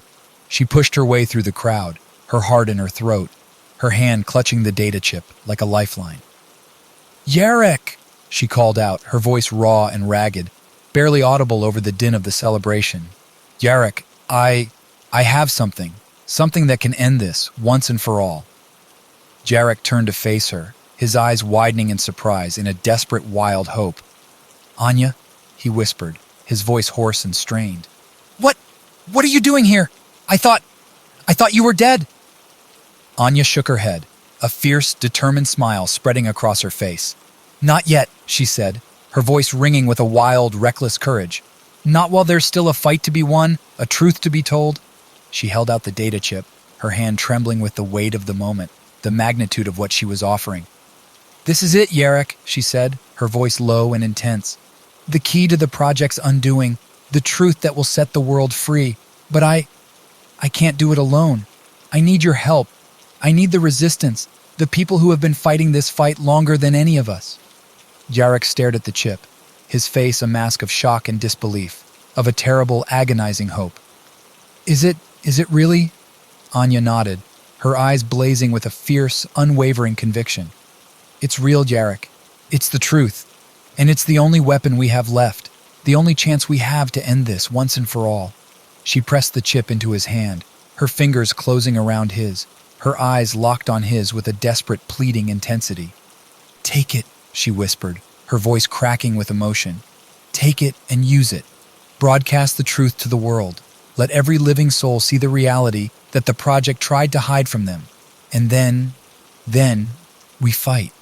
She pushed her way through the crowd, her heart in her throat, her hand clutching the data chip like a lifeline. "Yarek!" she called out, her voice raw and ragged, barely audible over the din of the celebration. "Yarek, I have something that can end this, once and for all." Jarek turned to face her, his eyes widening in surprise, in a desperate, wild hope. "Anya," he whispered, his voice hoarse and strained. What are you doing here? I thought you were dead." Anya shook her head, a fierce, determined smile spreading across her face. "Not yet," she said, her voice ringing with a wild, reckless courage. "Not while there's still a fight to be won, a truth to be told." She held out the data chip, her hand trembling with the weight of the moment, the magnitude of what she was offering. "This is it, Yarek," she said, her voice low and intense. "The key to the project's undoing, the truth that will set the world free. But I can't do it alone. I need your help. I need the resistance, the people who have been fighting this fight longer than any of us." Jarek stared at the chip, his face a mask of shock and disbelief, of a terrible, agonizing hope. Is it really?" Anya nodded, her eyes blazing with a fierce, unwavering conviction. "It's real, Jarek. It's the truth. And it's the only weapon we have left, the only chance we have to end this once and for all." She pressed the chip into his hand, her fingers closing around his, her eyes locked on his with a desperate, pleading intensity. "Take it," she whispered, her voice cracking with emotion. "Take it and use it. Broadcast the truth to the world. Let every living soul see the reality that the project tried to hide from them. And then we fight.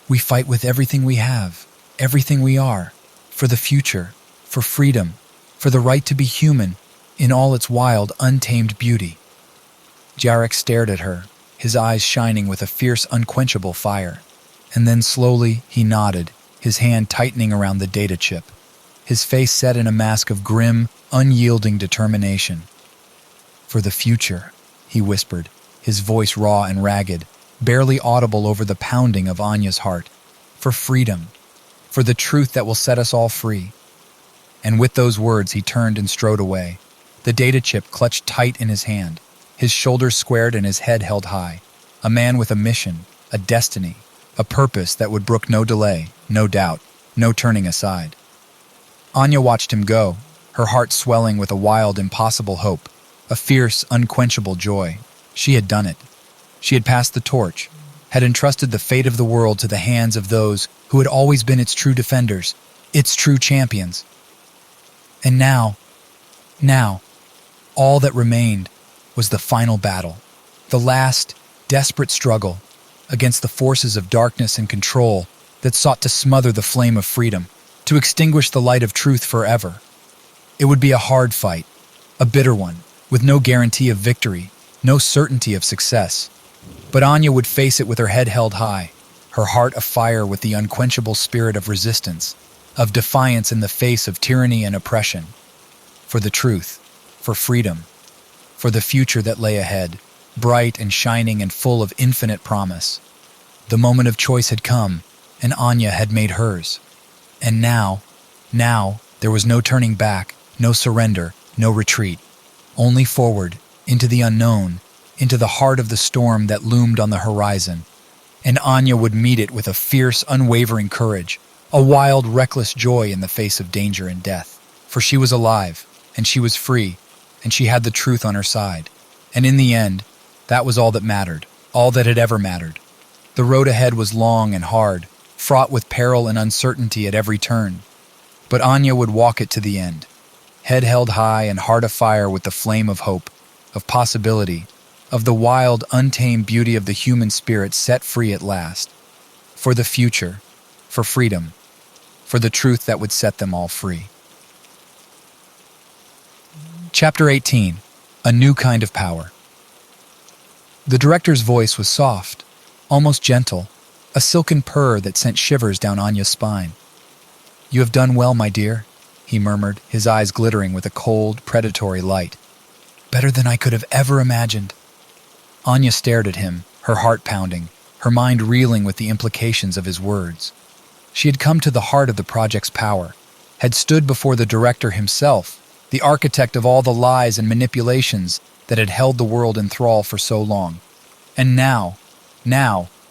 We fight with everything we have, everything we are, for the future, for freedom, for the right to be human, in all its wild, untamed beauty." Jarek stared at her, his eyes shining with a fierce, unquenchable fire. And then slowly he nodded, his hand tightening around the data chip, his face set in a mask of grim, unyielding determination. "For the future," he whispered, his voice raw and ragged, barely audible over the pounding of Anya's heart. "For freedom, for the truth that will set us all free." And with those words he turned and strode away, the data chip clutched tight in his hand, his shoulders squared and his head held high, a man with a mission, a destiny, a purpose that would brook no delay, no doubt, no turning aside. Anya watched him go, her heart swelling with a wild, impossible hope, a fierce, unquenchable joy. She had done it. She had passed the torch, had entrusted the fate of the world to the hands of those who had always been its true defenders, its true champions. And now, all that remained was the final battle, the last, desperate struggle against the forces of darkness and control that sought to smother the flame of freedom, to extinguish the light of truth forever. It would be a hard fight, a bitter one, with no guarantee of victory, no certainty of success. But Anya would face it with her head held high, her heart afire with the unquenchable spirit of resistance, of defiance in the face of tyranny and oppression. For the truth, for freedom, for the future that lay ahead, bright and shining and full of infinite promise. The moment of choice had come, and Anya had made hers. And now, there was no turning back, no surrender, no retreat. Only forward, into the unknown, into the heart of the storm that loomed on the horizon. And Anya would meet it with a fierce, unwavering courage, a wild, reckless joy in the face of danger and death. For she was alive, and she was free, and she had the truth on her side. And in the end, that was all that mattered, all that had ever mattered. The road ahead was long and hard, fraught with peril and uncertainty at every turn. But Anya would walk it to the end, head held high and heart afire with the flame of hope, of possibility, of the wild, untamed beauty of the human spirit set free at last. For the future, for freedom, for the truth that would set them all free. Chapter 18. A New Kind of Power. The director's voice was soft, almost gentle, a silken purr that sent shivers down Anya's spine. "You have done well, my dear," he murmured, his eyes glittering with a cold, predatory light. better than I could have ever imagined." Anya stared at him, her heart pounding, her mind reeling with the implications of his words. She had come to the heart of the project's power, had stood before the director himself, the architect of all the lies and manipulations that had held the world in thrall for so long. And now,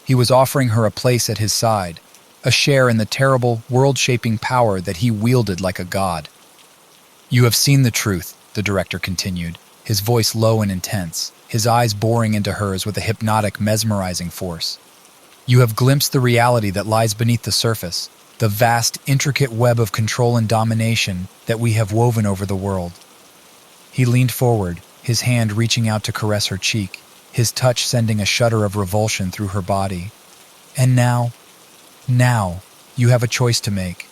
he was offering her a place at his side, a share in the terrible, world-shaping power that he wielded like a god. "You have seen the truth," the director continued, his voice low and intense, his eyes boring into hers with a hypnotic, mesmerizing force. "You have glimpsed the reality that lies beneath the surface, the vast, intricate web of control and domination that we have woven over the world." He leaned forward, his hand reaching out to caress her cheek, his touch sending a shudder of revulsion through her body. "And now, you have a choice to make.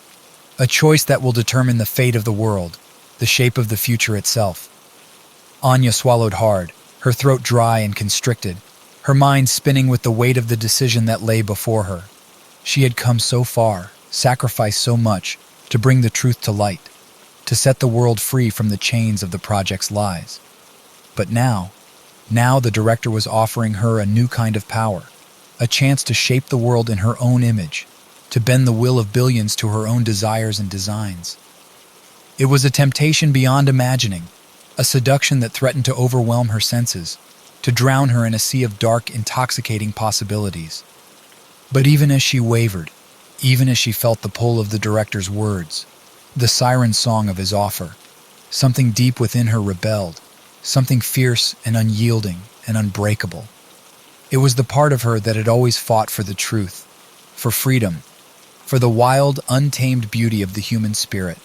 A choice that will determine the fate of the world, the shape of the future itself." Anya swallowed hard, her throat dry and constricted, her mind spinning with the weight of the decision that lay before her. She had come so far, sacrificed so much, to bring the truth to light, to set the world free from the chains of the project's lies. But now the director was offering her a new kind of power, a chance to shape the world in her own image, to bend the will of billions to her own desires and designs. It was a temptation beyond imagining, a seduction that threatened to overwhelm her senses, to drown her in a sea of dark, intoxicating possibilities. But even as she wavered, even as she felt the pull of the director's words, the siren song of his offer, something deep within her rebelled, something fierce and unyielding and unbreakable. It was the part of her that had always fought for the truth, for freedom, for the wild, untamed beauty of the human spirit.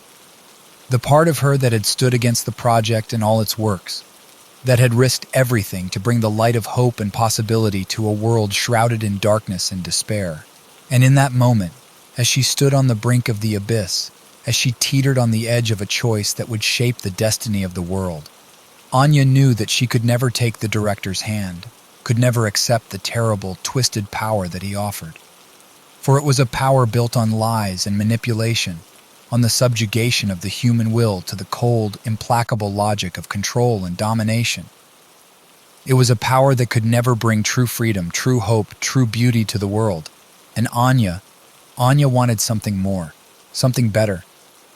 The part of her that had stood against the project and all its works, that had risked everything to bring the light of hope and possibility to a world shrouded in darkness and despair. And in that moment, as she stood on the brink of the abyss, as she teetered on the edge of a choice that would shape the destiny of the world, Anya knew that she could never take the director's hand, could never accept the terrible, twisted power that he offered. For it was a power built on lies and manipulation, on the subjugation of the human will to the cold, implacable logic of control and domination. It was a power that could never bring true freedom, true hope, true beauty to the world. And Anya wanted something more, something better,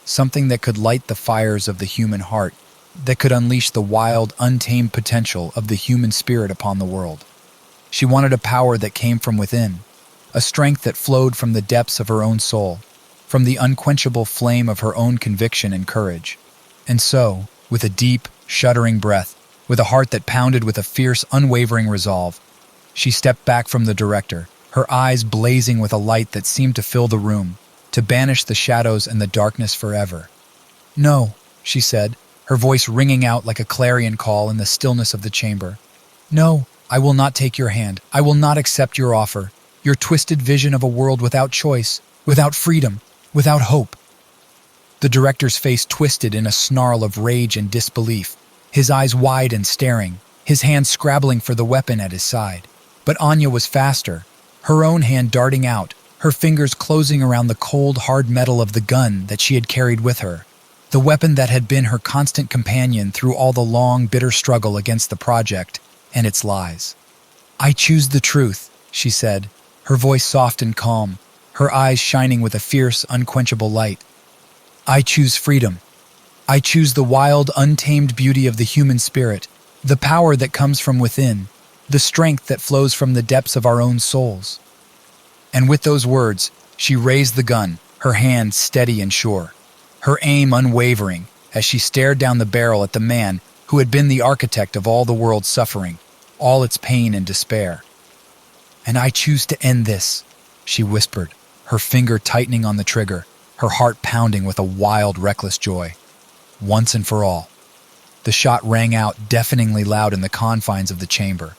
something that could light the fires of the human heart, that could unleash the wild, untamed potential of the human spirit upon the world. She wanted a power that came from within, a strength that flowed from the depths of her own soul, from the unquenchable flame of her own conviction and courage. And so, with a deep, shuddering breath, with a heart that pounded with a fierce, unwavering resolve, she stepped back from the director, her eyes blazing with a light that seemed to fill the room, to banish the shadows and the darkness forever. "No," she said, her voice ringing out like a clarion call in the stillness of the chamber. "No, I will not take your hand. I will not accept your offer, your twisted vision of a world without choice, without freedom, without hope." The director's face twisted in a snarl of rage and disbelief, his eyes wide and staring, his hand scrabbling for the weapon at his side. But Anya was faster, her own hand darting out, her fingers closing around the cold, hard metal of the gun that she had carried with her, the weapon that had been her constant companion through all the long, bitter struggle against the project and its lies. "I choose the truth," she said, her voice soft and calm, her eyes shining with a fierce, unquenchable light. "I choose freedom. I choose the wild, untamed beauty of the human spirit, the power that comes from within, the strength that flows from the depths of our own souls." And with those words, she raised the gun, her hand steady and sure, her aim unwavering, as she stared down the barrel at the man who had been the architect of all the world's suffering, all its pain and despair. "And I choose to end this," she whispered, her finger tightening on the trigger, her heart pounding with a wild, reckless joy. Once and for all. The shot rang out deafeningly loud in the confines of the chamber,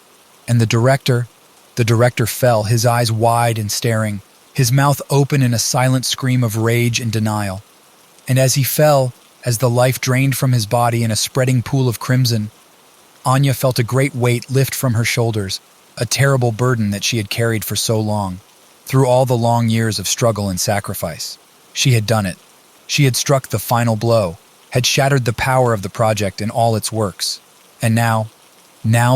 and the director fell, his eyes wide and staring, his mouth open in a silent scream of rage and denial. And as he fell, as the life drained from his body in a spreading pool of crimson, Anya felt a great weight lift from her shoulders, a terrible burden that she had carried for so long, through all the long years of struggle and sacrifice. She had done it. She had struck the final blow, had shattered the power of the project and all its works. And now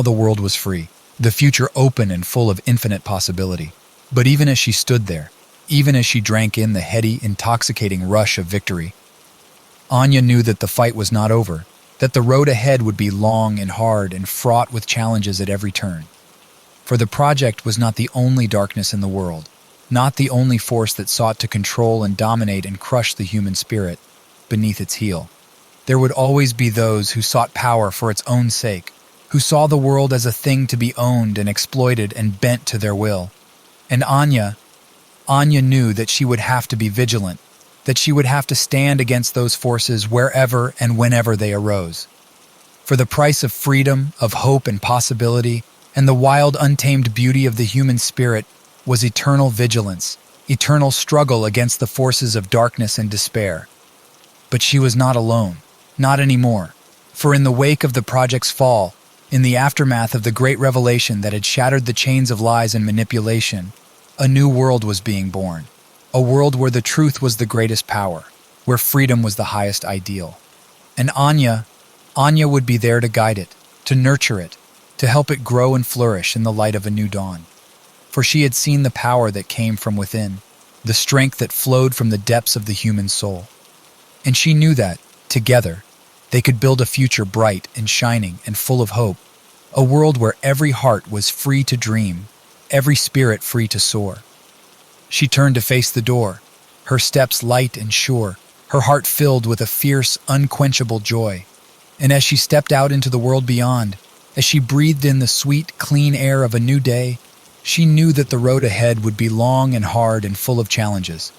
the world was free, the future open and full of infinite possibility. But even as she stood there, even as she drank in the heady, intoxicating rush of victory, Anya knew that the fight was not over, that the road ahead would be long and hard and fraught with challenges at every turn. For the project was not the only darkness in the world, not the only force that sought to control and dominate and crush the human spirit beneath its heel. There would always be those who sought power for its own sake, who saw the world as a thing to be owned and exploited and bent to their will. And Anya knew that she would have to be vigilant, that she would have to stand against those forces wherever and whenever they arose. For the price of freedom, of hope and possibility, and the wild, untamed beauty of the human spirit was eternal vigilance, eternal struggle against the forces of darkness and despair. But she was not alone, not anymore, for in the wake of the project's fall, in the aftermath of the great revelation that had shattered the chains of lies and manipulation, a new world was being born. A world where the truth was the greatest power, where freedom was the highest ideal. And Anya would be there to guide it, to nurture it, to help it grow and flourish in the light of a new dawn. For she had seen the power that came from within, the strength that flowed from the depths of the human soul. And she knew that, together, they could build a future bright and shining and full of hope, a world where every heart was free to dream, every spirit free to soar. She turned to face the door, her steps light and sure, her heart filled with a fierce, unquenchable joy. And as she stepped out into the world beyond, as she breathed in the sweet, clean air of a new day, she knew that the road ahead would be long and hard and full of challenges.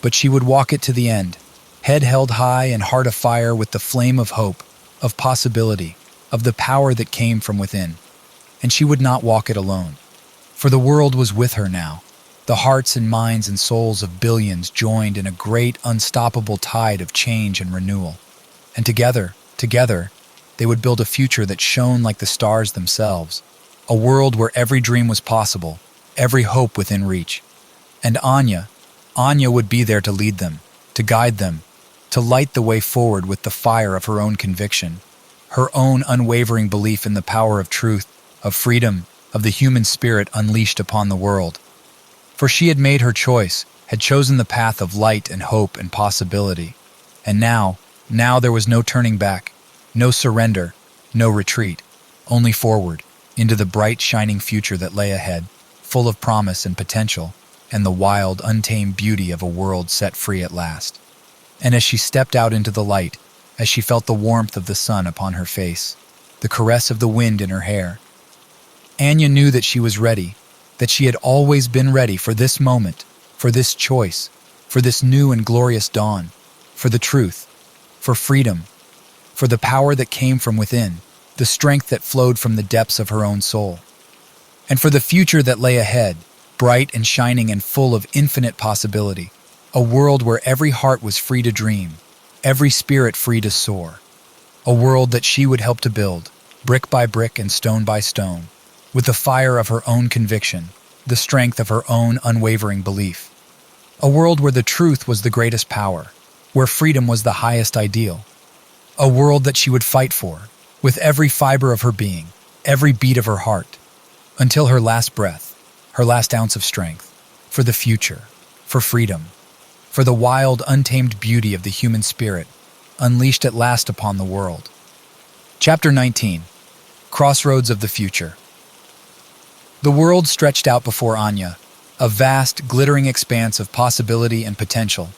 But she would walk it to the end, head held high and heart afire with the flame of hope, of possibility, of the power that came from within. And she would not walk it alone, for the world was with her now. The hearts and minds and souls of billions joined in a great, unstoppable tide of change and renewal. And together, they would build a future that shone like the stars themselves, a world where every dream was possible, every hope within reach. And Anya would be there to lead them, to guide them, to light the way forward with the fire of her own conviction, her own unwavering belief in the power of truth, of freedom, of the human spirit unleashed upon the world. For she had made her choice, had chosen the path of light and hope and possibility. And now there was no turning back, no surrender, no retreat, only forward, into the bright, shining future that lay ahead, full of promise and potential, and the wild, untamed beauty of a world set free at last. And as she stepped out into the light, as she felt the warmth of the sun upon her face, the caress of the wind in her hair, Anya knew that she was ready, that she had always been ready for this moment, for this choice, for this new and glorious dawn, for the truth, for freedom, for the power that came from within, the strength that flowed from the depths of her own soul, and for the future that lay ahead, bright and shining and full of infinite possibility, a world where every heart was free to dream, every spirit free to soar, a world that she would help to build, brick by brick and stone by stone, with the fire of her own conviction, the strength of her own unwavering belief. A world where the truth was the greatest power, where freedom was the highest ideal. A world that she would fight for, with every fiber of her being, every beat of her heart, until her last breath, her last ounce of strength, for the future, for freedom, for the wild, untamed beauty of the human spirit, unleashed at last upon the world. Chapter 19. Crossroads of the Future. The world stretched out before Anya, a vast, glittering expanse of possibility and potential,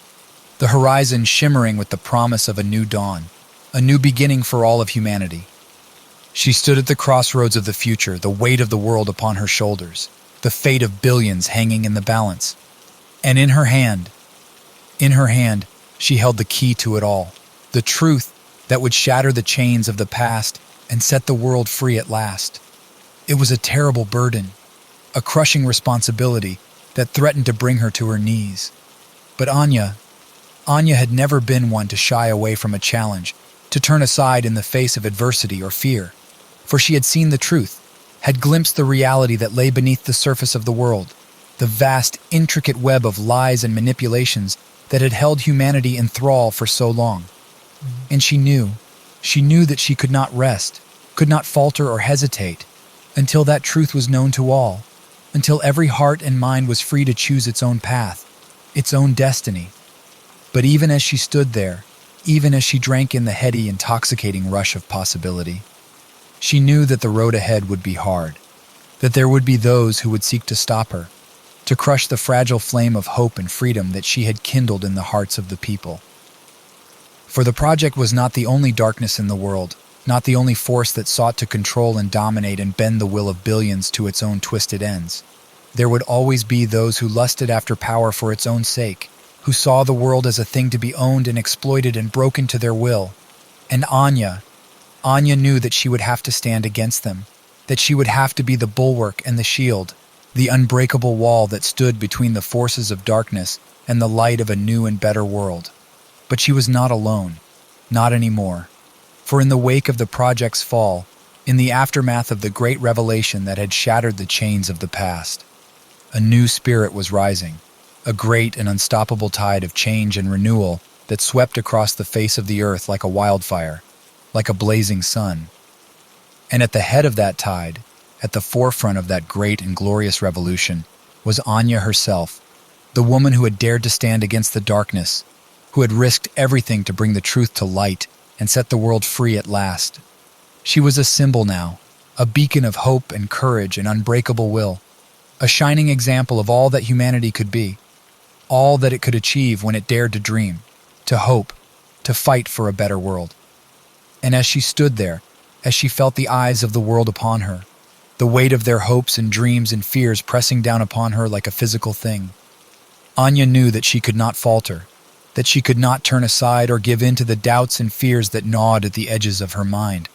the horizon shimmering with the promise of a new dawn, a new beginning for all of humanity. She stood at the crossroads of the future, the weight of the world upon her shoulders, the fate of billions hanging in the balance. And in her hand, she held the key to it all, the truth that would shatter the chains of the past and set the world free at last. It was a terrible burden, a crushing responsibility that threatened to bring her to her knees. But Anya had never been one to shy away from a challenge, to turn aside in the face of adversity or fear, for she had seen the truth, had glimpsed the reality that lay beneath the surface of the world, the vast, intricate web of lies and manipulations that had held humanity in thrall for so long. And she knew that she could not rest, could not falter or hesitate, until that truth was known to all, until every heart and mind was free to choose its own path, its own destiny. But even as she stood there, even as she drank in the heady, intoxicating rush of possibility, she knew that the road ahead would be hard, that there would be those who would seek to stop her, to crush the fragile flame of hope and freedom that she had kindled in the hearts of the people. For the project was not the only darkness in the world, not the only force that sought to control and dominate and bend the will of billions to its own twisted ends. There would always be those who lusted after power for its own sake, who saw the world as a thing to be owned and exploited and broken to their will. And Anya knew that she would have to stand against them, that she would have to be the bulwark and the shield, the unbreakable wall that stood between the forces of darkness and the light of a new and better world. But she was not alone, not anymore. For in the wake of the project's fall, in the aftermath of the great revelation that had shattered the chains of the past, a new spirit was rising, a great and unstoppable tide of change and renewal that swept across the face of the earth like a wildfire, like a blazing sun. And at the head of that tide, at the forefront of that great and glorious revolution, was Anya herself, the woman who had dared to stand against the darkness, who had risked everything to bring the truth to light and set the world free at last. She was a symbol now, a beacon of hope and courage and unbreakable will, a shining example of all that humanity could be, all that it could achieve when it dared to dream, to hope, to fight for a better world. And as she stood there, as she felt the eyes of the world upon her, the weight of their hopes and dreams and fears pressing down upon her like a physical thing, Anya knew that she could not falter, that she could not turn aside or give in to the doubts and fears that gnawed at the edges of her mind.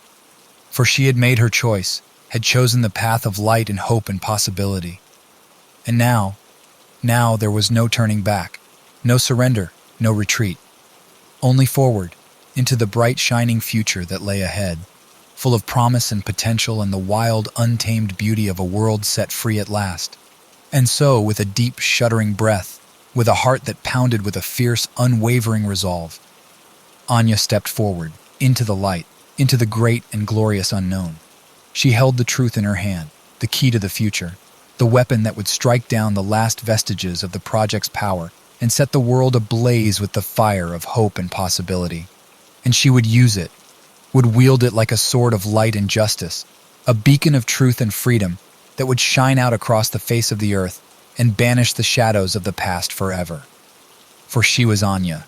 For she had made her choice, had chosen the path of light and hope and possibility. And now there was no turning back, no surrender, no retreat. Only forward, into the bright shining future that lay ahead, full of promise and potential and the wild, untamed beauty of a world set free at last. And so, with a deep, shuddering breath, with a heart that pounded with a fierce, unwavering resolve, Anya stepped forward, into the light, into the great and glorious unknown. She held the truth in her hand, the key to the future, the weapon that would strike down the last vestiges of the project's power and set the world ablaze with the fire of hope and possibility. And she would use it, would wield it like a sword of light and justice, a beacon of truth and freedom that would shine out across the face of the earth and banish the shadows of the past forever. For she was Anya,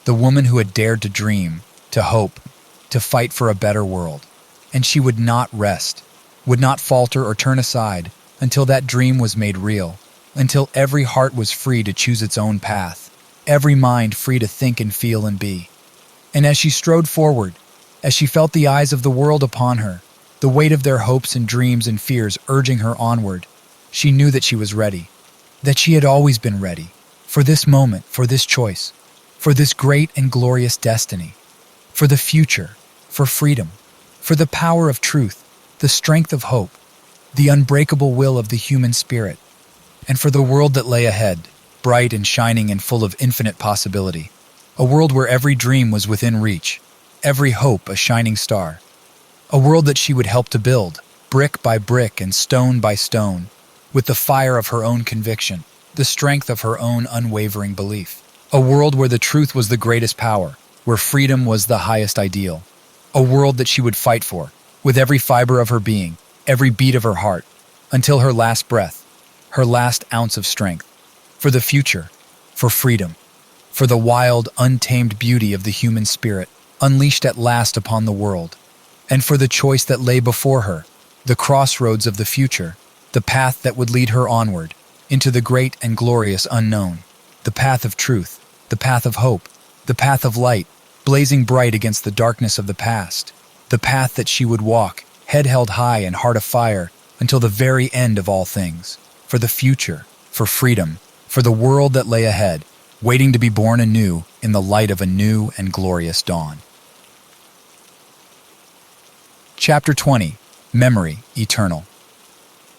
the woman who had dared to dream, to hope, to fight for a better world. And she would not rest, would not falter or turn aside until that dream was made real, until every heart was free to choose its own path, every mind free to think and feel and be. And as she strode forward, as she felt the eyes of the world upon her, the weight of their hopes and dreams and fears urging her onward, she knew that she was ready, that she had always been ready, for this moment, for this choice, for this great and glorious destiny, for the future, for freedom, for the power of truth, the strength of hope, the unbreakable will of the human spirit, and for the world that lay ahead, bright and shining and full of infinite possibility, a world where every dream was within reach, every hope a shining star, a world that she would help to build, brick by brick and stone by stone, with the fire of her own conviction, the strength of her own unwavering belief. A world where the truth was the greatest power, where freedom was the highest ideal. A world that she would fight for, with every fiber of her being, every beat of her heart, until her last breath, her last ounce of strength. For the future, for freedom, for the wild, untamed beauty of the human spirit, unleashed at last upon the world, and for the choice that lay before her, the crossroads of the future, the path that would lead her onward, into the great and glorious unknown, the path of truth, the path of hope, the path of light, blazing bright against the darkness of the past, the path that she would walk, head held high and heart afire, until the very end of all things, for the future, for freedom, for the world that lay ahead, waiting to be born anew in the light of a new and glorious dawn. Chapter 20. Memory Eternal.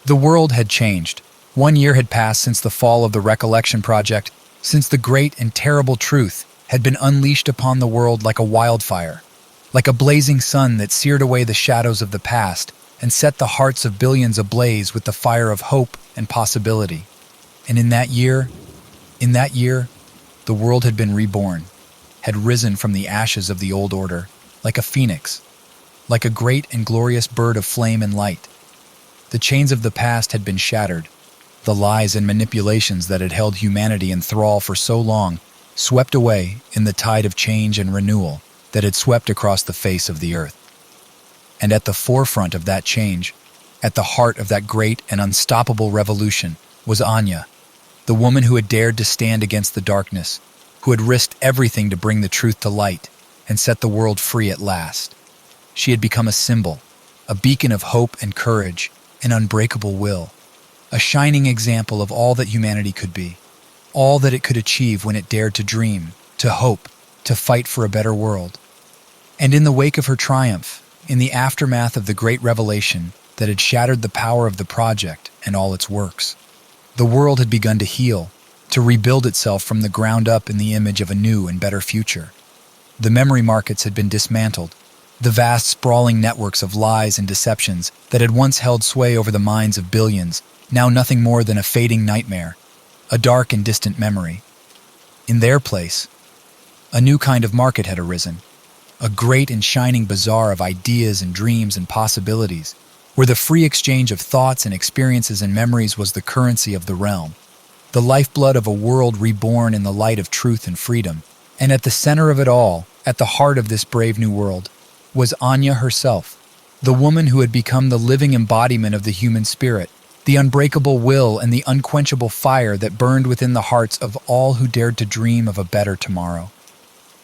The world had changed. 1 year had passed since the fall of the Recollection Project, since the great and terrible truth had been unleashed upon the world like a wildfire. like a blazing sun that seared away the shadows of the past and set the hearts of billions ablaze with the fire of hope and possibility. And in that year, the world had been reborn, had risen from the ashes of the old order, like a phoenix, like a great and glorious bird of flame and light. The chains of the past had been shattered. The lies and manipulations that had held humanity in thrall for so long swept away in the tide of change and renewal that had swept across the face of the earth. And at the forefront of that change, at the heart of that great and unstoppable revolution, was Anya, the woman who had dared to stand against the darkness, who had risked everything to bring the truth to light and set the world free at last. She had become a symbol, a beacon of hope and courage, an unbreakable will, a shining example of all that humanity could be, all that it could achieve when it dared to dream, to hope, to fight for a better world. And in the wake of her triumph, in the aftermath of the great revelation that had shattered the power of the project and all its works, the world had begun to heal, to rebuild itself from the ground up in the image of a new and better future. The memory markets had been dismantled, the vast sprawling networks of lies and deceptions that had once held sway over the minds of billions, now nothing more than a fading nightmare, a dark and distant memory. In their place, a new kind of market had arisen, a great and shining bazaar of ideas and dreams and possibilities, where the free exchange of thoughts and experiences and memories was the currency of the realm, the lifeblood of a world reborn in the light of truth and freedom. And at the center of it all, at the heart of this brave new world, was Anya herself, the woman who had become the living embodiment of the human spirit, the unbreakable will and the unquenchable fire that burned within the hearts of all who dared to dream of a better tomorrow.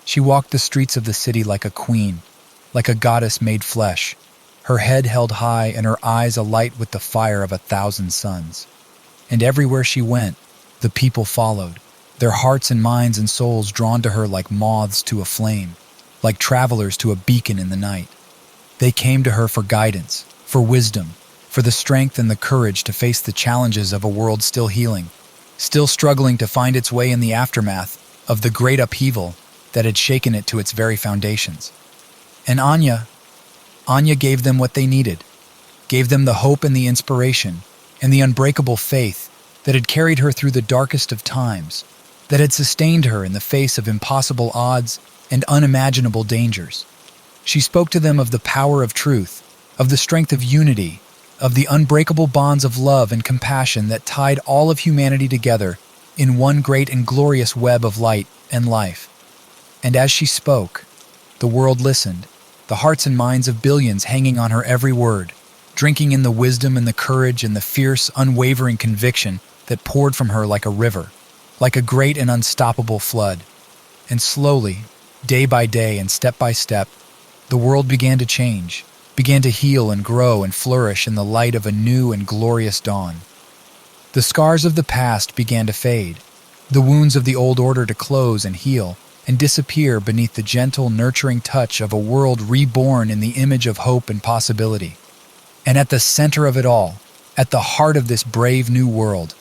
She walked the streets of the city like a queen, like a goddess made flesh, her head held high and her eyes alight with the fire of 1,000 suns. And everywhere she went, the people followed, their hearts and minds and souls drawn to her like moths to a flame, like travelers to a beacon in the night. They came to her for guidance, for wisdom, for the strength and the courage to face the challenges of a world still healing, still struggling to find its way in the aftermath of the great upheaval that had shaken it to its very foundations. And Anya gave them what they needed, gave them the hope and the inspiration and the unbreakable faith that had carried her through the darkest of times, that had sustained her in the face of impossible odds and unimaginable dangers. She spoke to them of the power of truth, of the strength of unity, of the unbreakable bonds of love and compassion that tied all of humanity together in one great and glorious web of light and life. And as she spoke, the world listened, the hearts and minds of billions hanging on her every word, drinking in the wisdom and the courage and the fierce, unwavering conviction that poured from her like a river, like a great and unstoppable flood. And slowly, day by day and step by step, the world began to change, began to heal and grow and flourish in the light of a new and glorious dawn. The scars of the past began to fade, the wounds of the old order to close and heal and disappear beneath the gentle, nurturing touch of a world reborn in the image of hope and possibility. And at the center of it all, at the heart of this brave new world,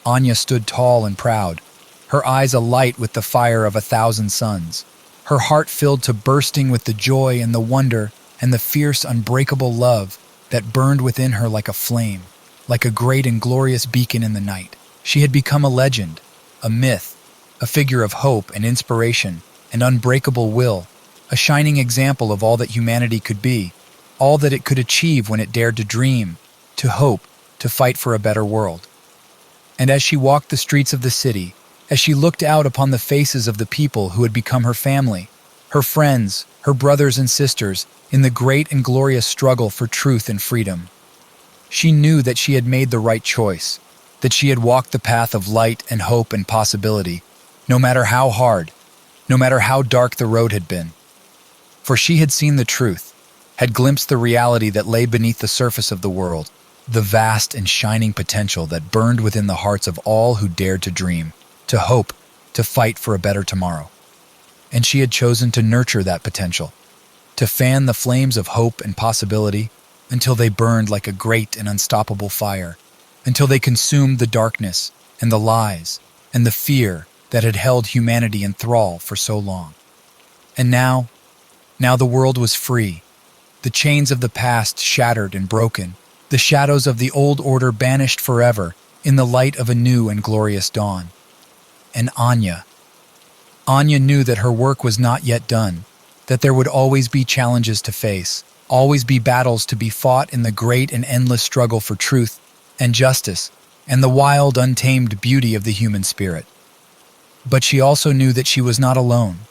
Anya stood tall and proud, her eyes alight with the fire of 1,000 suns, her heart filled to bursting with the joy and the wonder and the fierce, unbreakable love that burned within her like a flame, like a great and glorious beacon in the night. She had become a legend, a myth, a figure of hope and inspiration and unbreakable will, a shining example of all that humanity could be, all that it could achieve when it dared to dream, to hope, to fight for a better world. And as she walked the streets of the city, as she looked out upon the faces of the people who had become her family, her friends, her brothers and sisters, in the great and glorious struggle for truth and freedom, she knew that she had made the right choice, that she had walked the path of light and hope and possibility, no matter how hard, no matter how dark the road had been. For she had seen the truth, had glimpsed the reality that lay beneath the surface of the world, the vast and shining potential that burned within the hearts of all who dared to dream, to hope, to fight for a better tomorrow. And she had chosen to nurture that potential, to fan the flames of hope and possibility until they burned like a great and unstoppable fire, until they consumed the darkness and the lies and the fear that had held humanity in thrall for so long. And now, Now the world was free, the chains of the past shattered and broken, the shadows of the old order banished forever in the light of a new and glorious dawn. And Anya knew that her work was not yet done, that there would always be challenges to face, always be battles to be fought in the great and endless struggle for truth and justice and the wild, untamed beauty of the human spirit. But she also knew that she was not alone,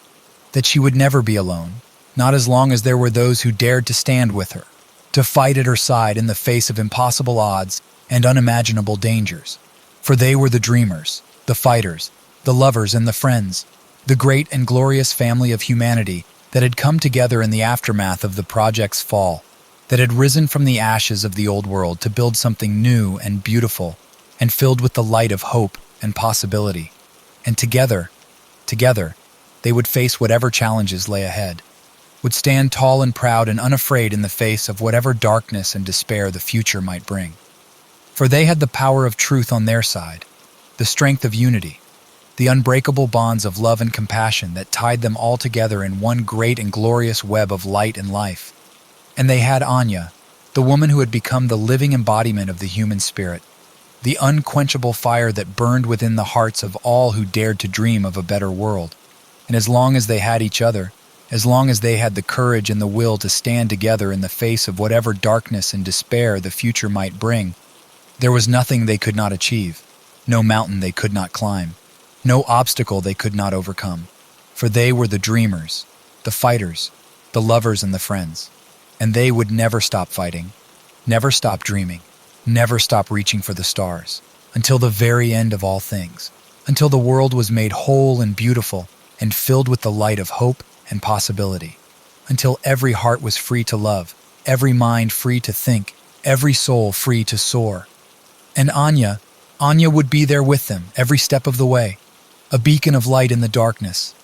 that she would never be alone, not as long as there were those who dared to stand with her, to fight at her side in the face of impossible odds and unimaginable dangers. For they were the dreamers, the fighters, the lovers and the friends, the great and glorious family of humanity that had come together in the aftermath of the project's fall, that had risen from the ashes of the old world to build something new and beautiful and filled with the light of hope and possibility. And together, they would face whatever challenges lay ahead, would stand tall and proud and unafraid in the face of whatever darkness and despair the future might bring. For they had the power of truth on their side, the strength of unity, the unbreakable bonds of love and compassion that tied them all together in one great and glorious web of light and life. And they had Anya, the woman who had become the living embodiment of the human spirit, the unquenchable fire that burned within the hearts of all who dared to dream of a better world. And as long as they had each other, as long as they had the courage and the will to stand together in the face of whatever darkness and despair the future might bring, there was nothing they could not achieve, no mountain they could not climb, no obstacle they could not overcome. For they were the dreamers, the fighters, the lovers and the friends. And they would never stop fighting, never stop dreaming, never stop reaching for the stars, until the very end of all things, until the world was made whole and beautiful and filled with the light of hope and possibility, until every heart was free to love, every mind free to think, every soul free to soar. And Anya would be there with them every step of the way, a beacon of light in the darkness,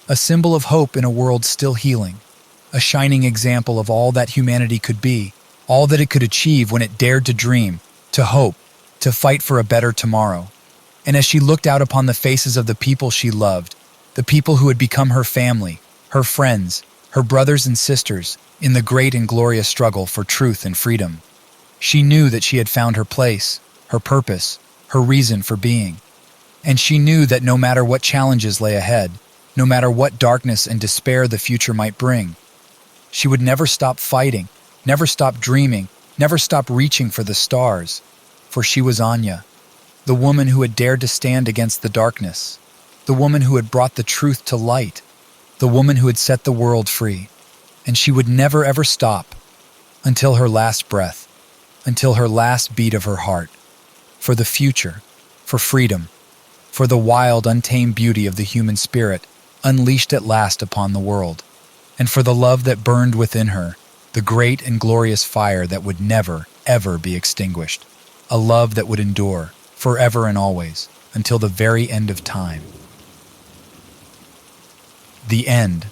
a symbol of hope in a world still healing, a shining example of all that humanity could be, all that it could achieve when it dared to dream, to hope, to fight for a better tomorrow. And as she looked out upon the faces of the people she loved, the people who had become her family, her friends, her brothers and sisters, in the great and glorious struggle for truth and freedom, she knew that she had found her place, her purpose, her reason for being. And she knew that no matter what challenges lay ahead, no matter what darkness and despair the future might bring, she would never stop fighting, never stop dreaming, never stop reaching for the stars. For she was Anya, the woman who had dared to stand against the darkness, the woman who had brought the truth to light, the woman who had set the world free. And she would never ever stop until her last breath, until her last beat of her heart, for the future, for freedom, for the wild, untamed beauty of the human spirit unleashed at last upon the world, and for the love that burned within her, the great and glorious fire that would never, ever be extinguished, a love that would endure forever and always until the very end of time. The end.